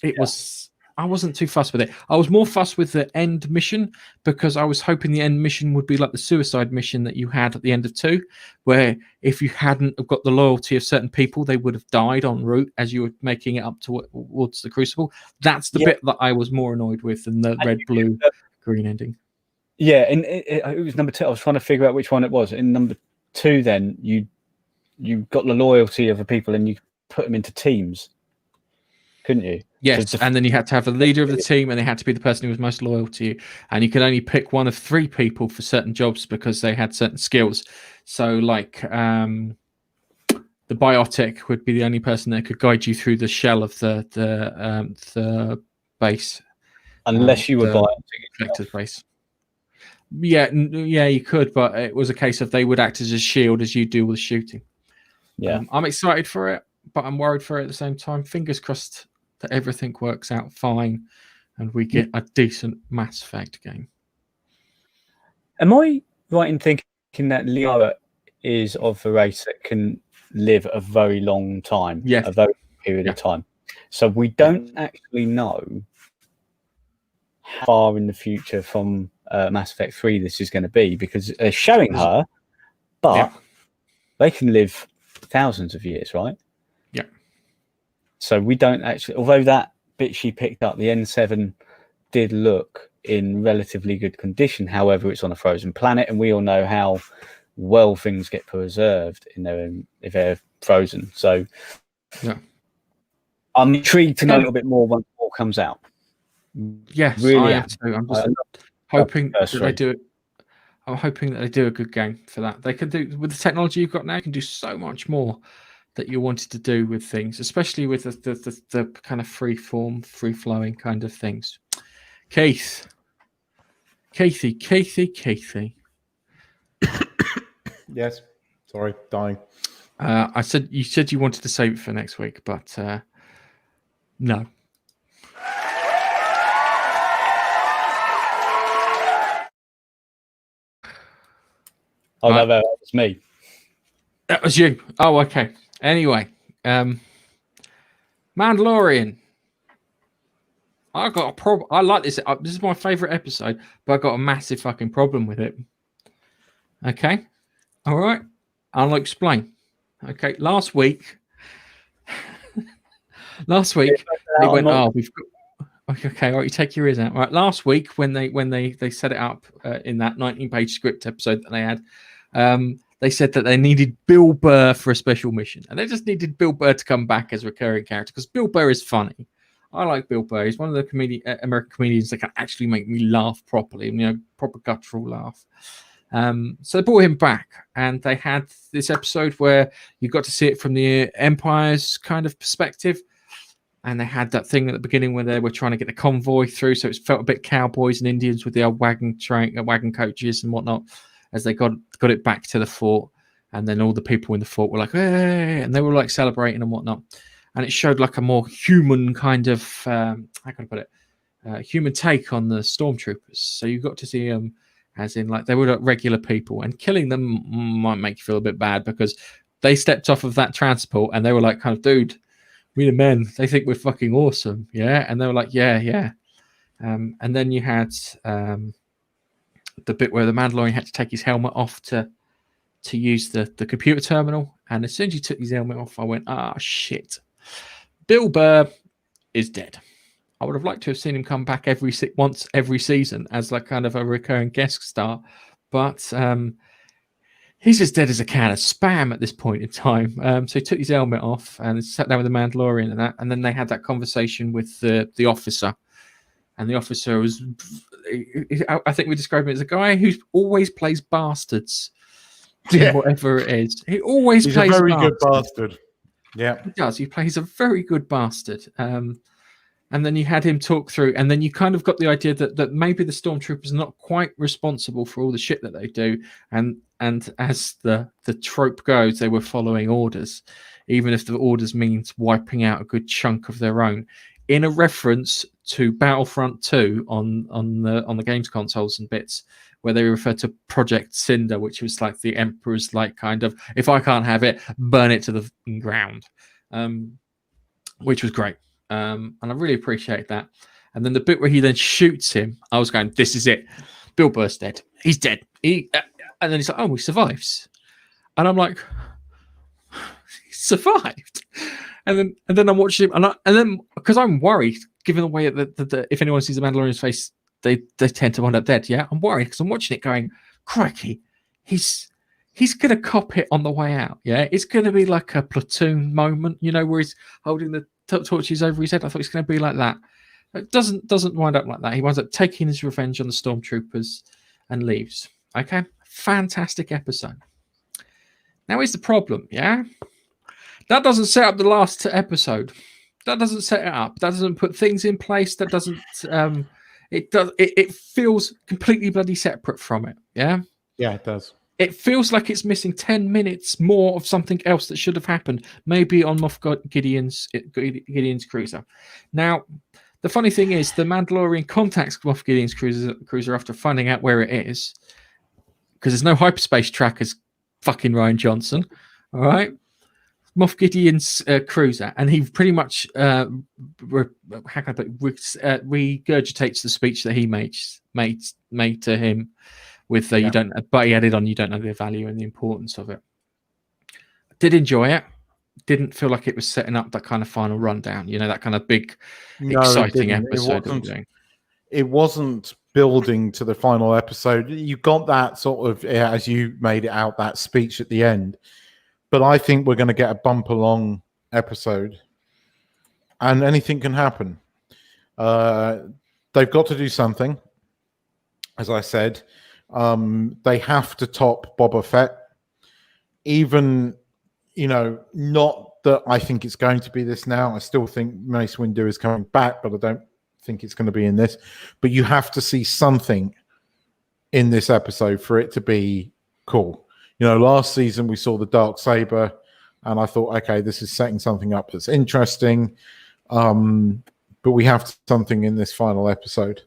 I wasn't too fussed with it. I was more fussed with the end mission because I was hoping the end mission would be like the suicide mission that you had at the end of 2, where if you hadn't got the loyalty of certain people, they would have died en route as you were making it up towards the Crucible. That's the bit that I was more annoyed with than the red, blue, green ending. Yeah, and it was number 2. I was trying to figure out which one it was. In number 2, then you got the loyalty of the people and you put them into teams, couldn't you? Yes, and then you had to have a leader of the team, and they had to be the person who was most loyal to you. And you could only pick one of 3 people for certain jobs because they had certain skills. So, like the biotic would be the only person that could guide you through the shell of the base, unless you were biotic base. Yeah, you could, but it was a case of they would act as a shield as you do with shooting. Yeah, I'm excited for it, but I'm worried for it at the same time. Fingers crossed that everything works out fine and we get a decent Mass Effect game. Am I right in thinking that Liara is of a race that can live a very long time? Yeah. A very long period of time. So we don't actually know how far in the future from Mass Effect 3 this is going to be, because they're showing her, but they can live thousands of years, right? Yeah. So we don't actually, although that bit she picked up, the N7 did look in relatively good condition. However, it's on a frozen planet, and we all know how well things get preserved if they're frozen. So I'm intrigued to know a little bit more when it comes out. Yes, really, I am too. I'm just hoping that they do it. I'm hoping that they do a good game for that. They can do, with the technology you've got now, you can do so much more that you wanted to do with things, especially with the kind of free-flowing kind of things. Keithy. Yes. Sorry, dying. You said you wanted to save it for next week, but no. Oh, no, that was me. That was you. Oh, okay. Anyway, Mandalorian. I got a problem. I like this. This is my favorite episode, but I got a massive fucking problem with it. Okay. All right. I'll explain. Okay. Last week, they went, we've got. Okay, all right, you take your ears out. All right, last week when they set it up in that 19-page script episode that they had, they said that they needed Bill Burr for a special mission, and they just needed Bill Burr to come back as a recurring character because Bill Burr is funny. I like Bill Burr. He's one of the American comedians that can actually make me laugh properly, proper guttural laugh. So they brought him back, and they had this episode where you got to see it from the Empire's kind of perspective. And they had that thing at the beginning where they were trying to get the convoy through, so it felt a bit cowboys and Indians with the old wagon coaches and whatnot, as they got it back to the fort. And then all the people in the fort were like, hey, and they were like celebrating and whatnot. And it showed like a more human kind of, how can I put it? human take on the stormtroopers. So you got to see them as in like they were like regular people, and killing them might make you feel a bit bad because they stepped off of that transport and they were like, kind of, dude, we the men, they think we're fucking awesome, yeah. And they were like, yeah. And then you had the bit where the Mandalorian had to take his helmet off to use the computer terminal, and as soon as he took his helmet off, I went, shit, Bill Burr is dead. I would have liked to have seen him come back once every season as like kind of a recurring guest star, but he's as dead as a can of spam at this point in time. So he took his helmet off and sat down with the Mandalorian and that, and then they had that conversation with the officer, and the officer was, I think we describe him as a guy who always plays bastards. Yeah, whatever it is, he always plays a very bastards. good bastard. Yeah, he does. He plays a very good bastard. And then you had him talk through, and then you kind of got the idea that maybe the stormtroopers are not quite responsible for all the shit that they do, and as the trope goes, they were following orders, even if the orders means wiping out a good chunk of their own. In a reference to Battlefront 2 on the games consoles and bits, where they refer to Project Cinder, which was like the Emperor's like kind of, if I can't have it, burn it to the ground, which was great. And I really appreciate that. And then the bit where he then shoots him, I was going, this is it. Bill Burr's dead. He's dead. And then he's like, oh, he survives. And I'm like, he survived. And then I'm watching him, and then because I'm worried, given the way that if anyone sees the Mandalorian's face, they tend to wind up dead. Yeah, I'm worried because I'm watching it going, crikey, he's gonna cop it on the way out. Yeah, it's gonna be like a Platoon moment, where he's holding the torches over his head. I thought it's going to be like that. It doesn't wind up like that. He winds up taking his revenge on the stormtroopers and leaves. Okay, fantastic episode. Now here's the problem. Yeah, that doesn't set up the last episode. That doesn't set it up. That doesn't put things in place. That doesn't. It does. It feels completely bloody separate from it. Yeah. Yeah, it does. It feels like it's missing 10 minutes more of something else that should have happened, maybe on Moff Gideon's cruiser. Now, the funny thing is, the Mandalorian contacts Moff Gideon's cruiser after finding out where it is, because there's no hyperspace trackers, fucking Ryan Johnson. All right, Moff Gideon's cruiser, and he pretty much regurgitates the speech that he made to him. With you don't, but he added on, you don't know the value and the importance of it. Did enjoy it. Didn't feel like it was setting up that kind of final rundown. That kind of big, exciting episode. It wasn't building to the final episode. You got that sort of, as you made it out, that speech at the end. But I think we're going to get a bumper long episode, and anything can happen. They've got to do something, as I said. They have to top Boba Fett. Even, not that I think it's going to be this now. I still think Mace Windu is coming back, but I don't think it's going to be in this. But you have to see something in this episode for it to be cool. Last season we saw the Darksaber, and I thought, okay, this is setting something up that's interesting. But we have something in this final episode.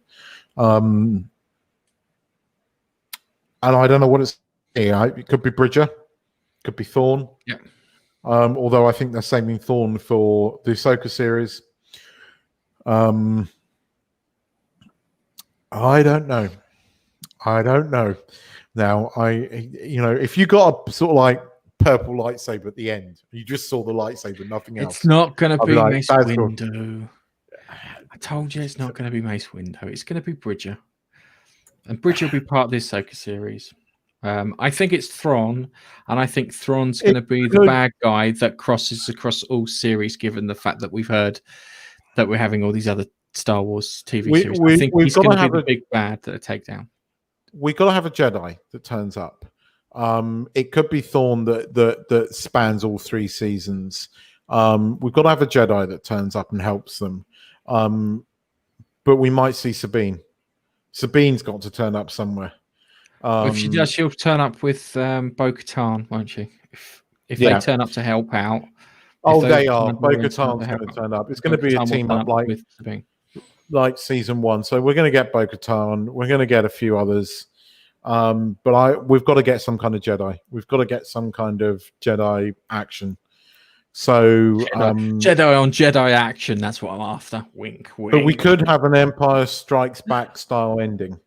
And I don't know what it's. It could be Bridger, could be Thorne. Yeah. Although I think they're saving Thorne for the Ahsoka series. I don't know. Now, if you got a sort of like purple lightsaber at the end, you just saw the lightsaber, nothing else. It's not going to be Mace Windu. I told you it's not going to be Mace Windu. It's going to be Bridger. And Bridger will be part of this Ahsoka series. I think it's Thrawn, and I think Thrawn's going to be the bad guy that crosses across all series, given the fact that we've heard that we're having all these other Star Wars TV series. I think he's going to be the big bad that take down. We've got to have a Jedi that turns up. It could be Thrawn that spans all 3 seasons. We've got to have a Jedi that turns up and helps them. But we might see Sabine. Sabine's got to turn up somewhere. If she does, she'll turn up with Bo-Katan, won't she? If they turn up to help out. Oh, they are. Bo-Katan's going to turn up. It's going to be a team up like. like season 1. So we're going to get Bo-Katan. We're going to get a few others. But we've got to get some kind of Jedi. We've got to get some kind of Jedi action. So Jedi on Jedi action. That's what I'm after. Wink, wink. But we could have an Empire Strikes Back style ending,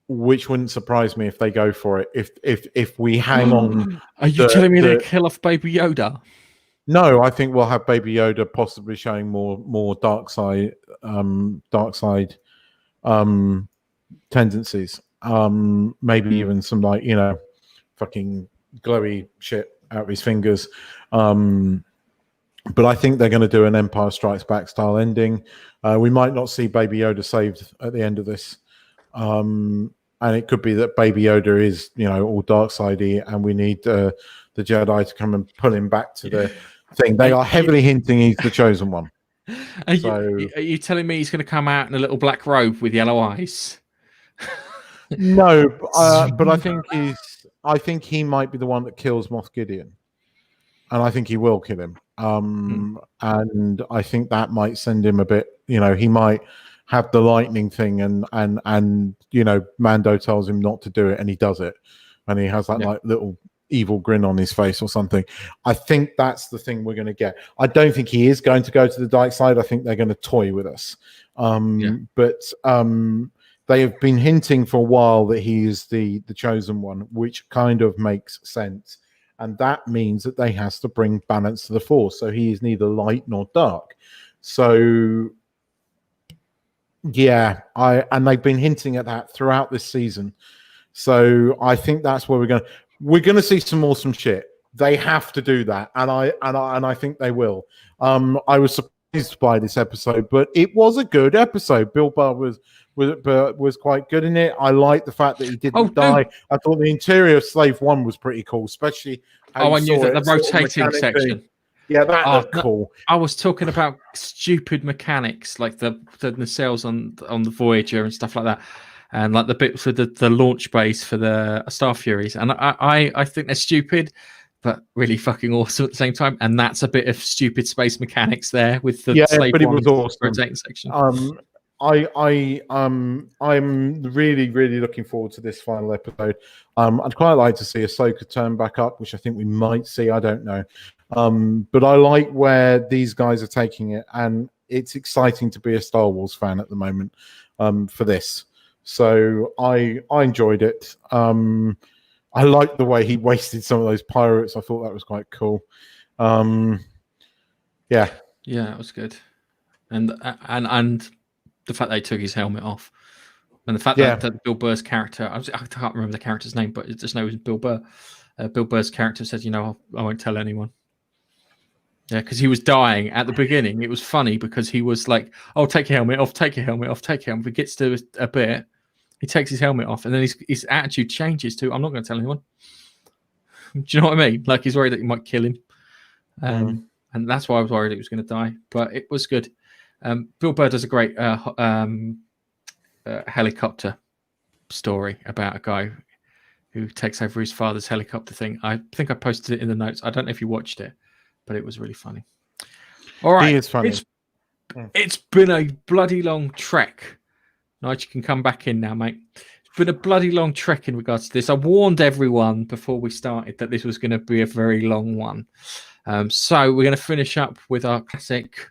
which wouldn't surprise me if they go for it. If we hang on. Are you telling me they kill off Baby Yoda? No, I think we'll have Baby Yoda possibly showing more dark side tendencies. Maybe even some fucking glowy shit out of his fingers. But I think they're going to do an Empire Strikes Back style ending. We might not see Baby Yoda saved at the end of this. And it could be that Baby Yoda is, all dark sidey, and we need the Jedi to come and pull him back to the thing. They are heavily hinting he's the chosen one. Are you telling me he's going to come out in a little black robe with yellow eyes? No, but I think he might be the one that kills Moff Gideon, and I think he will kill him. And I think that might send him a bit. He might have the lightning thing, and Mando tells him not to do it, and he does it, and he has that little evil grin on his face or something. I think that's the thing we're going to get. I don't think he is going to go to the dark side. I think they're going to toy with us. But they have been hinting for a while that he is the chosen one, which kind of makes sense. And that means that they has to bring balance to the Force. So he is neither light nor dark. So yeah, and they've been hinting at that throughout this season. So I think that's where we're going to see some awesome shit. They have to do that, and I think they will. I was surprised by this episode, but it was a good episode. Bill Burr was quite good in it. I like the fact that he didn't die. I thought the interior of Slave One was pretty cool, especially. I knew that the rotating section. Yeah, that looked cool. I was talking about stupid mechanics like the nacelles on the Voyager and stuff like that, and like the bits with the launch base for the Star Furies, and I think they're stupid, but really fucking awesome at the same time. And that's a bit of stupid space mechanics there with the Slave but it One was awesome. rotating section. I'm really, really looking forward to this final episode. I'd quite like to see Ahsoka turn back up, which I think we might see. I don't know. But I like where these guys are taking it, and it's exciting to be a Star Wars fan at the moment for this. So I enjoyed it. I liked the way he wasted some of those pirates. I thought that was quite cool. Yeah, it was good, and the fact they took his helmet off, and the fact that Bill Burr's character, I can't remember the character's name, but I just know it was Bill Burr. Bill Burr's character said, I won't tell anyone. Yeah, because he was dying at the beginning. It was funny because he was like, "Oh, take your helmet off, take your helmet off, take your helmet." If he gets to a bit, he takes his helmet off, and then his attitude changes to, "I'm not going to tell anyone." Do you know what I mean? Like he's worried that you might kill him, and that's why I was worried he was going to die. But it was good. Bill Burr does a great helicopter story about a guy who takes over his father's helicopter thing. I think I posted it in the notes. I don't know if you watched it, but it was really funny. All right. He is funny. It's been a bloody long trek. Nigel, you can come back in now, mate. It's been a bloody long trek in regards to this. I warned everyone before we started that this was going to be a very long one. So we're going to finish up with our classic...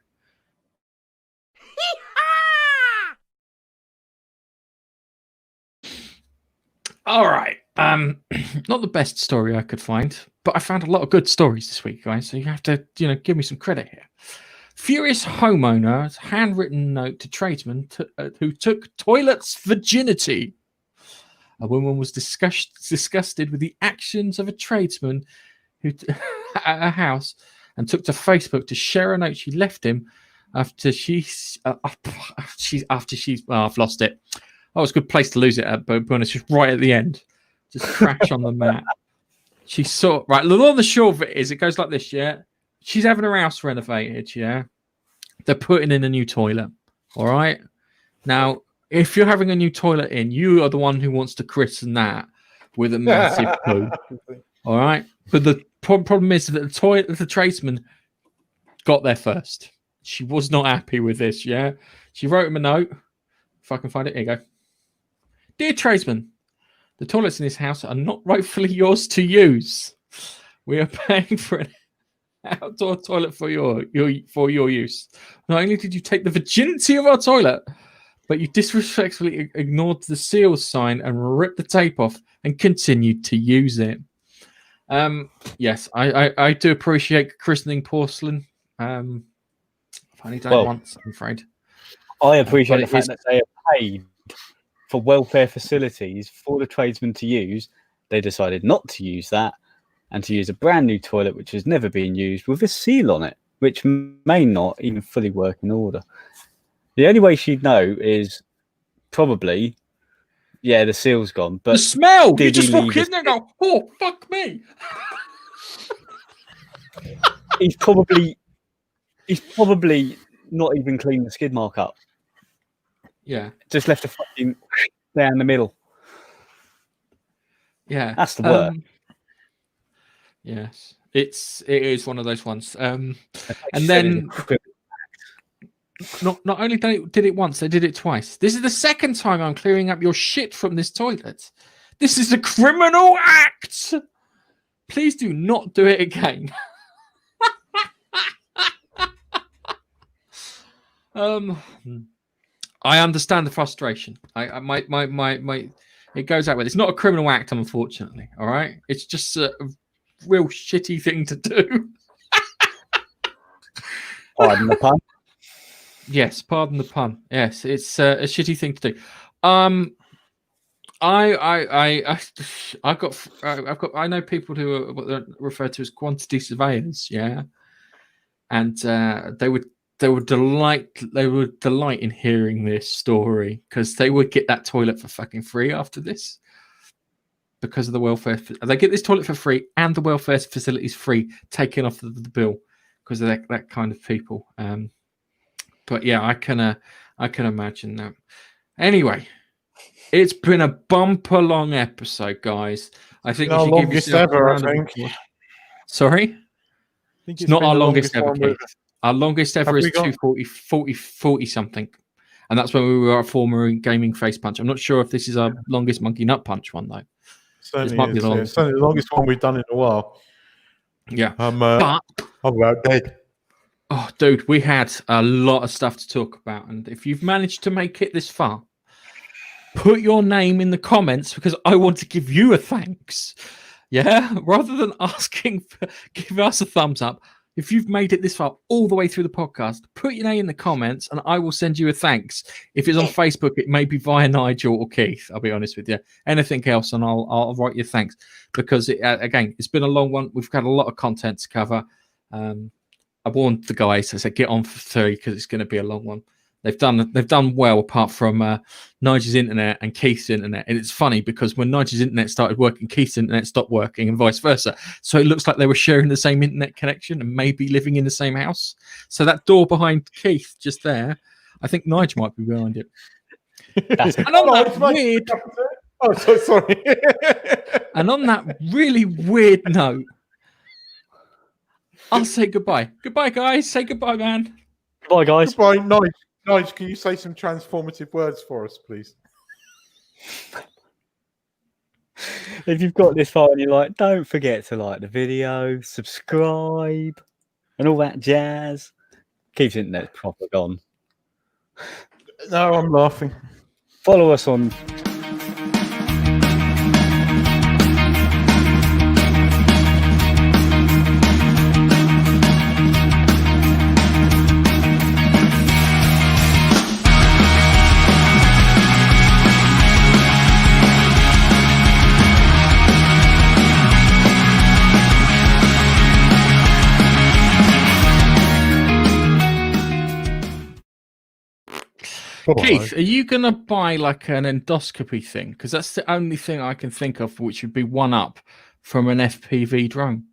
All right. Not the best story I could find, but I found a lot of good stories this week, guys. So you have to, give me some credit here. Furious homeowner's handwritten note to tradesman who took toilet's virginity. A woman was disgusted with the actions of a tradesman who at a house and took to Facebook to share a note she left him after I've lost it. Oh, it's a good place to lose it at, but it's just right at the end. Just crash on the mat. She saw, right, the long and the short of it is, it goes like this, yeah? She's having her house renovated, yeah? They're putting in a new toilet, all right? Now, if you're having a new toilet in, you are the one who wants to christen that with a massive poo, all right? But the problem is that the tradesman got there first, She was not happy with this. Yeah, she wrote him a note. If I can find it, here you go. Dear tradesman, the toilets in this house are not rightfully yours to use. We are paying for an outdoor toilet for your use. Not only did you take the virginity of our toilet, but you disrespectfully ignored the seals sign and ripped the tape off and continued to use it. Yes, I do appreciate christening porcelain. I've only done it once, I'm afraid. I appreciate the fact that they are paid for welfare facilities for the tradesmen to use. They decided not to use that and to use a brand new toilet which has never been used with a seal on it, which may not even fully work in order. The only way she'd know is probably, yeah, the seal's gone. But the smell! You just walk in there and go, oh, fuck me. He's probably not even cleaned the skid mark up. Yeah. Just left a fucking down the middle. Yeah. That's the work. Yes. It is one of those ones. And then not only did it once, they did it twice. This is the second time I'm clearing up your shit from this toilet. This is a criminal act. Please do not do it again. I understand the frustration. It goes out with. It's not a criminal act, unfortunately. All right, it's just a real shitty thing to do. Pardon the pun. Yes, pardon the pun. Yes, it's a shitty thing to do. I know people who are what they're referred to as quantity surveyors. Yeah, and they would delight in hearing this story because they would get that toilet for fucking free after this because of the welfare. They get this toilet for free and the welfare facilities free taken off the bill because of that kind of people. But yeah, I can imagine that. Anyway, it's been a bumper long episode, guys. I think our longest ever. I think. Sorry, it's not our longest ever. Our longest ever is 40 something. And that's when we were at former gaming face punch. I'm not sure if this is our longest monkey nut punch one, though. Certainly is. Certainly the longest one we've done in a while. Yeah. I'm about dead. Oh, dude, we had a lot of stuff to talk about. And if you've managed to make it this far, put your name in the comments because I want to give you a thanks. Yeah? Rather than asking, give us a thumbs up. If you've made it this far, all the way through the podcast, put your name in the comments and I will send you a thanks. If it's on Facebook, it may be via Nigel or Keith. I'll be honest with you. Anything else, and I'll write you thanks because, again, it's been a long one. We've got a lot of content to cover. I warned the guys. I said, get on for 3 because it's going to be a long one. They've done well apart from Nigel's internet and Keith's internet. And it's funny because when Nigel's internet started working, Keith's internet stopped working and vice versa. So it looks like they were sharing the same internet connection and maybe living in the same house. So that door behind Keith just there, I think Nigel might be behind it. And on that weird... Oh, so sorry. And on that really weird note, I'll say goodbye. Goodbye, guys. Say goodbye, man. Bye, guys. Goodbye, Nige, can you say some transformative words for us, please? If you've got this far and you're like, don't forget to like the video, subscribe, and all that jazz. Keeps internet proper gone. No, I'm laughing. Follow us on Keith, are you going to buy like an endoscopy thing? Because that's the only thing I can think of which would be one up from an FPV drone.